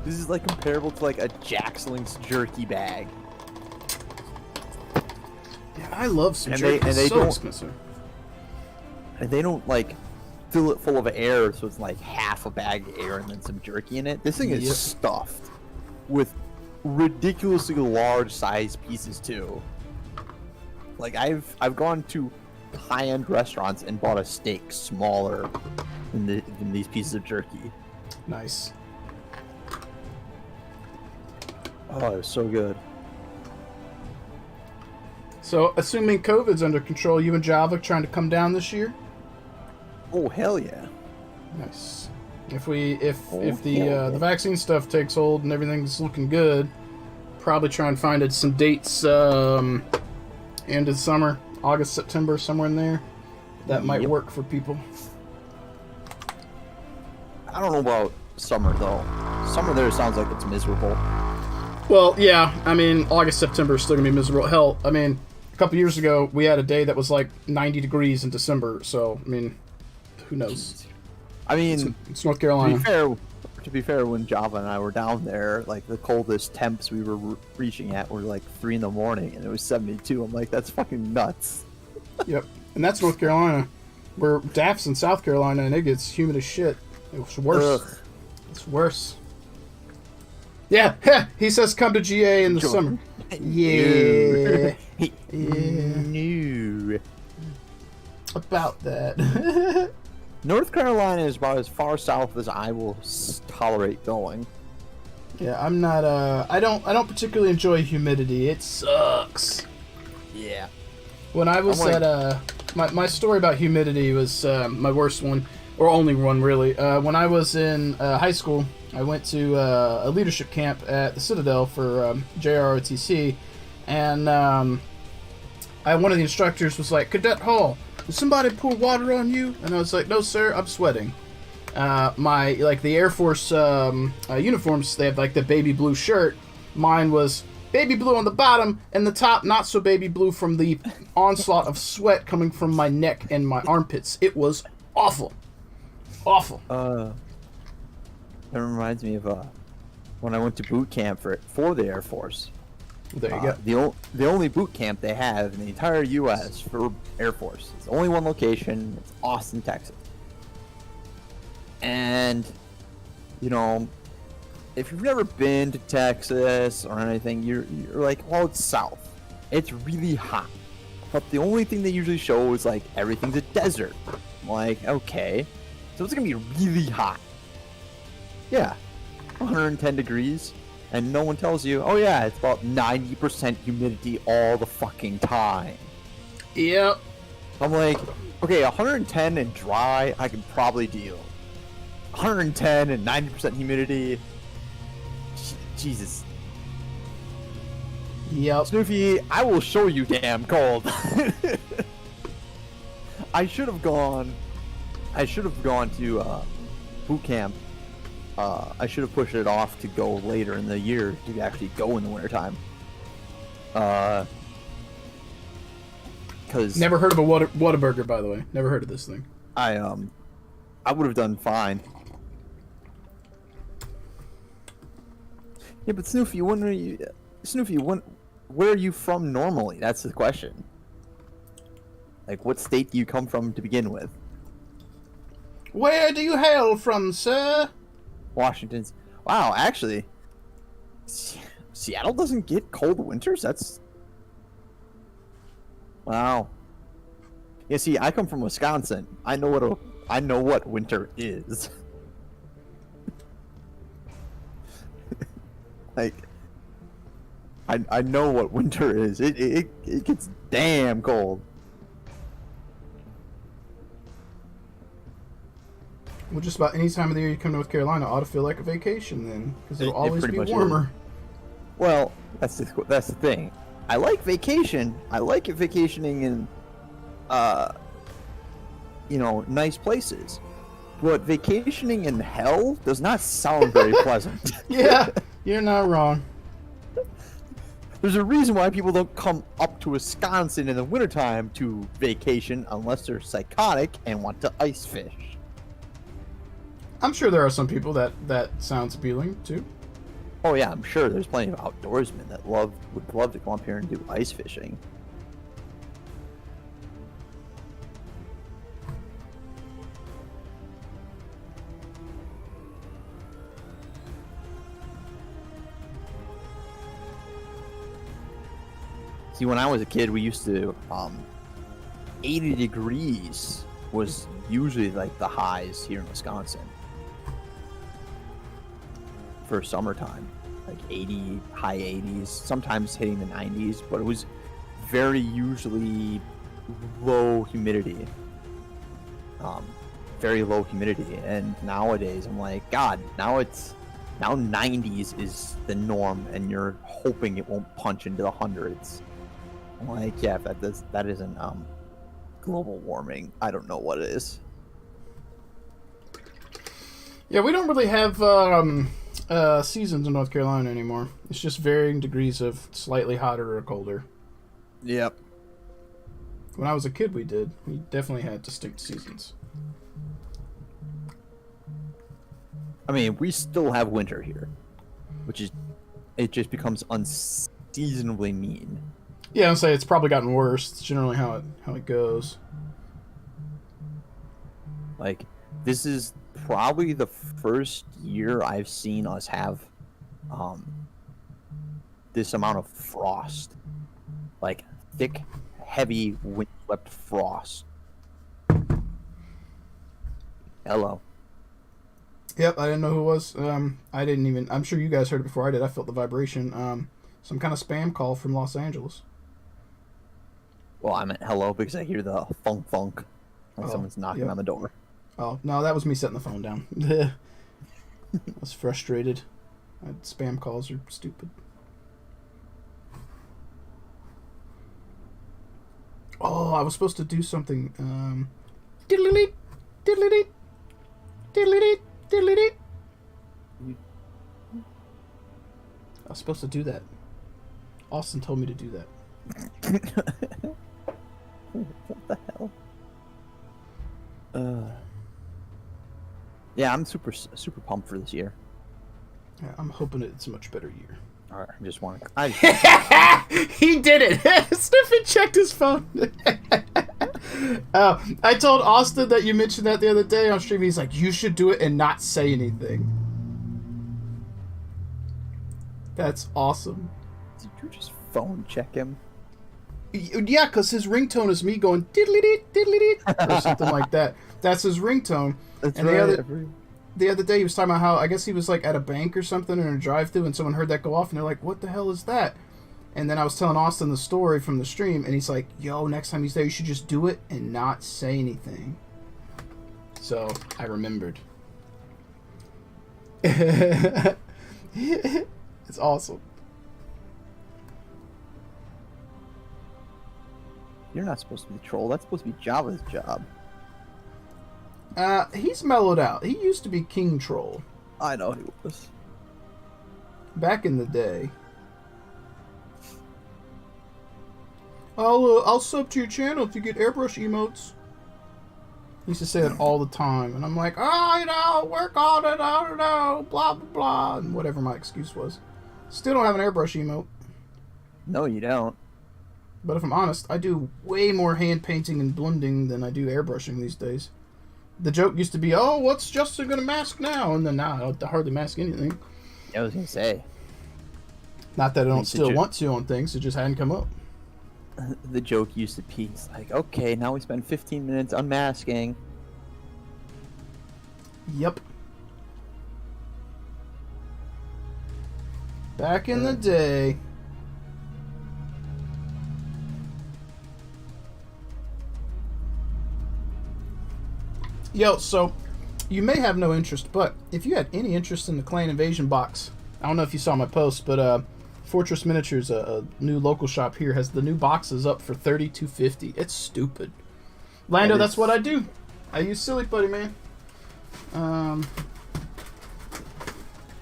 This is like comparable to like a Jack's Link's jerky bag. Yeah, I love some And jerky. they It's so don't- expensive. And they don't like fill it full of air, so it's like half a bag of air and then some jerky in it. This thing is Yep. stuffed with ridiculously large sized pieces too. Like I've gone to high-end restaurants and bought a steak smaller than these pieces of jerky. Nice. Oh, it was so good. So, assuming COVID's under control, you and Java trying to come down this year? Oh, hell yeah. Nice. If the vaccine stuff takes hold and everything's looking good, probably try and find some dates end of summer, August, September, somewhere in there. That might work for people. I don't know about summer though. Summer there sounds like it's miserable. Well, yeah. I mean, August, September is still gonna be miserable. Hell, I mean, a couple years ago we had a day that was like 90 degrees in December. So, I mean, who knows? I mean, It's North Carolina. To be fair, when Java and I were down there, like the coldest temps we were reaching at were like 3 in the morning, and it was 72. I'm like, that's fucking nuts. Yep, and that's North Carolina. We're Daft's in South Carolina, and it gets humid as shit. It's worse. Ugh. It's worse. Yeah, he says come to GA in the summer. Yeah. No. About that. North Carolina is about as far south as I will tolerate going. Yeah, I'm not. I don't particularly enjoy humidity. It sucks. Yeah. When I was my story about humidity was my worst one, or only one really. When I was in high school, I went to a leadership camp at the Citadel for JROTC, and one of the instructors was like, Cadet Hall, did somebody pour water on you? And I was like, no, sir, I'm sweating. The Air Force uniforms, they have like the baby blue shirt. Mine was baby blue on the bottom, and the top not so baby blue from the onslaught of sweat coming from my neck and my armpits. It was awful. Awful. That reminds me of when I went to boot camp for the Air Force. There you go. The only boot camp they have in the entire U.S. for Air Force. It's only one location. It's Austin, Texas. And, you know, if you've never been to Texas or anything, you're like, well, it's south. It's really hot. But the only thing they usually show is, like, everything's a desert. I'm like, okay. So it's going to be really hot. Yeah. 110 degrees. And no one tells you, oh yeah, it's about 90% humidity all the fucking time. Yep. I'm like, okay, 110 and dry, I can probably deal. 110 and 90% humidity. Jesus. Yep. Snoofy, I will show you damn cold. I should have gone to boot camp. I should have pushed it off to go later in the year to actually go in the wintertime. Cause Never heard of a Whataburger, by the way. Never heard of this thing. I would have done fine. Yeah, but Snoofy, where are you from normally? That's the question. Like, what state do you come from to begin with? Where do you hail from, sir? Washington's. Wow, actually, Seattle doesn't get cold winters. That's wow. Yeah, see, I come from Wisconsin. I know what winter is. Like, I know what winter is. It gets damn cold. Well, just about any time of the year you come to North Carolina ought to feel like a vacation then, because it'll always pretty be much warmer. Well, that's the thing. I like vacation. I like it vacationing in, nice places. But vacationing in hell does not sound very pleasant. Yeah, you're not wrong. There's a reason why people don't come up to Wisconsin in the wintertime to vacation unless they're psychotic and want to ice fish. I'm sure there are some people that sounds appealing too. Oh yeah, I'm sure there's plenty of outdoorsmen that would love to come up here and do ice fishing. See, when I was a kid, we used to 80 degrees was usually like the highs here in Wisconsin for summertime, like 80, high 80s, sometimes hitting the 90s, but it was very usually low humidity, very low humidity. And nowadays I'm like, God, now 90s is the norm, and you're hoping it won't punch into the hundreds. I'm like, yeah, if that isn't global warming, I don't know what it is. Yeah, we don't really have seasons in North Carolina anymore. It's just varying degrees of slightly hotter or colder. Yep. When I was a kid, we did. We definitely had distinct seasons. I mean, we still have winter here, it just becomes unseasonably mean. Yeah, I'd say it's probably gotten worse. It's generally how it goes. Like, this is probably the first year I've seen us have this amount of frost. Like, thick, heavy, windswept frost. Hello. Yep, I didn't know who it was. I didn't even... I'm sure you guys heard it before I did. I felt the vibration. Some kind of spam call from Los Angeles. Well, I meant hello because I hear the funk, like someone's knocking on the door. Oh, no, that was me setting the phone down. I was frustrated. Spam calls are stupid. Oh, I was supposed to do something. Diddly-dee, diddly-dee, diddly-dee, diddly-dee. I was supposed to do that. Austin told me to do that. What the hell? Yeah, I'm super pumped for this year. Yeah, I'm hoping it's a much better year. All right, I just want to. He did it! Stefan checked his phone. I told Austin that you mentioned that the other day on stream. He's like, you should do it and not say anything. That's awesome. Did you just phone check him? Yeah, because his ringtone is me going diddly-dee, diddly-dee, or something like that. That's his ringtone. That's and right. The other day he was talking about how, I guess he was like at a bank or something in a drive-thru and someone heard that go off and they're like, what the hell is that? And then I was telling Austin the story from the stream and he's like, yo, next time he's there you should just do it and not say anything. So I remembered. It's awesome. You're not supposed to be the troll. That's supposed to be Java's job. He's mellowed out. He used to be King Troll. I know he was. Back in the day. I'll sub to your channel if you get airbrush emotes. He used to say that all the time, and I'm like, work on it, I don't know, blah blah blah, and whatever my excuse was. Still don't have an airbrush emote. No, you don't. But if I'm honest, I do way more hand painting and blending than I do airbrushing these days. The joke used to be, oh, what's Justin gonna mask now? And then now I don't hardly mask anything. I was gonna say. Not that I don't still want to on things, it just hadn't come up. The joke used to be like, okay, now we spend 15 minutes unmasking. Yep. Back in the day. Yo, so you may have no interest, but if you had any interest in the Clan Invasion box, I don't know if you saw my post, but Fortress Miniatures, a new local shop here, has the new boxes up for $32.50. It's stupid. Lando, that's what I do. I use Silly Putty, man. I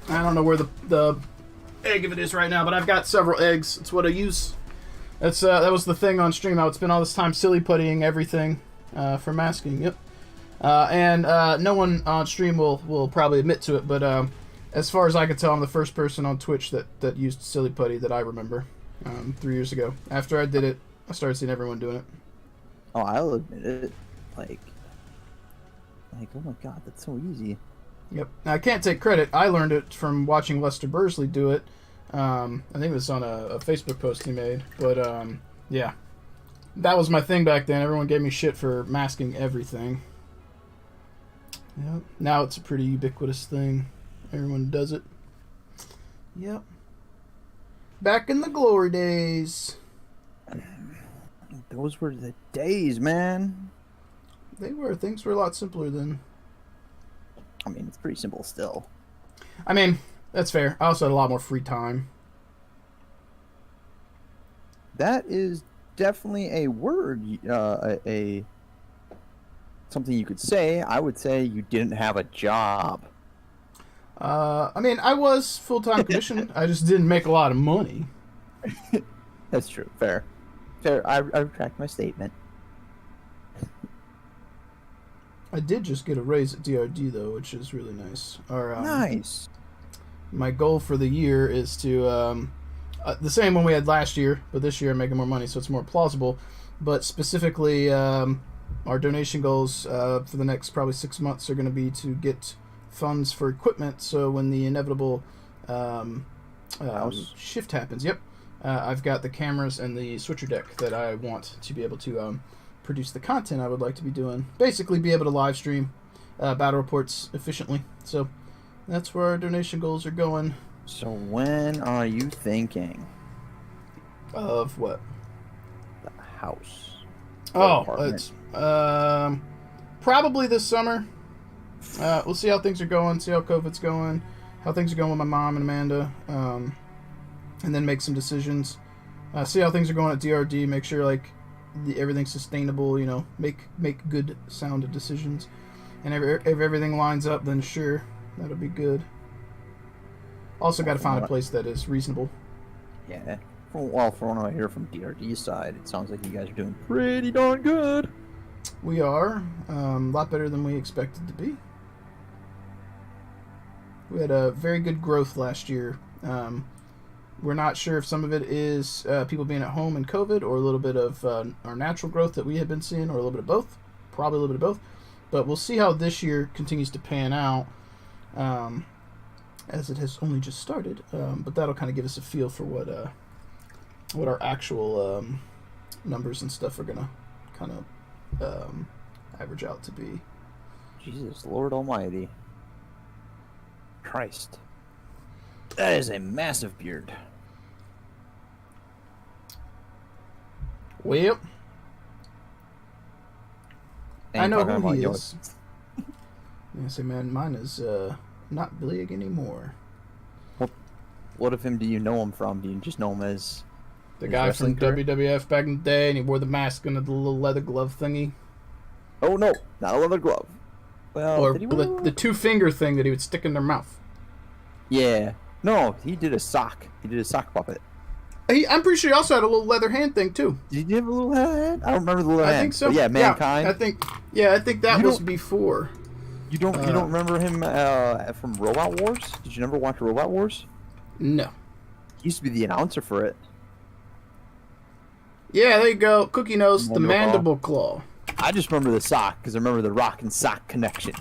don't know where the egg of it is right now, but I've got several eggs. It's what I use. That's that was the thing on stream. I would spend all this time silly puttying everything for masking. Yep. And no one on stream will probably admit to it, but as far as I can tell, I'm the first person on Twitch that used Silly Putty that I remember 3 years ago. After I did it, I started seeing everyone doing it. Oh, I'll admit it. Like, oh my god, that's so easy. Yep. Now, I can't take credit. I learned it from watching Lester Bursley do it. I think it was on a Facebook post he made. But, yeah. That was my thing back then. Everyone gave me shit for masking everything. Yep. Now it's a pretty ubiquitous thing. Everyone does it. Yep. Back in the glory days. Those were the days, man. They were. Things were a lot simpler then. I mean, it's pretty simple still. I mean, that's fair. I also had a lot more free time. That is definitely a word, something you could say. I would say you didn't have a job. I mean, I was full-time commissioned. I just didn't make a lot of money. That's true. Fair. I retract my statement. I did just get a raise at DRD, though, which is really nice. Nice. My goal for the year is to... the same one we had last year, but this year I'm making more money, so it's more plausible. But specifically, our donation goals for the next probably 6 months are going to be to get funds for equipment, so when the inevitable shift happens, I've got the cameras and the switcher deck that I want to be able to produce the content I would like to be doing. Basically be able to live stream battle reports efficiently. So that's where our donation goals are going. So when are you thinking? Of what? The house. Oh, it's probably this summer. We'll see how things are going, see how COVID's going, how things are going with my mom and Amanda, and then make some decisions. See how things are going at DRD, make sure, like, everything's sustainable. You know, make good, sound decisions. And if everything lines up, then sure, that'll be good. Also, got to find a place that is reasonable. Yeah. From what I hear from DRD's side, it sounds like you guys are doing pretty darn good. We are a lot better than we expected to be. We had a very good growth last year. We're not sure if some of it is people being at home and COVID, or a little bit of our natural growth that we have been seeing, or a little bit of both. Probably a little bit of both. But we'll see how this year continues to pan out, as it has only just started. But that'll kind of give us a feel for what our actual numbers and stuff are gonna kind of average out to be. Jesus, Lord Almighty. Christ. That is a massive beard. Well, I know who he is. I say, man, mine is not big anymore. What of him do you know him from? Do you just know him as the guy from WWF back in the day, and he wore the mask and the little leather glove thingy? Oh no, not a leather glove. Well, or the two-finger thing that he would stick in their mouth. Yeah. No, he did a sock. He did a sock puppet. I'm pretty sure he also had a little leather hand thing too. Did he have a little hand? I don't remember the little hand. I think so. Yeah, Mankind. Yeah, I think that was before. You don't remember him from Robot Wars? Did you never watch Robot Wars? No. He used to be the announcer for it. Yeah, there you go. Cookie knows the mandible claw. I just remember the sock because I remember the Rock and Sock connection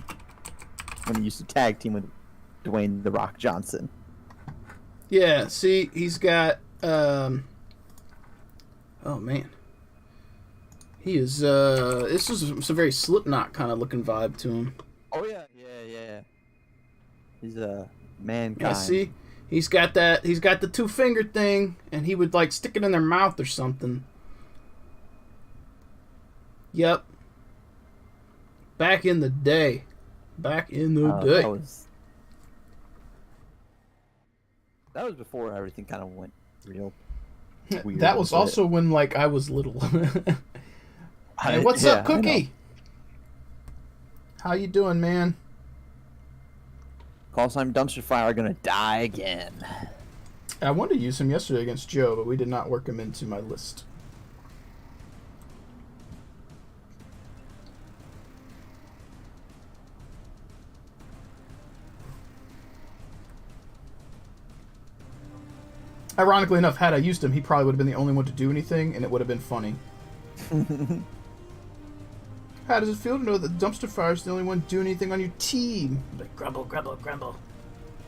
when he used to tag team with Dwayne The Rock Johnson. Yeah, see, he's got oh man. He is this is some very Slipknot kind of looking vibe to him. Oh yeah. He's a Mankind. Yeah, see? He's got the two-finger thing, and he would like stick it in their mouth or something. Yep. Back in the day. That was before everything kind of went real weird. That was also when like I was little. Hey, what's up, Cookie? How you doing, man? Call sign Dumpster Fire gonna die again. I wanted to use him yesterday against Joe, but we did not work him into my list. Ironically enough, had I used him, he probably would have been the only one to do anything, and it would have been funny. How does it feel to know that Dumpster Fire is the only one doing anything on your team? Like, grumble, grumble, grumble.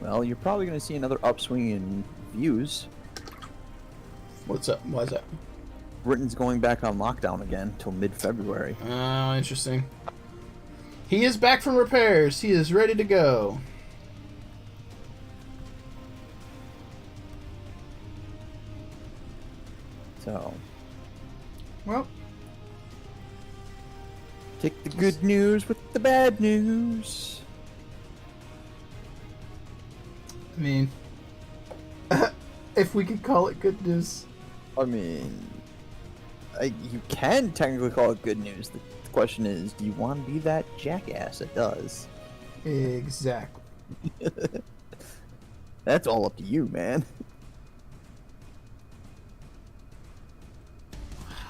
Well, you're probably going to see another upswing in views. What's up? Why is that? Britain's going back on lockdown again until mid-February. Oh, interesting. He is back from repairs. He is ready to go. So, well, take the good news with the bad news. I mean, if we could call it good news. I mean, you can technically call it good news. The question is, do you want to be that jackass that does? Exactly. That's all up to you, man.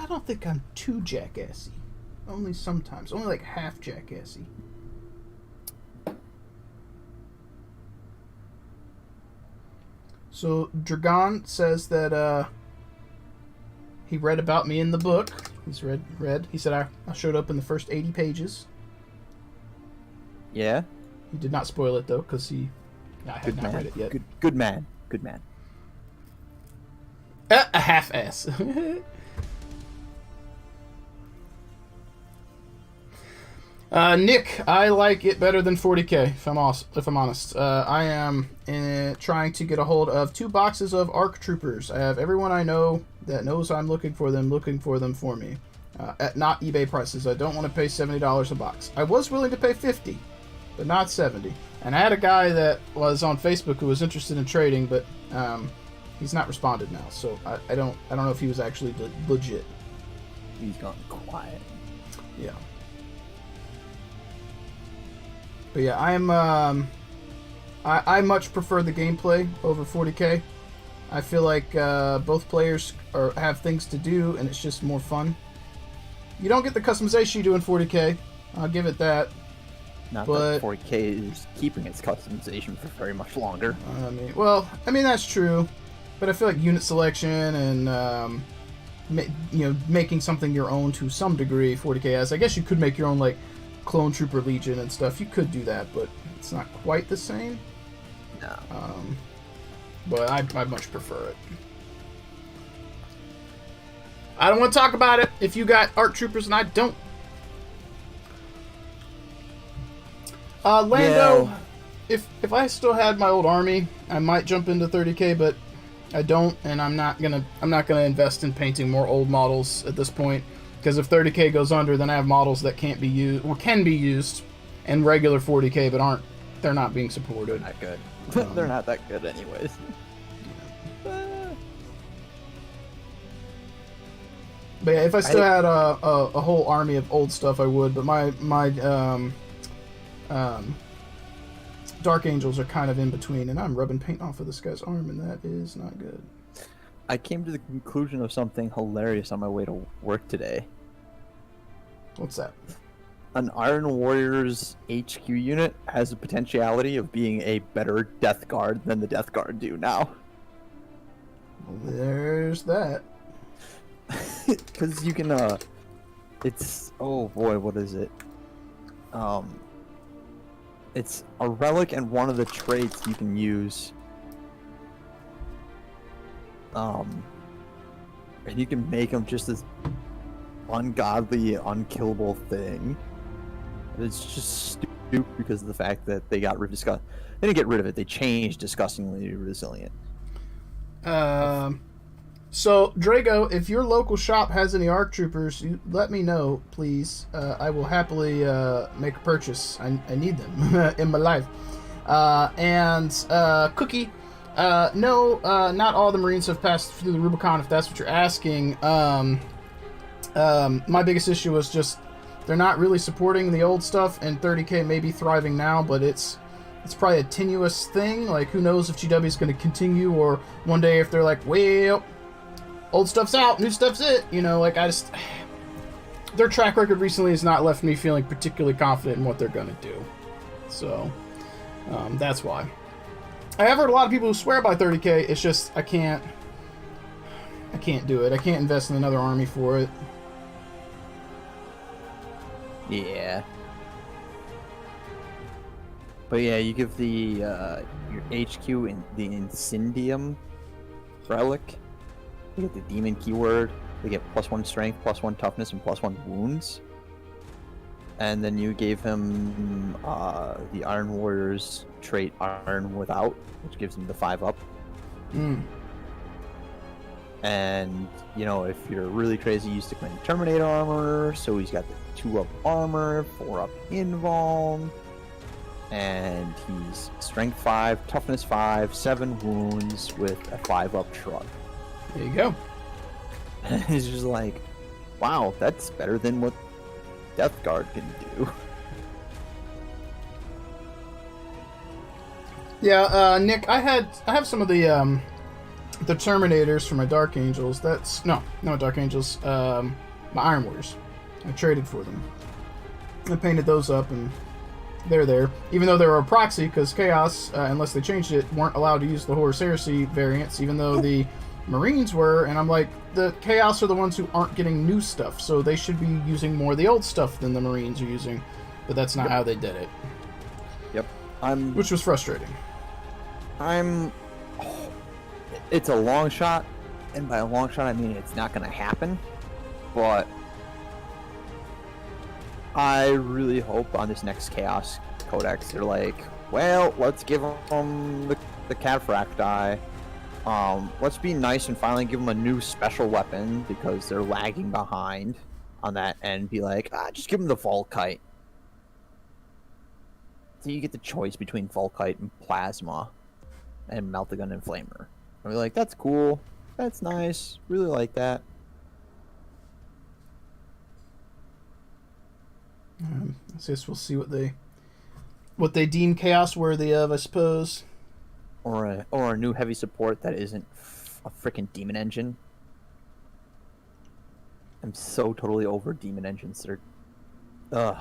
I don't think I'm too jackassy. Only sometimes. Only like half jackassy. So, Dragon says that he read about me in the book. He's read. He said I showed up in the first 80 pages. Yeah? He did not spoil it, though, because I had not read it yet. Good man. Good man. A half-ass. Nick, I like it better than 40k, if I'm honest. I am trying to get a hold of 2 boxes of ARC Troopers. I have everyone I know that knows I'm looking for them for me. At not eBay prices. I don't want to pay $70 a box. I was willing to pay $50, but not $70. And I had a guy that was on Facebook who was interested in trading, but he's not responded now, so I don't know if he was actually legit. He's gone quiet. Yeah. But yeah, I much prefer the gameplay over 40k. I feel like both players have things to do, and it's just more fun. You don't get the customization you do in 40k. I'll give it that. Not but that 40k is keeping its customization for very much longer. I mean that's true, but I feel like unit selection and making something your own to some degree 40k has. I guess you could make your own like clone trooper legion and stuff. You could do that, but it's not quite the same. No. But I much prefer it. I don't want to talk about it if you got ARC troopers and I don't. Lando, Yeah. if I still had my old army, I might jump into 30k, but I don't, and I'm not gonna invest in painting more old models at this point, because if 30k goes under, then I have models that can't be used or can be used in regular 40k, but they're not being supported. Not good. They're not that good anyways. But yeah, if I still had a whole army of old stuff, I would. But my Dark Angels are kind of in between, and I'm rubbing paint off of this guy's arm, and that is not good. I came to the conclusion of something hilarious on my way to work today. What's that? An Iron Warriors HQ unit has the potentiality of being a better Death Guard than the Death Guard do now. Well, there's that. Because you can, it's, oh boy, what is it? It's a relic and one of the traits you can use. And you can make them just this ungodly, unkillable thing. It's just stupid because of the fact that they got rid of They didn't get rid of it, they changed Disgustingly Resilient. So, Drago, if your local shop has any ARC troopers, you let me know, please. I will happily make a purchase. I need them in my life. Cookie, no, not all the Marines have passed through the Rubicon, if that's what you're asking. My biggest issue was just they're not really supporting the old stuff, and 30k may be thriving now, but it's probably a tenuous thing. Like, who knows if GW is going to continue, or one day if they're like, well, old stuff's out, new stuff's it. Their track record recently has not left me feeling particularly confident in what they're going to do. So, that's why. I have heard a lot of people who swear by 30k. It's just, I can't do it. I can't invest in another army for it. Yeah. But yeah, you give the your HQ in the Incendium relic. They get the demon keyword. They get +1 strength, +1 toughness, and +1 wounds. And then you gave him the Iron Warriors trait Iron Without, which gives him the 5-up. And, you know, if you're really crazy, you stick him in Terminator armor, so he's got the 2-up armor, 4-up invuln, and he's strength 5, toughness 5, 7 wounds with a 5-up shrug. There you go. And it's just like, wow, that's better than what Death Guard can do. Yeah, Nick, I have some of the Terminators for my Dark Angels. That's no Dark Angels. My Iron Warriors. I traded for them. I painted those up, and they're there. Even though they were a proxy, because Chaos, unless they changed it, weren't allowed to use the Horus Heresy variants, even though the Marines were. And I'm like, the Chaos are the ones who aren't getting new stuff, so they should be using more of the old stuff than the Marines are using. But that's not how they did it. Yep. Which was frustrating. It's a long shot, and by a long shot I mean it's not going to happen, but I really hope on this next Chaos Codex they're like, well, let's give them the Cataphracti. Let's be nice and finally give them a new special weapon because they're lagging behind on that, and be like, just give them the Volkite. So you get the choice between Volkite and Plasma and Melt-A-Gun and Flamer. And we're like, that's cool. That's nice. Really like that. I guess we'll see what they deem chaos worthy of, I suppose. Or a new heavy support that isn't a freaking demon engine. I'm so totally over demon engines. They're, ugh.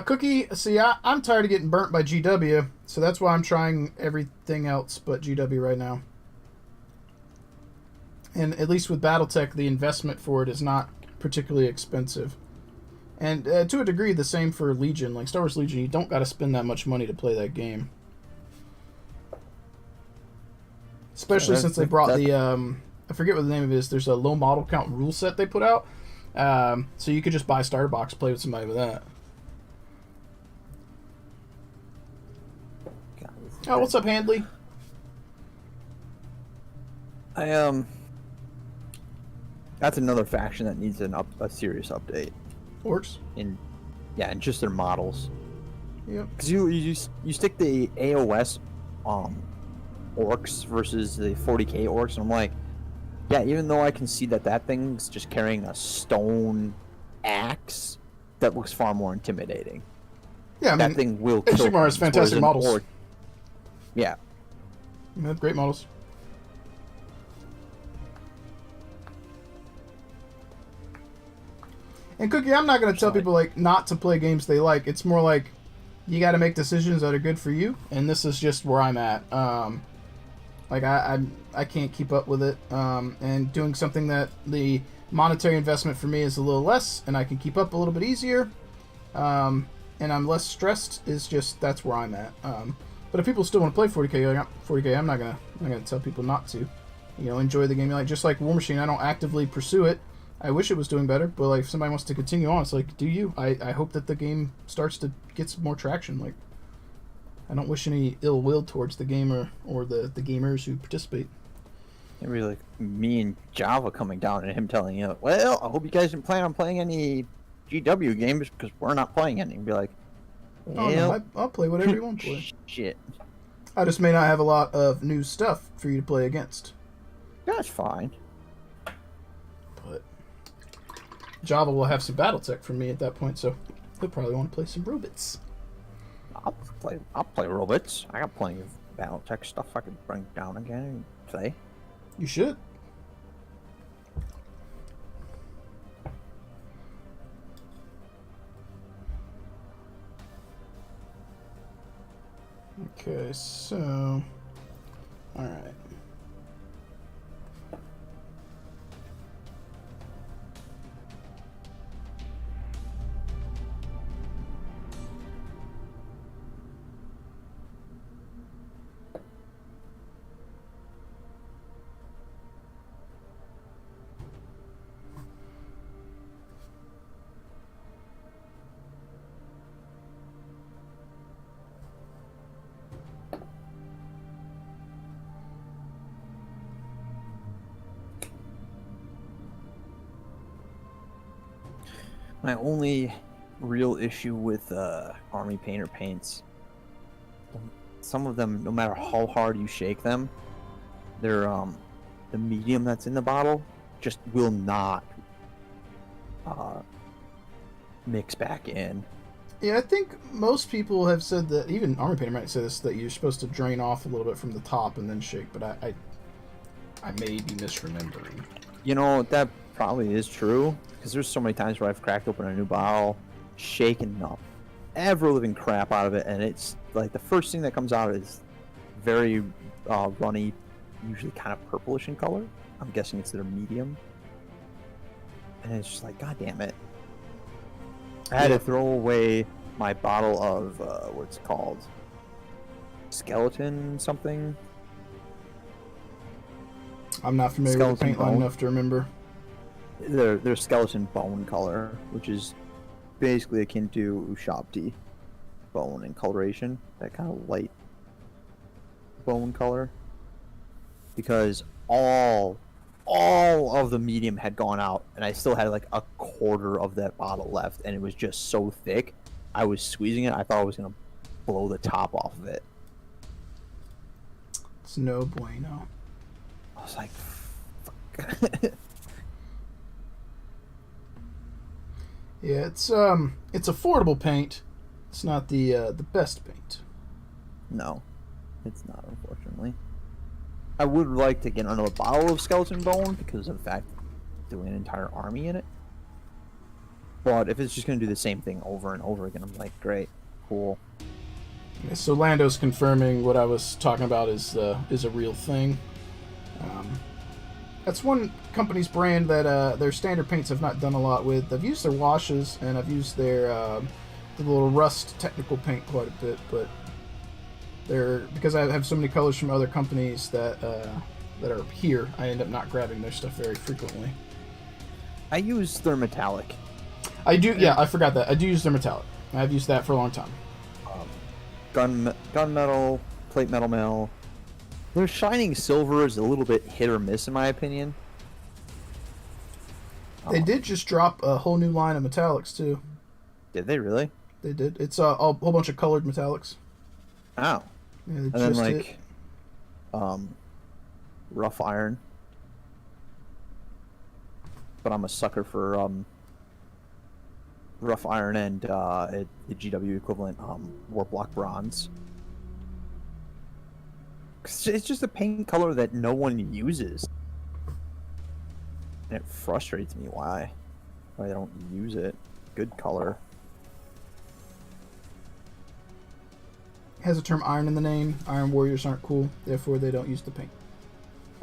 Cookie, see, I'm tired of getting burnt by GW, so that's why I'm trying everything else but GW right now. And at least with Battletech, the investment for it is not particularly expensive. And to a degree, the same for Legion. Like Star Wars Legion, you don't got to spend that much money to play that game. Especially since they brought the, I forget what the name of it is, there's a low model count rule set they put out. So you could just buy a starter box, play with somebody with that. Oh, what's up, Handley? That's another faction that needs a serious update. Orcs? In just their models. Yep. Because you stick the AOS orcs versus the 40k orcs, and I'm like, yeah, even though I can see that thing's just carrying a stone axe, that looks far more intimidating. Yeah, I mean, that thing will kill. Sigmar has fantastic models. Yeah. You have great models. And Cookie, I'm not going to tell people like not to play games they like. It's more like you got to make decisions that are good for you, and this is just where I'm at. Like I can't keep up with it, and doing something that the monetary investment for me is a little less, and I can keep up a little bit easier, and I'm less stressed. Is just that's where I'm at. But if people still want to play 40k, I'm not gonna tell people not to. You know, enjoy the game you like. Just like War Machine, I don't actively pursue it. I wish it was doing better, but like if somebody wants to continue on, it's like, do you? I hope that the game starts to get some more traction. Like, I don't wish any ill will towards the gamer or the gamers who participate. It'd be like me and Java coming down and him telling you, well, I hope you guys didn't plan on playing any GW games because we're not playing any. And be like, well, oh, no, I'll play whatever you want to play. Shit. I just may not have a lot of new stuff for you to play against. That's fine. But Java will have some Battletech from me at that point, so he'll probably want to play some robots. I'll play robots. I got plenty of Battletech stuff I could bring down again and play. You should. Okay, so all right. My only real issue with Army Painter paints, some of them, no matter how hard you shake them, they're the medium that's in the bottle just will not mix back in. Yeah, I think most people have said that, even Army Painter might say this, that you're supposed to drain off a little bit from the top and then shake, but I may be misremembering. You know, that probably is true, because there's so many times where I've cracked open a new bottle, shaken the ever living crap out of it, and it's like the first thing that comes out is very runny, usually kind of purplish in color. I'm guessing it's their medium. And it's just like, god damn it. I had to throw away my bottle of, what's it called? Skeleton something? I'm not familiar with the paint line enough to remember. They're skeleton bone color, which is basically akin to Ushabti bone in coloration. That kind of light bone color. Because all of the medium had gone out, and I still had like a quarter of that bottle left, and it was just so thick. I was squeezing it. I thought I was gonna blow the top off of it. It's no bueno. I was like, Yeah, it's affordable paint. It's not the best paint. No, it's not, unfortunately. I would like to get another bottle of skeleton bone because of the fact doing an entire army in it. But if it's just going to do the same thing over and over again, I'm like, great, cool. Yeah, so Lando's confirming what I was talking about is a real thing. That's one company's brand that their standard paints have not done a lot with. I've used their washes and I've used their the little rust technical paint quite a bit, but because I have so many colors from other companies that are here, I end up not grabbing their stuff very frequently. I use their metallic. I do, yeah, I forgot that. I do use their metallic. I've used that for a long time. Gunmetal, plate metal mail. Their shining silver is a little bit hit or miss in my opinion. They did just drop a whole new line of metallics too. Did they really? They did. It's a whole bunch of colored metallics. Oh. Yeah, And then like, rough iron. But I'm a sucker for rough iron and the GW equivalent warp block bronze. 'Cause it's just a paint color that no one uses, and it frustrates me why I don't use it. Good color. Has a term iron in the name. Iron warriors aren't cool, therefore they don't use the paint.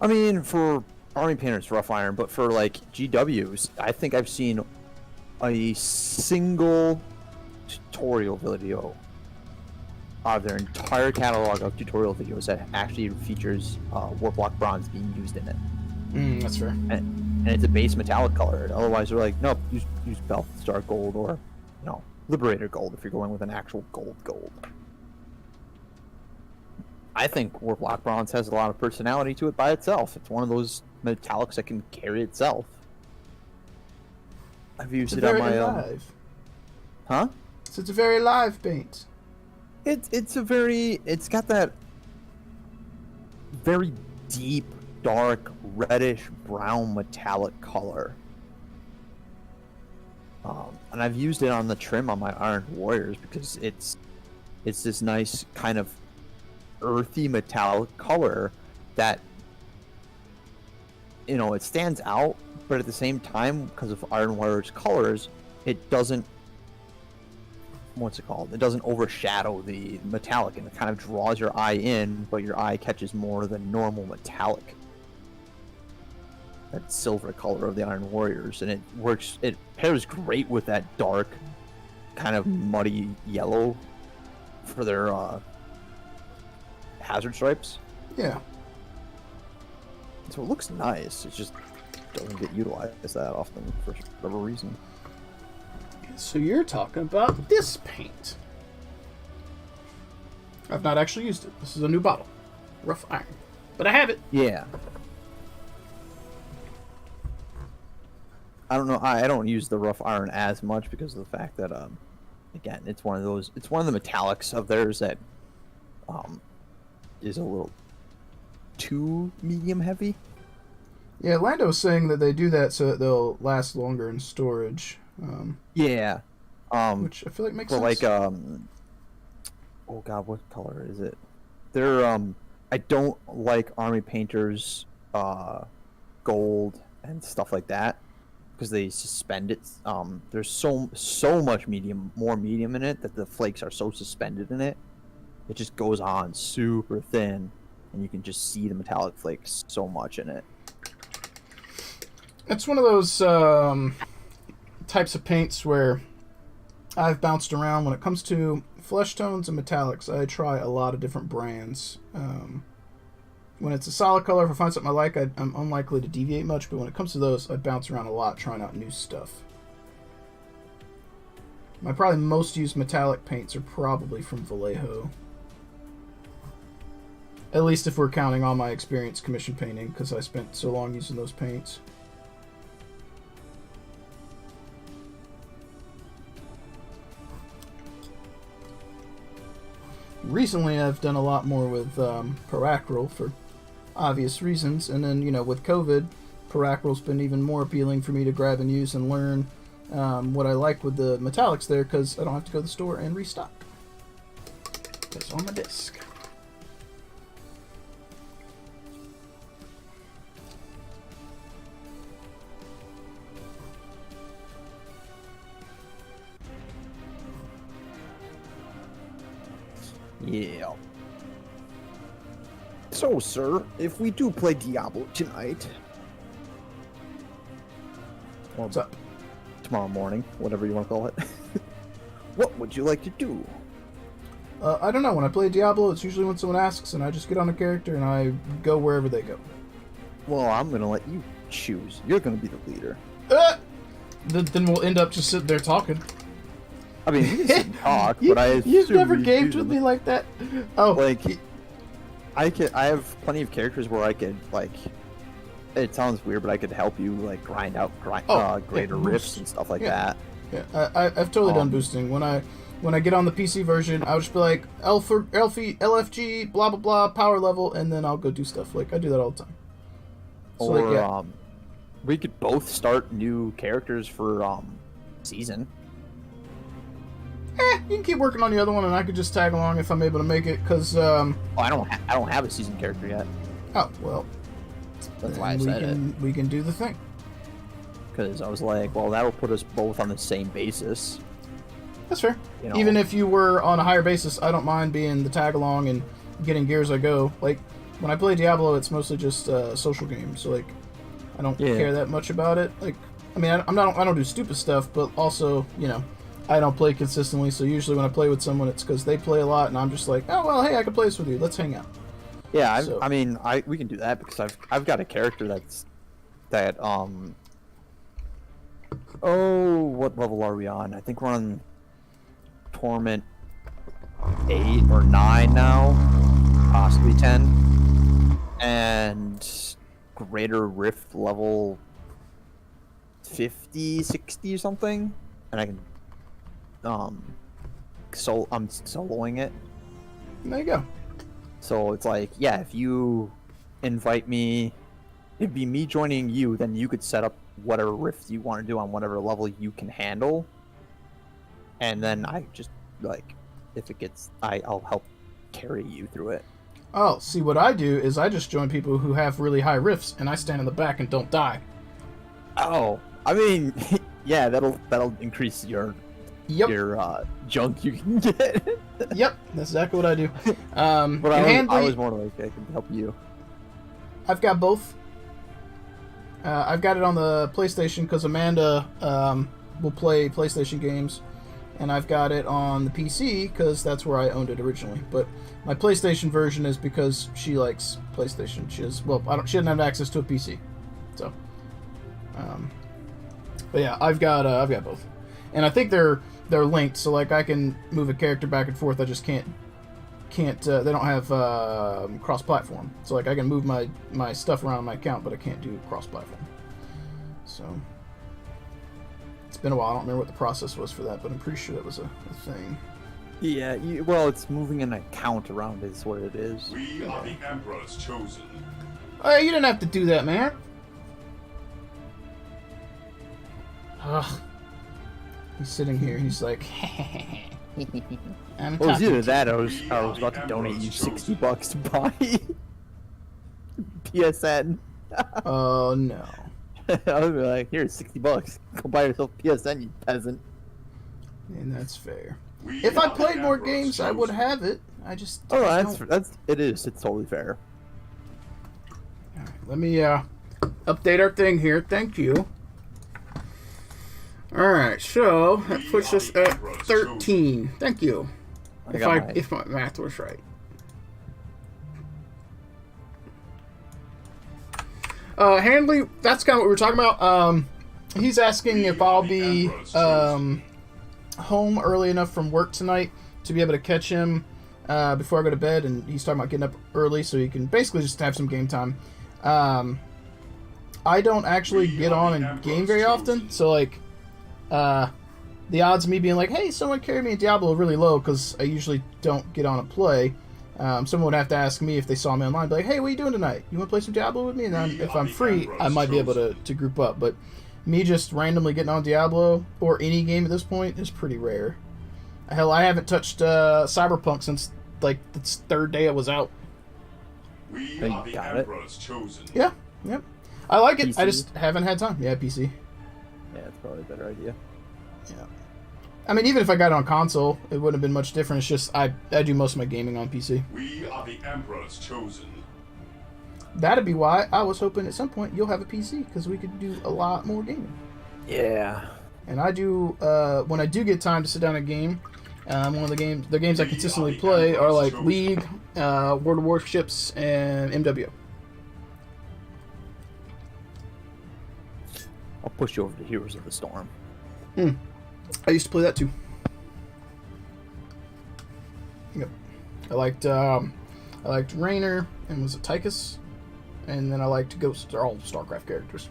I mean, for army painters, rough iron, but for like GWs, I think I've seen a single tutorial video out of their entire catalog of tutorial videos that actually features warp block bronze being used in it. That's fair. And it's a base metallic color. Otherwise, they're like, nope, use Battletech gold or, Liberator gold if you're going with an actual gold. I think warp block bronze has a lot of personality to it by itself. It's one of those metallics that can carry itself. I've used it on my own. Huh? So it's a very live paint. It's got that very deep, dark, reddish brown metallic color. And I've used it on the trim on my Iron Warriors because it's this nice kind of earthy metallic color that it stands out, but at the same time, because of Iron Warriors colors, it doesn't it doesn't overshadow the metallic, and it kind of draws your eye in, but your eye catches more than normal metallic. That silver color of the Iron Warriors, and it pairs great with that dark kind of muddy yellow for their hazard stripes. Yeah. So it looks nice. It just doesn't get utilized that often for whatever reason. So you're talking about this paint. I've not actually used it. This is a new bottle. Rough iron. But I have it. Yeah. I don't know. I don't use the rough iron as much because of the fact that, again, it's one of the metallics of theirs that is a little too medium heavy. Yeah, Lando was saying that they do that so that they'll last longer in storage. Yeah. Which I feel like makes sense. Like, oh god, what color is it? They're, I don't like army painters, gold and stuff like that, because they suspend it. There's so much more medium in it that the flakes are so suspended in it. It just goes on super thin, and you can just see the metallic flakes so much in it. It's one of those types of paints where I've bounced around. When it comes to flesh tones and metallics, I try a lot of different brands. When it's a solid color, if I find something I like, I'm unlikely to deviate much, but when it comes to those, I bounce around a lot trying out new stuff. My probably most used metallic paints are probably from Vallejo. At least if we're counting all my experience commission painting, because I spent so long using those paints. Recently, I've done a lot more with Proacryl for obvious reasons, and then, with COVID, Paracrial's been even more appealing for me to grab and use and learn what I like with the metallics there, because I don't have to go to the store and restock. It's on my disc. Yeah. So, sir, if we do play Diablo tonight, or What's up? tomorrow morning, whatever you want to call it, what would you like to do? I don't know. When I play Diablo, it's usually when someone asks, and I just get on a character and I go wherever they go. Well, I'm gonna let you choose. You're gonna be the leader. Then we'll end up just sitting there talking. I mean, you can sit and talk, You- but I You've assume never you gamed do with them. me like that. Oh, Like, I have plenty of characters where I could, like, it sounds weird, but I could help you, like, grind out greater boost. rifts and stuff like Yeah. that. Yeah, I've totally done boosting. When I get on the PC version, I'll just be like LFG, blah blah blah, power level, and then I'll go do stuff. Like I do that all the time. So, Or, like, yeah. we could both start new characters for, season. You can keep working on the other one, and I could just tag along if I'm able to make it. Cause Oh, I don't have a season character yet. oh well, That's why I then said it. we can do the thing. Because I was like, well, that'll put us both on the same basis. That's fair. You know. Even if you were on a higher basis, I don't mind being the tag along and getting gear as I go. Like when I play Diablo, it's mostly just a social game, so like I don't care that much about it. Like I mean, I don't do stupid stuff, but also I don't play consistently. So usually when I play with someone, it's because they play a lot, and I'm just like, oh well, hey, I can play this with you. Let's hang out. Yeah, So- I mean, we can do that because I've got a character that oh, what level are we on? I think we're on Torment 8 or 9 now, possibly 10, and Greater Rift level 50, 60 or something, and I can I'm soloing it. There you go. So it's like, yeah, if you invite me, it'd be me joining you, then you could set up whatever rift you want to do on whatever level you can handle. And then I just, like, if it gets, I'll help carry you through it. Oh, see, what I do is I just join people who have really high rifts, and I stand in the back and don't die. Oh, I mean, yeah, that'll increase your Yep. junk you can get. Yep, that's exactly what I do. But And I Handley, was more like, I can help you. I've got both. I've got it on the PlayStation because Amanda will play PlayStation games, and I've got it on the PC because that's where I owned it originally. But my PlayStation version is because she likes PlayStation. She doesn't have access to a PC, so. But yeah, I've got both, and I think they're linked. So like I can move a character back and forth. I just can't. They don't have cross-platform. So like I can move my stuff around my account, but I can't do cross-platform. So it's been a while. I don't remember what the process was for that, but I'm pretty sure that was a thing. Yeah, well, it's moving an account around is what it is. We are the Emperor's chosen. Oh, you didn't have to do that, man. Ugh. He's sitting here. He's like, I'm Well, it was talking either to that or I was about to donate you $60 to buy PSN. Oh no. I would be like, here's $60. Go buy yourself PSN, you peasant. And that's fair. We If I are the played more Emperor's games, I would chosen. have it. I just Oh, I it's totally fair. Alright, let me update our thing here. Thank you. Alright, so that puts us at 13. Thank you. If my math was right. Handley, that's kind of what we were talking about. He's asking if I'll be home early enough from work tonight to be able to catch him before I go to bed, and he's talking about getting up early so he can basically just have some game time. I don't actually get on and game very often, so like the odds of me being like, hey, someone carry me in Diablo are really low because I usually don't get on and play. Someone would have to ask me if they saw me online, be like, hey, what are you doing tonight? You want to play some Diablo with me? And then if I'm free, I might be able to group up. But me just randomly getting on Diablo or any game at this point is pretty rare. Hell, I haven't touched Cyberpunk since like the third day it was out. We Oh, you are the got it? Emperor's chosen. Yeah, yep. I like it. PC? I just haven't had time. Yeah, PC. Yeah, it's probably a better idea. Yeah. I mean, even if I got it on console, it wouldn't have been much different. It's just I do most of my gaming on PC. We are the Emperor's chosen. That'd be why I was hoping at some point you'll have a PC, because we could do a lot more gaming. Yeah. And I do, when I do get time to sit down and game, one of the games I consistently play are like League, World of Warships, and MW. I'll push you over to Heroes of the Storm. I used to play that too. Yep. I liked Raynor and was it Tychus, and then I liked Ghost. They're all StarCraft characters.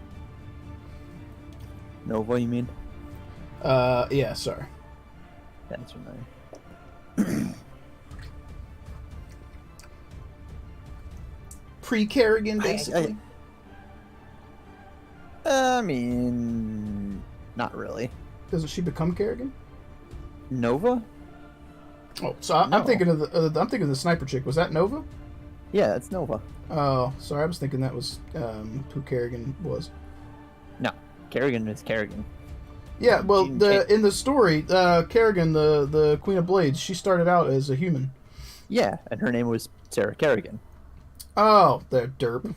Nova, you mean? Yeah, sorry. That's your name. Pre-Kerrigan, basically. I mean, not really. Doesn't she become Kerrigan? Nova? Oh, so I'm No. thinking of the sniper chick. Was that Nova? Yeah, that's Nova. Oh, sorry, I was thinking that was who Kerrigan was. No, Kerrigan is Kerrigan. Yeah, well, Jean Kate. in the story, Kerrigan, the Queen of Blades, she started out as a human. Yeah, and her name was Sarah Kerrigan. Oh, the derp.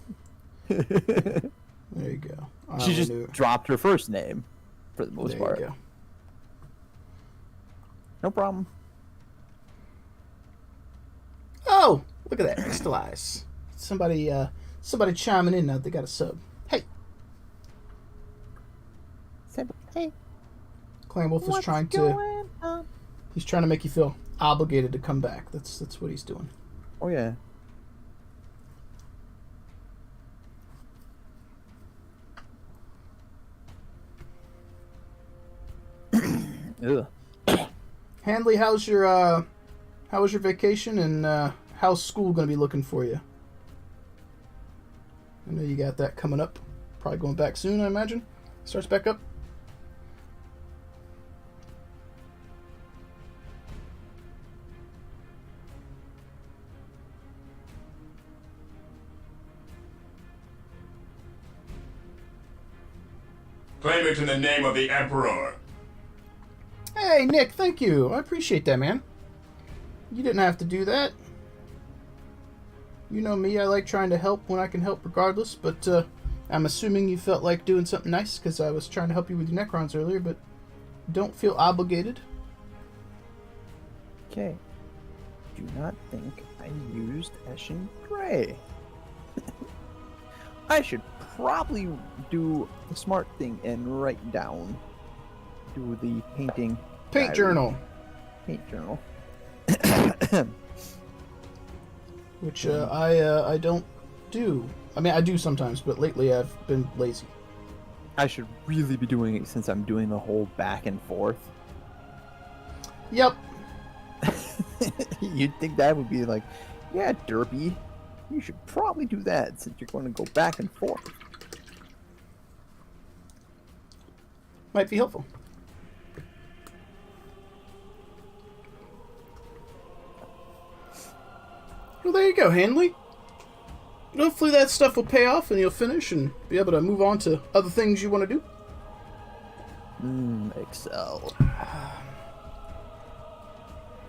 There you go. I She just knew- dropped her first name for the most there part. you go. No problem. Oh, look at that, Mr. Lice. Somebody chiming in now. They got a sub. Hey, Hey, Clan Wolf is what's trying to. going on? He's trying to make you feel obligated to come back. That's what he's doing. Oh yeah. Ugh. Handley, how was your vacation, and how's school gonna be looking for you? I know you got that coming up. Probably going back soon, I imagine. Starts back up. Claim it in the name of the Emperor. Hey, Nick, thank you. I appreciate that, man. You didn't have to do that. You know me, I like trying to help when I can help regardless, but I'm assuming you felt like doing something nice because I was trying to help you with your Necrons earlier, but don't feel obligated. Okay. Do not think I used Ashen Gray. I should probably do the smart thing and write down. Do the painting. Paint diary. journal, Paint journal. which I don't do. I mean, I do sometimes, but lately I've been lazy. I should really be doing it since I'm doing the whole back and forth. Yep. You'd think that would be like, yeah, derpy. You should probably do that since you're going to go back and forth. Might be helpful. Well, there you go, Hanley. Hopefully that stuff will pay off and you'll finish and be able to move on to other things you want to do. Excel.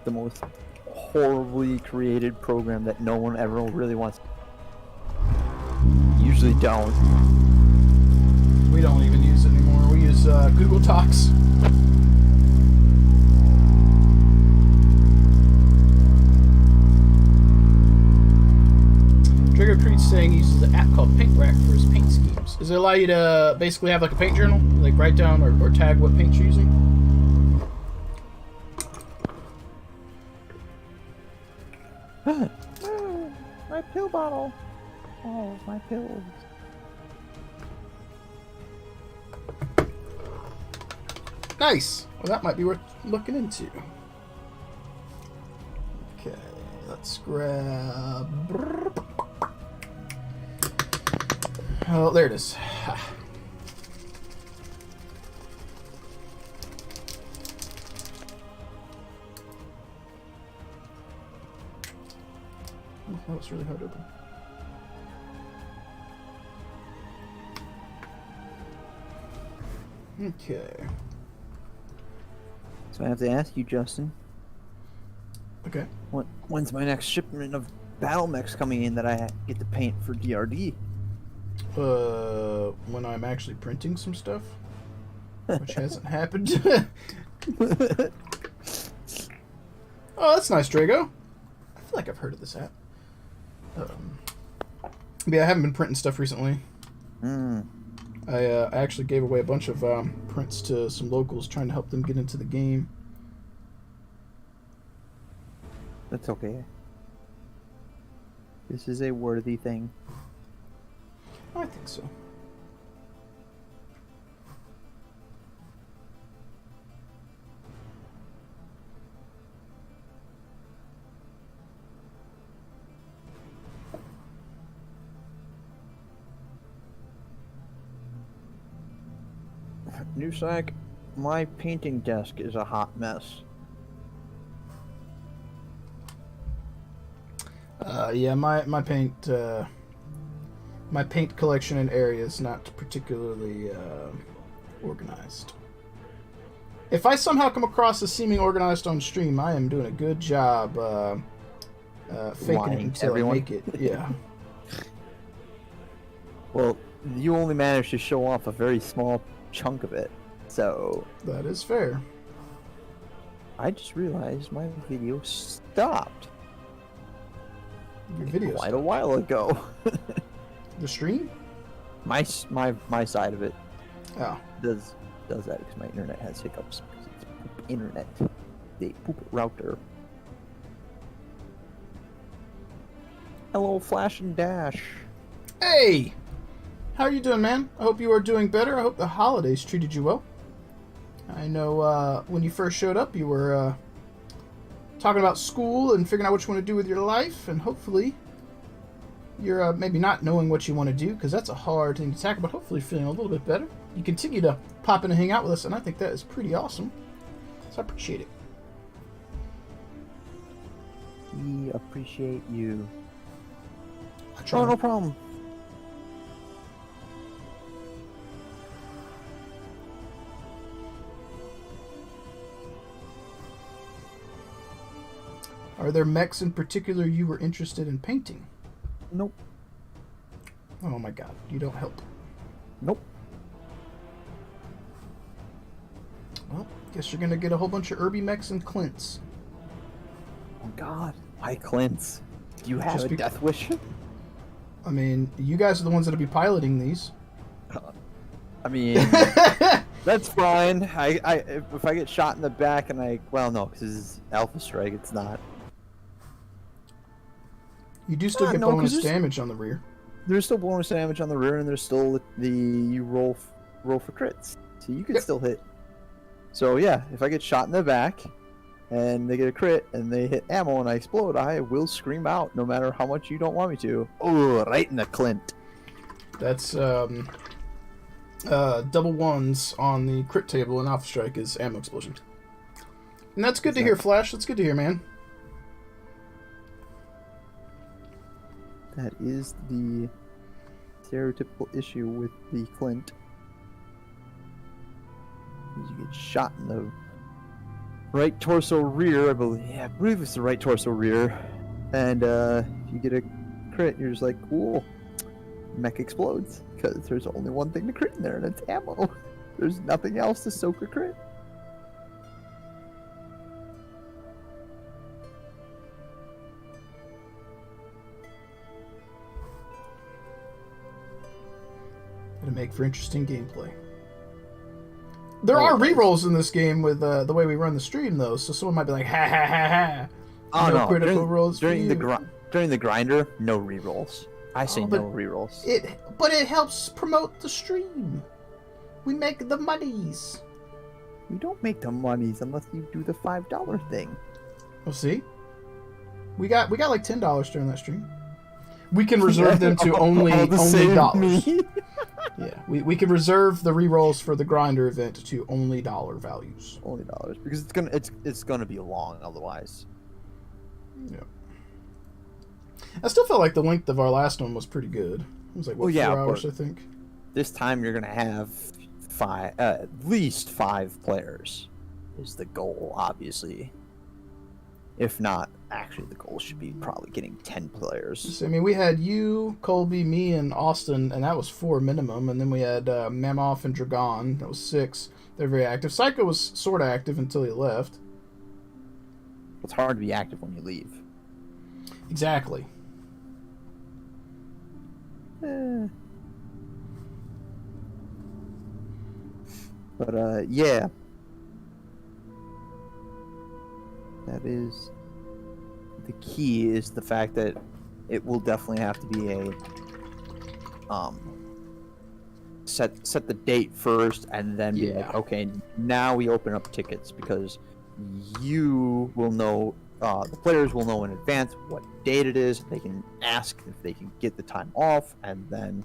The most horribly created program that no one ever really wants. Usually don't. We don't even use it anymore. We use Google Docs. Trigger Creed's saying he uses an app called Paint Rack for his paint schemes. Does it allow you to basically have like a paint journal? Like write down or tag what paint you're using? My pill bottle. Oh, my pills. Nice. Well, that might be worth looking into. Okay, Let's grab... Oh, there it is. Oh, that was really hard to open. Okay. So I have to ask you, Justin. Okay. When's my next shipment of battle mechs coming in that I get to paint for DRD? When I'm actually printing some stuff, which hasn't happened. Oh, that's nice, Drago. I feel like I've heard of this app. Yeah, I haven't been printing stuff recently. I actually gave away a bunch of prints to some locals, trying to help them get into the game. That's okay. This is a worthy thing. I think so. Newsack, my painting desk is a hot mess. Yeah, my paint collection and area is not particularly organized. If I somehow come across a seeming organized on stream, I am doing a good job faking Lying it until everyone. I make it. Yeah. Well, you only managed to show off a very small chunk of it, so That is fair. I just realized my video stopped Your videos. quite a while ago. The stream? my side of it Oh. does that because my internet has hiccups because it's poop internet. The poop router. Hello, Flash and Dash. Hey! How are you doing, man? I hope you are doing better. I hope the holidays treated you well. I know when you first showed up, you were talking about school and figuring out what you want to do with your life, and hopefully you're maybe not knowing what you want to do, because that's a hard thing to tackle, but hopefully feeling a little bit better. You continue to pop in and hang out with us, and I think that is pretty awesome. So I appreciate it. We appreciate you. I try. Oh, no problem. Are there mechs in particular you were interested in painting? Nope. Oh my god, you don't help. Nope. Well, guess you're gonna get a whole bunch of Irby mechs and Clints. Oh God. Why Clint's? Do you have Just a death wish? I mean, you guys are the ones that'll be piloting these. I mean, that's fine. If I get shot in the back and well, no, because this is Alpha Strike. It's not. You do still get no, 'cause bonus there's- damage on the rear. There's still bonus damage on the rear, and there's still you roll for crits, so you can Yep. still hit. So yeah, if I get shot in the back, and they get a crit, and they hit ammo, and I explode, I will scream out, no matter how much you don't want me to. Oh, right in the Clint. That's double ones on the crit table in Alpha Strike is ammo explosion. And that's good to hear, Flash. That's good to hear, man. That is the stereotypical issue with the Clint. You get shot in the right torso rear, I believe. Yeah, I believe it's the right torso rear. And you get a crit, you're just like, cool. Mech explodes. Because there's only one thing to crit in there, and it's ammo. There's nothing else to soak a crit. It'll make for interesting gameplay. There are rerolls in this game with the way we run the stream, though, so someone might be like, ha ha ha ha. Oh no! Critical rolls during for the you. during the grinder, no rerolls. I say but no rerolls. But it helps promote the stream. We make the monies. You don't make the monies unless you do the $5 thing. We'll see. We got like $10 during that stream. We can reserve them to only save dollars. me. Yeah, we can reserve the rerolls for the grinder event to only dollar values. Only dollars because it's gonna be long otherwise. Yeah. I still felt like the length of our last one was pretty good. It was like 4 hours, I think. This time you're gonna have at least 5 players is the goal, obviously. If not, actually the goal should be probably getting 10 players. So, I mean, we had you, Colby, me, and Austin, and that was 4 minimum. And then we had Mammoth and Dragon, that was 6. They're very active. Psycho was sort of active until he left. It's hard to be active when you leave. Exactly. But yeah, that is the key. Is the fact that it will definitely have to be a set the date first, and then be like, okay, now we open up tickets because you will know. The players will know in advance what date it is. They can ask if they can get the time off, and then,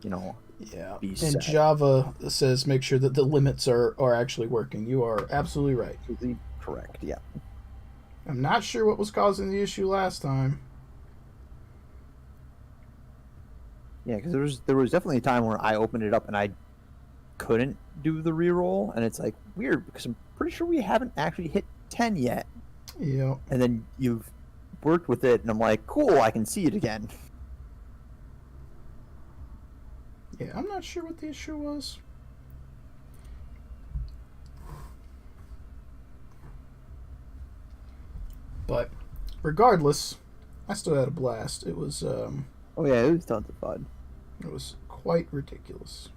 be and set. Java says make sure that the limits are actually working. You are absolutely right. Absolutely correct, yeah. I'm not sure what was causing the issue last time. Yeah, because there was definitely a time where I opened it up and I couldn't do the reroll, and it's like weird because I'm pretty sure we haven't actually hit 10 yet. Yeah. And then you've worked with it, and I'm like, cool, I can see it again. Yeah, I'm not sure what the issue was. But regardless, I still had a blast. It was Oh yeah, it was tons of fun. It was quite ridiculous.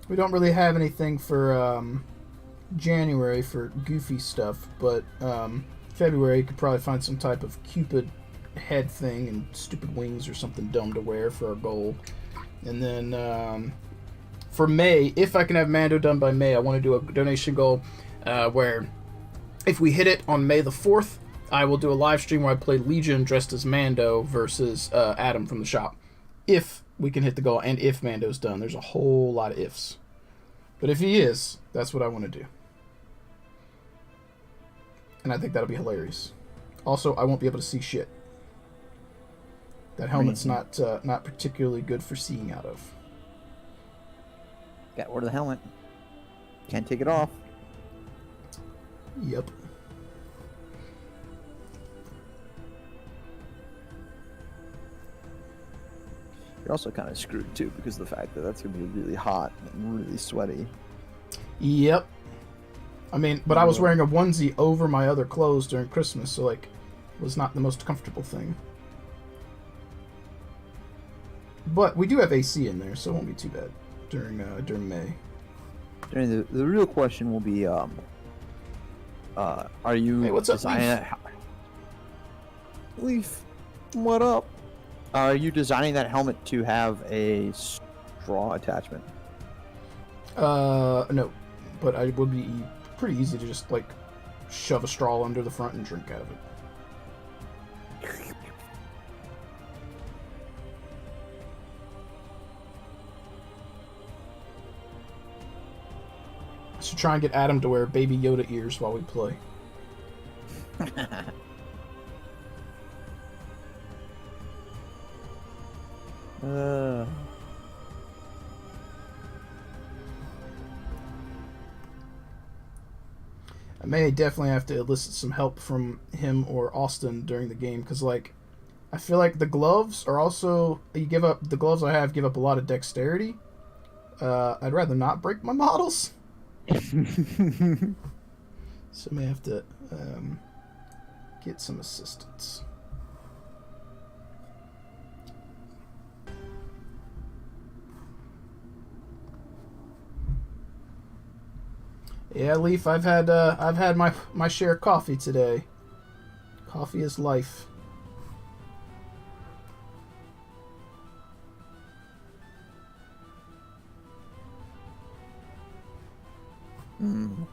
We don't really have anything for January for goofy stuff, but February you could probably find some type of Cupid head thing and stupid wings or something dumb to wear for our goal. And then for May, if I can have Mando done by May, I want to do a donation goal where if we hit it on May the 4th, I will do a live stream where I play Legion dressed as Mando versus Adam from the shop. If we can hit the goal, and if Mando's done. There's a whole lot of ifs. But if he is, that's what I want to do. And I think that'll be hilarious. Also, I won't be able to see shit. That helmet's not particularly good for seeing out of. Got rid of the helmet. Can't take it off. Yep. You're also kind of screwed too because of the fact that that's going to be really hot and really sweaty. Yep. I mean, but I was wearing a onesie over my other clothes during Christmas, so like, it was not the most comfortable thing. But we do have AC in there, so it won't be too bad during May. The real question will be, are you designing that? Leaf, what up? Are you designing that helmet to have a straw attachment? No, but it would be pretty easy to just like shove a straw under the front and drink out of it. I should try and get Adam to wear Baby Yoda ears while we play. I may definitely have to elicit some help from him or Austin during the game, because like I feel like the gloves are also give up a lot of dexterity. I'd rather not break my models. So I may have to get some assistance. Yeah, Leaf, I've had my share of coffee today. Coffee is life.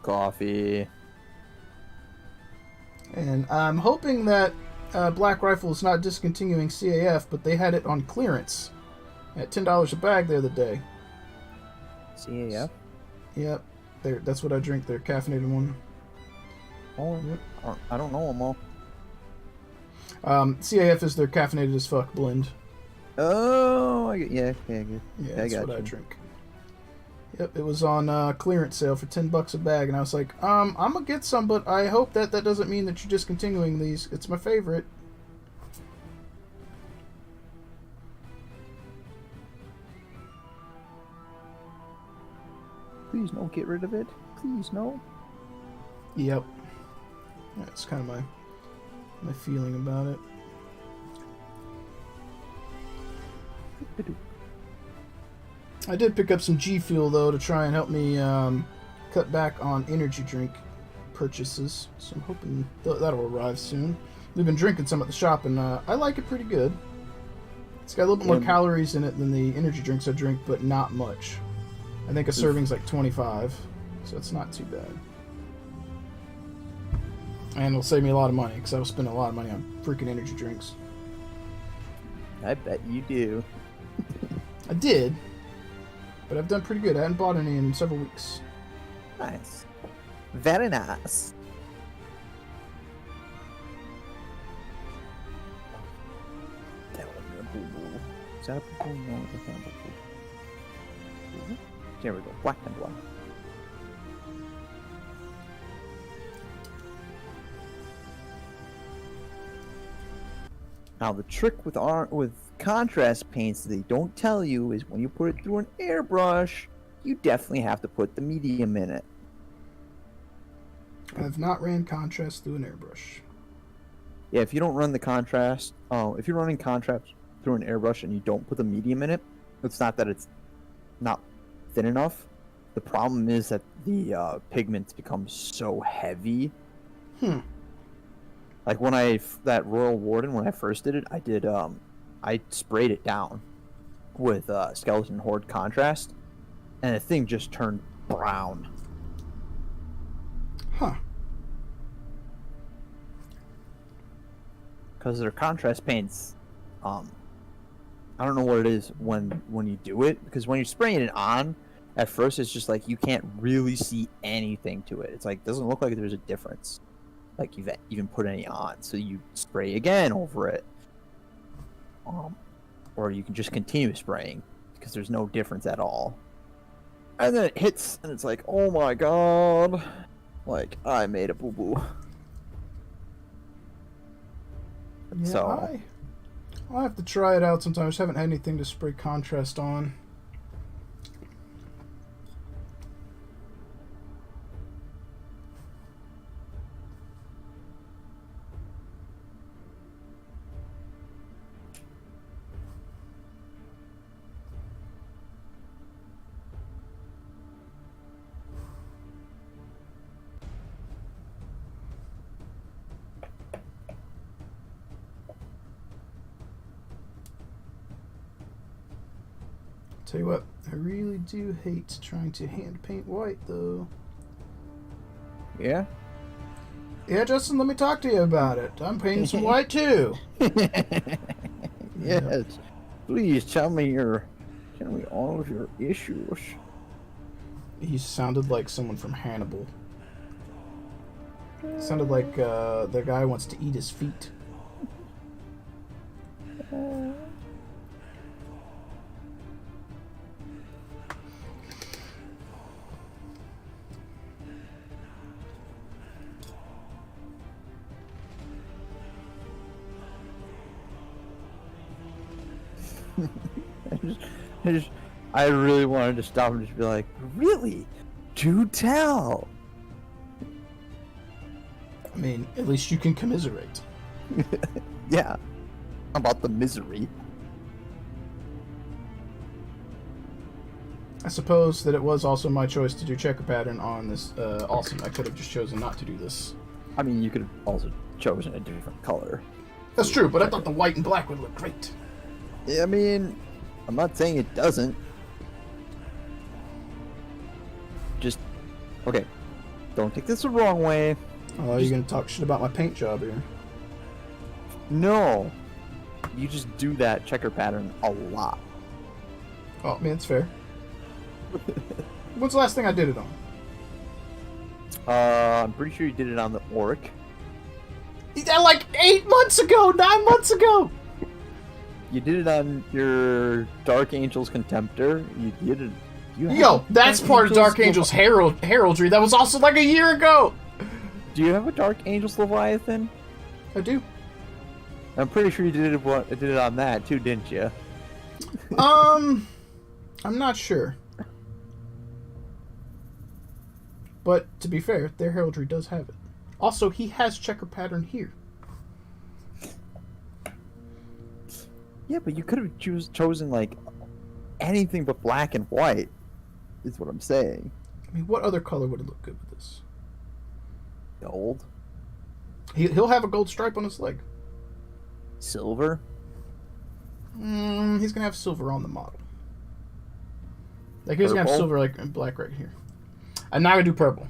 Coffee. And I'm hoping that Black Rifle is not discontinuing CAF, but they had it on clearance at $10 a bag the other day. CAF? Yep, that's what I drink. Their caffeinated one. Oh, Yep. I don't know them all. CAF is their caffeinated as fuck blend. Oh, yeah, Yeah, I that's got what I you. drink. Yep, it was on clearance sale for $10 a bag, and I was like, I'm gonna get some, but I hope that doesn't mean that you're discontinuing these. It's my favorite. Please no, get rid of it. Please no. Yep. That's kind of my feeling about it. I did pick up some G Fuel, though, to try and help me cut back on energy drink purchases. So I'm hoping that'll arrive soon. We've been drinking some at the shop, and I like it pretty good. It's got a little bit more calories in it than the energy drinks I drink, but not much. I think a serving's like 25, so it's not too bad. And it'll save me a lot of money, because I was spending a lot of money on freaking energy drinks. I bet you do. I did, but I've done pretty good. I hadn't bought any in several weeks. Nice. Very nice. That one, boo-boo. Is that a boo-boo? No, that's not a boo-boo. There we go. Black and white. Now the trick with contrast paints that they don't tell you is when you put it through an airbrush, you definitely have to put the medium in it. I've not ran contrast through an airbrush. Yeah, if you don't run the contrast, if you're running contrast through an airbrush and you don't put the medium in it, it's not that it's not thin enough. The problem is that the pigments become so heavy. Like when that Royal Warden, when I first did it, I sprayed it down with Skeleton Horde contrast, and the thing just turned brown. Huh. Because their contrast paints, I don't know what it is when you do it, because when you're spraying it on, at first it's just like you can't really see anything to it. It's like, it doesn't look like there's a difference. Like you've even put any on, so you spray again over it, or you can just continue spraying because there's no difference at all. And then it hits, and it's like, oh my god, like I made a boo boo. Yeah, So I'll have to try it out sometime. I just haven't had anything to spray contrast on. Tell you what, I really do hate trying to hand paint white, though. yeah. Yeah, Justin, let me talk to you about it. I'm painting some white, too. Yes. Please tell me all of your issues. He sounded like someone from Hannibal. Sounded like the guy wants to eat his feet. I really wanted to stop and just be like, really? Do tell. I mean, at least you can commiserate. Yeah. About the misery. I suppose that it was also my choice to do checker pattern on this. Awesome. I could have just chosen not to do this. I mean, you could have also chosen a different color. That's true, but I thought the white and black would look great. Yeah, I mean, I'm not saying it doesn't. Just, okay, don't take this the wrong way. Oh, you're gonna talk shit about my paint job here. No, you just do that checker pattern a lot. Oh, man, it's fair. When's the last thing I did it on? I'm pretty sure you did it on the orc. Like 8 months ago, 9 months ago. You did it on your Dark Angel's Contemptor. You did it. Yo, that's part of Dark Angel's heraldry. That was also like a year ago. Do you have a Dark Angel's Leviathan? I do. I'm pretty sure you did it on that too, didn't you? I'm not sure. But to be fair, their heraldry does have it. Also, he has checker pattern here. Yeah, but you could have chosen like anything but black and white. Is what I'm saying. I mean, what other color would it look good with this? Gold, He'll have a gold stripe on his leg. silver. He's gonna have silver on the model. Like he's gonna have Purple? silver like and black right here. I'm not gonna do purple.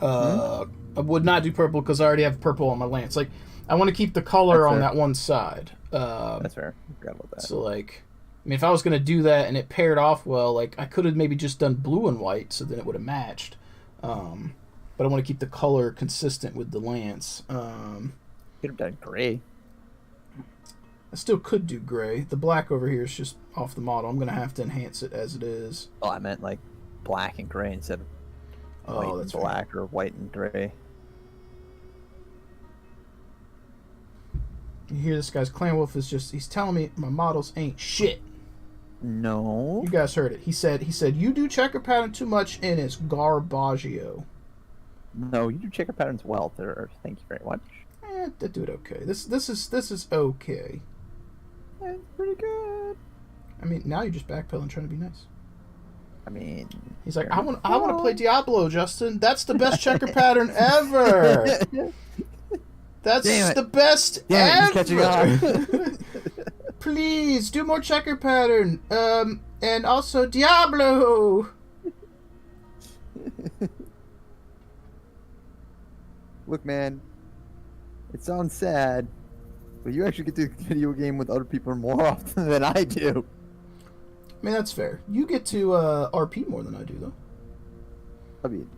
I would not do purple because I already have purple on my lance. Like I want to keep the color That's on fair. that one side. That's fair. I forgot about that. So like, I mean, if I was gonna do that and it paired off well, like I could have maybe just done blue and white, so then it would have matched. But I want to keep the color consistent with the lance. Could have done gray. I still could do gray. The black over here is just off the model. I'm gonna have to enhance it as it is. Oh, I meant like black and gray instead of white Oh, and that's right. black or white and gray. You hear this guy's Clan Wolf is just—he's telling me my models ain't shit. No. You guys heard it. He said you do checker pattern too much and it's garbaggio. No, you do checker patterns well, there. Thank you very much. They do it okay. This is okay. That's pretty good. I mean, now you're just backpedaling, trying to be nice. I mean, He's like, I want to play Diablo, Justin. That's the best checker pattern ever. That's Damn it. the best Damn it, ever. he's catching on. Please do more checker pattern. And also Diablo. Look, man, it sounds sad, but you actually get to video game with other people more often than I do. I mean, that's fair. You get to RP more than I do, though. I mean,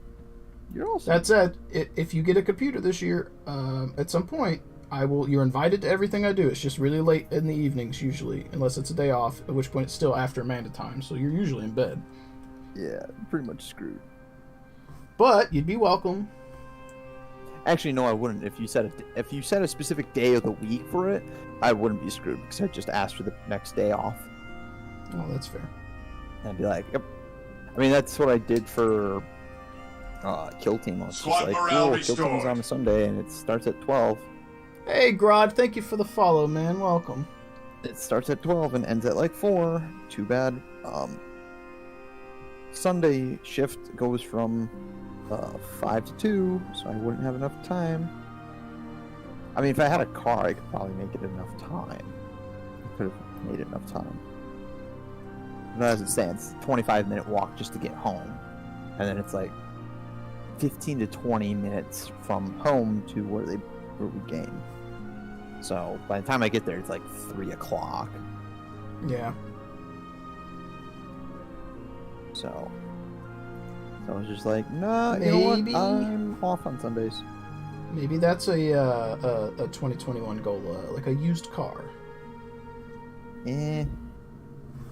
you're also... That said, if you get a computer this year, at some point, you're invited to everything I do. It's just really late in the evenings, usually, unless it's a day off, at which point it's still after Amanda time, so you're usually in bed. Yeah, pretty much screwed. But you'd be welcome. Actually, no, I wouldn't. If you set a specific day of the week for it, I wouldn't be screwed because I'd just ask for the next day off. Oh, that's fair. And I'd be like, yep. I mean, that's what I did for Kill Team. I was just Squad like, morale Kill Team's restored. on a Sunday and it starts at 12. Hey, Grod, thank you for the follow, man. Welcome. It starts at 12 and ends at like 4. Too bad. Sunday shift goes from 5 to 2, so I wouldn't have enough time. I mean, if I had a car, I could probably make it enough time. I could have made enough time. But as it stands, 25-minute walk just to get home. And then it's like 15 to 20 minutes from home to where we game. So by the time I get there, it's like 3 o'clock. Yeah. So I was just like, nah, you know Maybe. what? I'm off on Sundays. Maybe that's a 2021 goal, like a used car. Eh.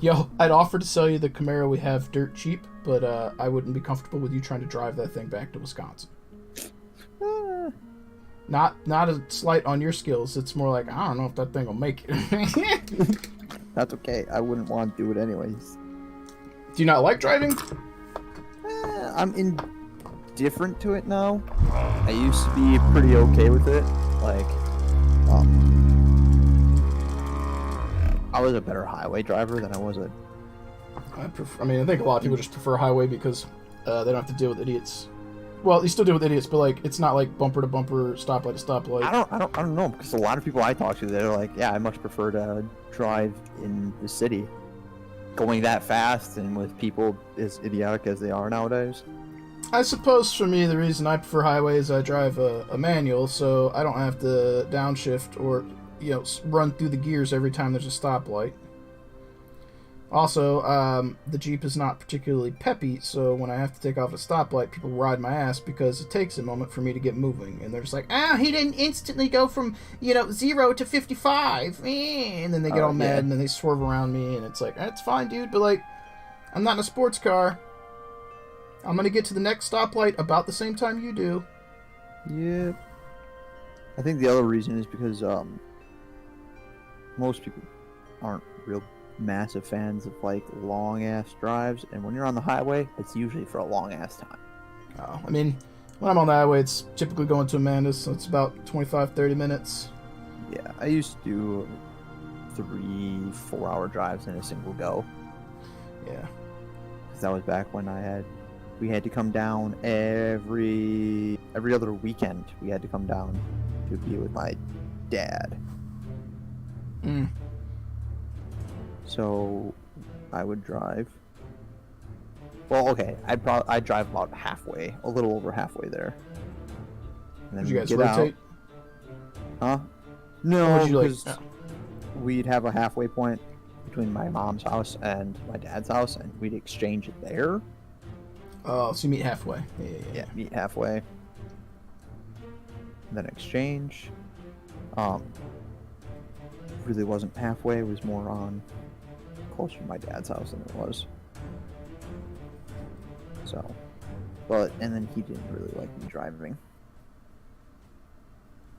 Yo, I'd offer to sell you the Camaro we have dirt cheap, but I wouldn't be comfortable with you trying to drive that thing back to Wisconsin. Not a slight on your skills. It's more like, I don't know if that thing will make it. That's okay. I wouldn't want to do it anyways. Do you not like driving? I'm indifferent to it now. I used to be pretty okay with it. Like, I was a better highway driver than I was a I mean, I think a lot of people just prefer highway because they don't have to deal with idiots. Well, you still deal with idiots, but like it's not like bumper to bumper, stoplight to stoplight. I don't know, because a lot of people I talk to, they're like, yeah, I much prefer to drive in the city. Going that fast and with people as idiotic as they are nowadays. I suppose for me, the reason I prefer highway is I drive a manual, so I don't have to downshift or run through the gears every time there's a stoplight. Also, the Jeep is not particularly peppy, so when I have to take off a stoplight, people ride my ass because it takes a moment for me to get moving. And they're just like, he didn't instantly go from, 0 to 55. And then they get all mad, and then they swerve around me, and it's like, that's fine, dude, but, like, I'm not in a sports car. I'm going to get to the next stoplight about the same time you do. Yeah. I think the other reason is because, most people aren't real massive fans of like long ass drives, and when you're on the highway it's usually for a long ass time. Oh, I mean, when I'm on the highway it's typically going to Amanda's, so it's about 25-30 minutes. Yeah, I used to do 3-4 hour drives in a single go. Yeah, because that was back when we had to come down every other weekend. We had to come down to be with my dad. So I would drive. Well, okay, I'd drive about halfway, a little over halfway there. And then did you guys get rotate? Huh? No, Would you because we'd have a halfway point between my mom's house and my dad's house, and we'd exchange it there. Oh, so you meet halfway. Yeah, meet halfway. And then exchange. Really wasn't halfway, it was more on closer to my dad's house than it was. So, and then he didn't really like me driving.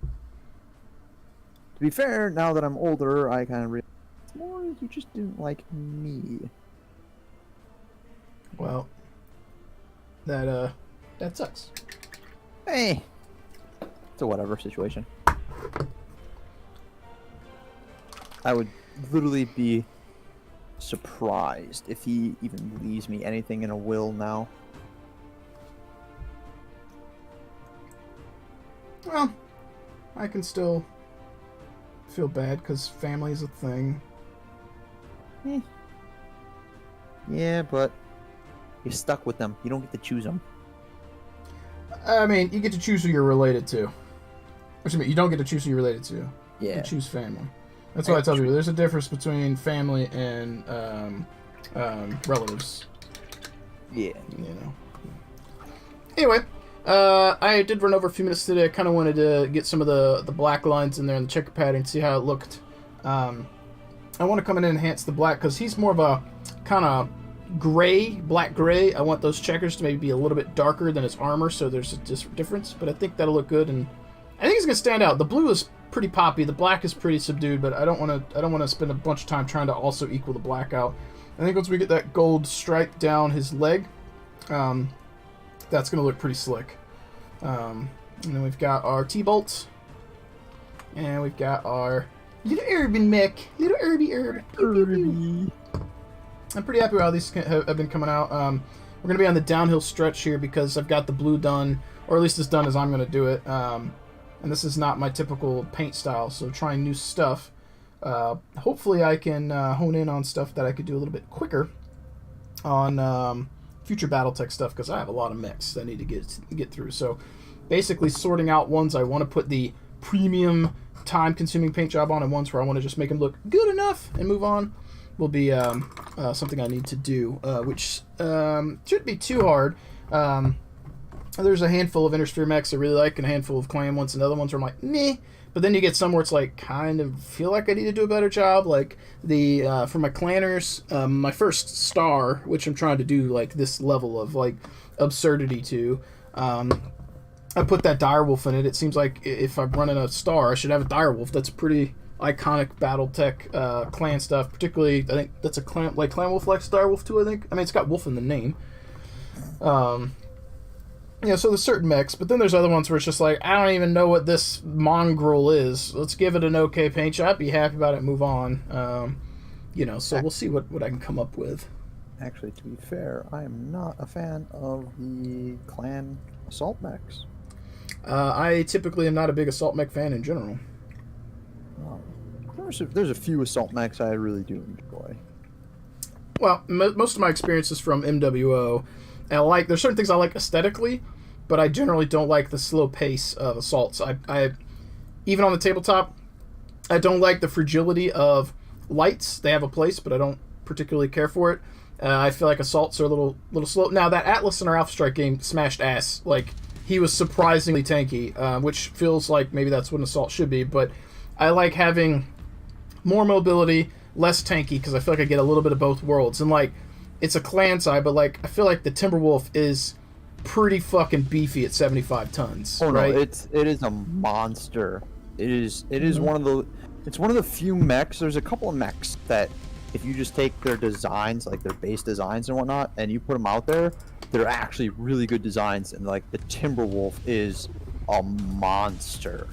To be fair, now that I'm older, I kind of realize it's more he just didn't like me. Well, that sucks. Hey, it's a whatever situation. I would literally be surprised if he even leaves me anything in a will now. Well, I can still feel bad because family is a thing. Yeah, but you're stuck with them. You don't get to choose them. I mean, you get to choose who you're related to. What you mean? You don't get to choose who you're related to. Yeah. You choose family. That's why I tell you, there's a difference between family and relatives. Yeah. Anyway, I did run over a few minutes today. I kind of wanted to get some of the black lines in there in the checker pattern, see how it looked. I want to come in and enhance the black because he's more of a kind of black gray. I want those checkers to maybe be a little bit darker than his armor, so there's a difference. But I think that'll look good, and I think it's gonna stand out. The blue is pretty poppy. The black is pretty subdued, but I don't want to spend a bunch of time trying to also equal the black out. I think once we get that gold stripe down his leg, that's gonna look pretty slick. And then we've got our T-bolts, and we've got our little urban mech, little Irby. I'm pretty happy with how these have been coming out. We're gonna be on the downhill stretch here because I've got the blue done, or at least as done as I'm gonna do it. And this is not my typical paint style, so trying new stuff. Hopefully I can hone in on stuff that I could do a little bit quicker on future Battletech stuff, because I have a lot of mechs that I need to get through. So basically sorting out ones I want to put the premium time-consuming paint job on, and ones where I want to just make them look good enough and move on will be something I need to do, which shouldn't be too hard. There's a handful of Intersphere mechs I really like, and a handful of Clan ones, and other ones where I'm like, meh. But then you get some where it's like, kind of feel like I need to do a better job. Like the for my Clanners, my first star, which I'm trying to do like this level of like absurdity to. I put that direwolf in it. It seems like if I'm running a star, I should have a direwolf. That's pretty iconic Battletech clan stuff. Particularly, I think that's a clan wolf likes direwolf too. I think. I mean, it's got wolf in the name. Yeah, so there's certain mechs, but then there's other ones where it's just like, I don't even know what this mongrel is. Let's give it an okay paint job, be happy about it, move on. So we'll see what I can come up with. Actually, to be fair, I am not a fan of the clan assault mechs. I typically am not a big assault mech fan in general. There's a few assault mechs I really do enjoy. Well, most of my experience is from MWO. And there's certain things I like aesthetically, but I generally don't like the slow pace of assaults. I even on the tabletop, I don't like the fragility of lights. They have a place, but I don't particularly care for it. I feel like assaults are a little slow. Now, that Atlas in our Alpha Strike game smashed ass. Like, he was surprisingly tanky, which feels like maybe that's what an assault should be. But I like having more mobility, less tanky, because I feel like I get a little bit of both worlds. And, like, it's a clan side, but, like, I feel like the Timberwolf is pretty fucking beefy at 75 tons. Oh, right? No, it is a monster. It is one of the few mechs. There's a couple of mechs that if you just take their designs, like their base designs and whatnot, and you put them out there, they're actually really good designs. And like the Timberwolf is a monster.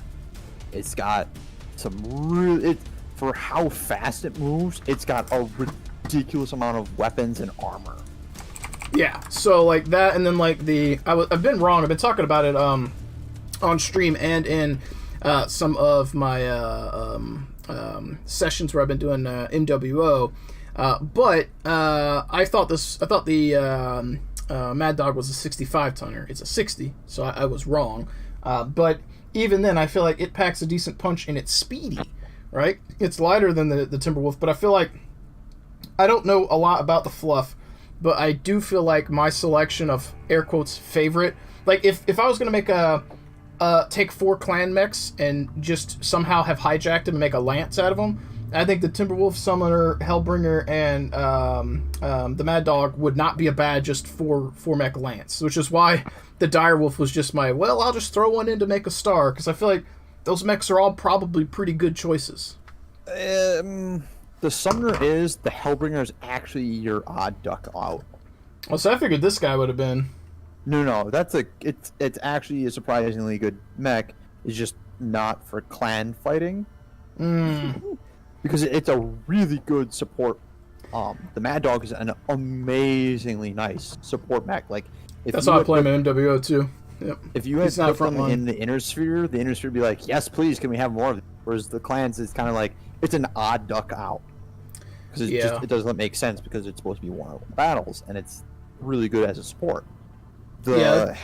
It's got some for how fast it moves, it's got a ridiculous amount of weapons and armor. Yeah, so like that, and then like I've been wrong. I've been talking about it on stream and in some of my sessions where I've been doing MWO. But I thought the Mad Dog was a 65 tonner. It's a 60, so I was wrong. But even then, I feel like it packs a decent punch and it's speedy, right? It's lighter than the Timberwolf, but I feel like I don't know a lot about the fluff, but I do feel like my selection of air quotes favorite, like if I was gonna make take 4 clan mechs and just somehow have hijacked them and make a lance out of them, I think the Timberwolf, Summoner, Hellbringer, and the Mad Dog would not be a bad just 4 mech lance, which is why the Direwolf was just I'll just throw one in to make a star, because I feel like those mechs are all probably pretty good choices. The Summoner is, the Hellbringer is actually your odd duck out. Well, so I figured this guy would have been. No, it's actually a surprisingly good mech. It's just not for clan fighting. Because it's a really good support. The Mad Dog is an amazingly nice support mech. Like that's how I play my MWO too. Yep. If you had put them in the Inner Sphere would be like, yes, please, can we have more of it? Whereas the clans is kind of like, it's an odd duck out. Because it doesn't make sense because it's supposed to be one-on-one battles, and it's really good as a support. The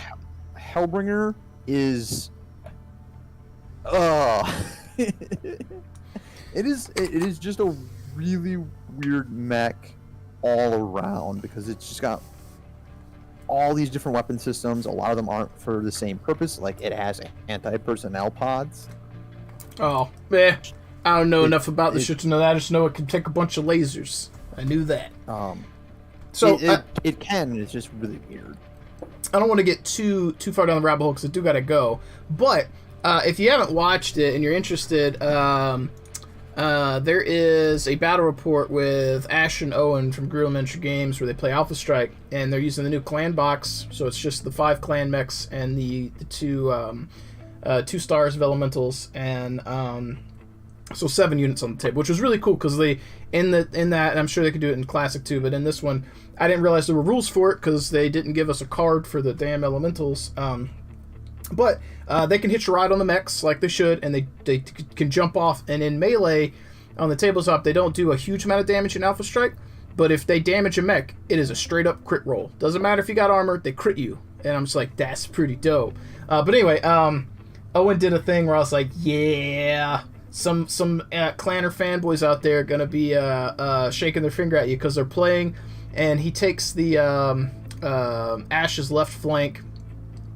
Hellbringer is it is just a really weird mech all around, because it's just got all these different weapon systems. A lot of them aren't for the same purpose. Like, it has anti-personnel pods. Oh, I don't know enough about this shit to know that. I just know it can take a bunch of lasers. I knew that. So it can. It's just really weird. I don't want to get too far down the rabbit hole because I do gotta go. But if you haven't watched it and you're interested, there is a battle report with Ash and Owen from Guerrilla Miniature Games where they play Alpha Strike, and they're using the new clan box. So it's just the 5 clan mechs and the 2 stars of elementals, and so 7 units on the table, which was really cool because they in that, and I'm sure they could do it in Classic too, but in this one I didn't realize there were rules for it because they didn't give us a card for the damn elementals. But they can hitch a ride on the mechs like they should, and they can jump off. And in Melee, on the tabletop, they don't do a huge amount of damage in Alpha Strike, but if they damage a mech, it is a straight-up crit roll. Doesn't matter if you got armor, they crit you. And I'm just like, that's pretty dope. But anyway, Owen did a thing where I was like, yeah, some clanner fanboys out there are going to be shaking their finger at you because they're playing, and he takes the Ash's left flank.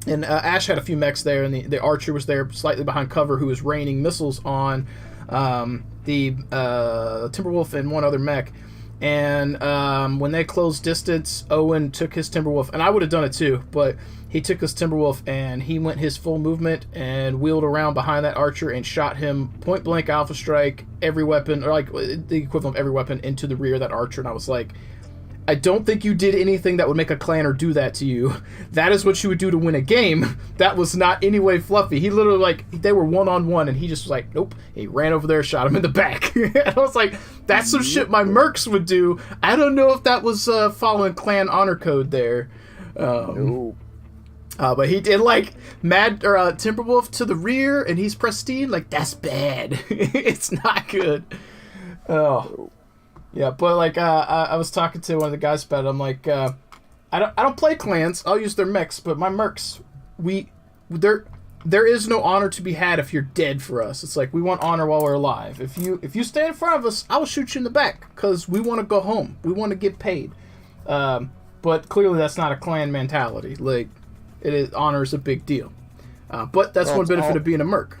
And Ash had a few mechs there, and the archer was there slightly behind cover, who was raining missiles on the Timberwolf and one other mech. And when they closed distance, Owen took his Timberwolf, and I would have done it too, but he took his Timberwolf and he went his full movement and wheeled around behind that archer and shot him point blank Alpha Strike, every weapon, or like the equivalent of every weapon, into the rear of that archer. And I was like, I don't think you did anything that would make a clanner do that to you. That is what you would do to win a game. That was not any way fluffy. He literally, like, they were one-on-one, and he just was like, nope. He ran over there, shot him in the back. And I was like, that's some shit my mercs would do. I don't know if that was following clan honor code there. No. But he did, like, Timberwolf to the rear, and he's pristine. Like, that's bad. It's not good. Oh. Yeah, but, like, I was talking to one of the guys about it. I'm like, I don't play clans. I'll use their mechs, but my mercs, there is no honor to be had if you're dead for us. It's like, we want honor while we're alive. If you stay in front of us, I will shoot you in the back, because we want to go home. We want to get paid. But clearly that's not a clan mentality. Like, honor is a big deal. But that's one benefit of being a merc.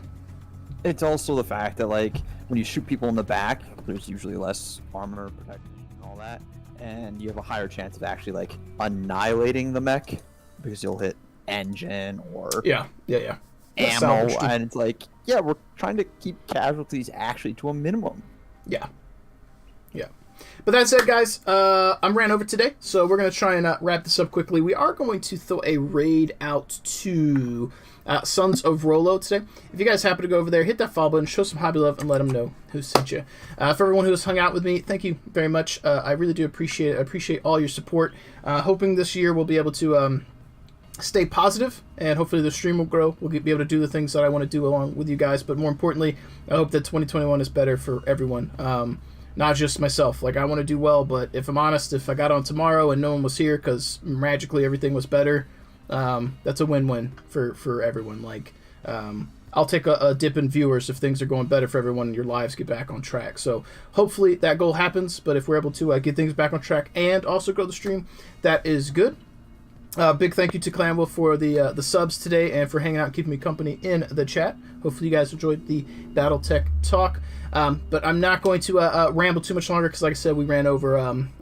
It's also the fact that, like, when you shoot people in the back, there's usually less armor protection and all that, and you have a higher chance of actually, like, annihilating the mech, because you'll hit engine or ammo, and it's like, yeah, we're trying to keep casualties actually to a minimum. Yeah. But that said, guys, I'm ran over today, so we're going to try and wrap this up quickly. We are going to throw a raid out to Sons of Rollo today. If you guys happen to go over there, hit that follow button, show some hobby love, and let them know who sent you. For everyone who has hung out with me, thank you very much. I really do appreciate it. I appreciate all your support. Hoping this year we'll be able to stay positive, and hopefully the stream will grow. We'll be able to do the things that I want to do along with you guys, but more importantly, I hope that 2021 is better for everyone. Not just myself. Like, I want to do well, but if I'm honest, if I got on tomorrow and no one was here because magically everything was better, that's a win-win for everyone. Like, I'll take a dip in viewers if things are going better for everyone and your lives get back on track. So hopefully that goal happens, but if we're able to get things back on track and also grow the stream, that is good. Big thank you to Clanwolf for the subs today and for hanging out and keeping me company in the chat. Hopefully you guys enjoyed the Battletech talk. But I'm not going to ramble too much longer because, like I said, we ran over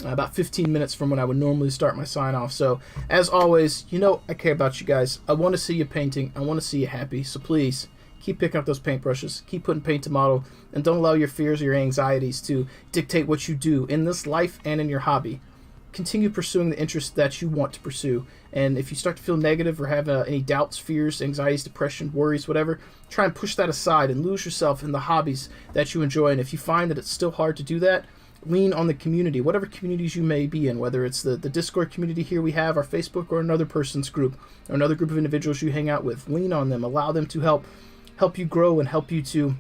about 15 minutes from when I would normally start my sign-off. So, as always, you know I care about you guys. I want to see you painting. I want to see you happy. So please, keep picking up those paintbrushes. Keep putting paint to model. And don't allow your fears or your anxieties to dictate what you do in this life and in your hobby. Continue pursuing the interests that you want to pursue. And if you start to feel negative or have any doubts, fears, anxieties, depression, worries, whatever, try and push that aside and lose yourself in the hobbies that you enjoy. And if you find that it's still hard to do that, lean on the community, whatever communities you may be in, whether it's the Discord community here we have, our Facebook, or another person's group, or another group of individuals you hang out with. Lean on them. Allow them to help you grow and help you to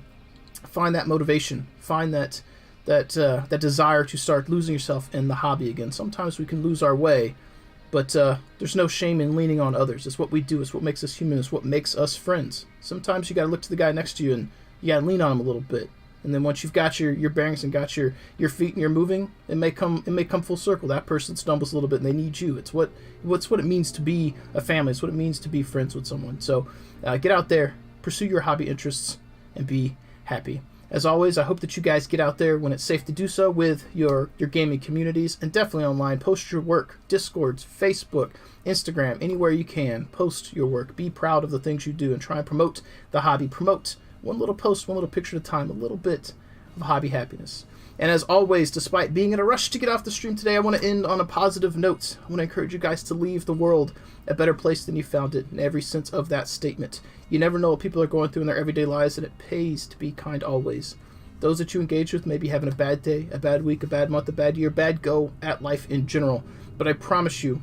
find that motivation, find that desire to start losing yourself in the hobby again. Sometimes we can lose our way, but there's no shame in leaning on others. It's what we do. It's what makes us human. It's what makes us friends. Sometimes you got to look to the guy next to you and you got to lean on him a little bit. And then once you've got your bearings and got your feet and you're moving, it may come full circle. That person stumbles a little bit and they need you. It's what it means to be a family. It's what it means to be friends with someone. So get out there, pursue your hobby interests, and be happy. As always, I hope that you guys get out there when it's safe to do so with your gaming communities, and definitely online. Post your work, Discords, Facebook, Instagram, anywhere you can. Post your work. Be proud of the things you do and try and promote the hobby. Promote one little post, one little picture at a time, a little bit of hobby happiness. And as always, despite being in a rush to get off the stream today, I want to end on a positive note. I want to encourage you guys to leave the world a better place than you found it in every sense of that statement. You never know what people are going through in their everyday lives, and it pays to be kind always. Those that you engage with may be having a bad day, a bad week, a bad month, a bad year, bad go at life in general. But I promise you,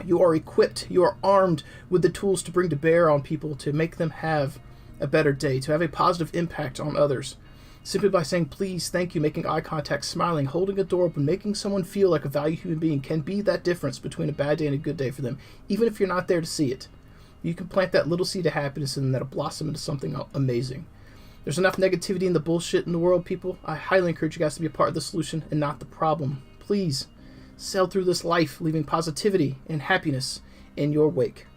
you are equipped, you are armed with the tools to bring to bear on people to make them have a better day, to have a positive impact on others. Simply by saying please, thank you, making eye contact, smiling, holding a door open, making someone feel like a valued human being can be that difference between a bad day and a good day for them, even if you're not there to see it. You can plant that little seed of happiness and that'll blossom into something amazing. There's enough negativity in the bullshit in the world, people. I highly encourage you guys to be a part of the solution and not the problem. Please, sail through this life leaving positivity and happiness in your wake.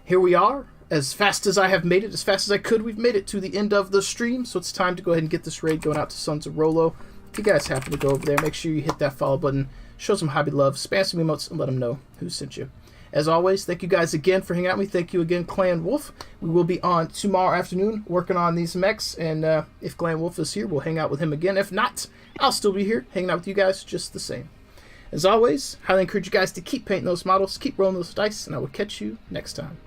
Here we are. As fast as I have made it, as fast as I could, we've made it to the end of the stream, so it's time to go ahead and get this raid going out to Sons of Rollo. If you guys happen to go over there, make sure you hit that follow button, show some hobby love, spam some emotes, and let them know who sent you. As always, thank you guys again for hanging out with me. Thank you again, Clan Wolf. We will be on tomorrow afternoon working on these mechs, and if Clan Wolf is here, we'll hang out with him again. If not, I'll still be here hanging out with you guys just the same. As always, highly encourage you guys to keep painting those models, keep rolling those dice, and I will catch you next time.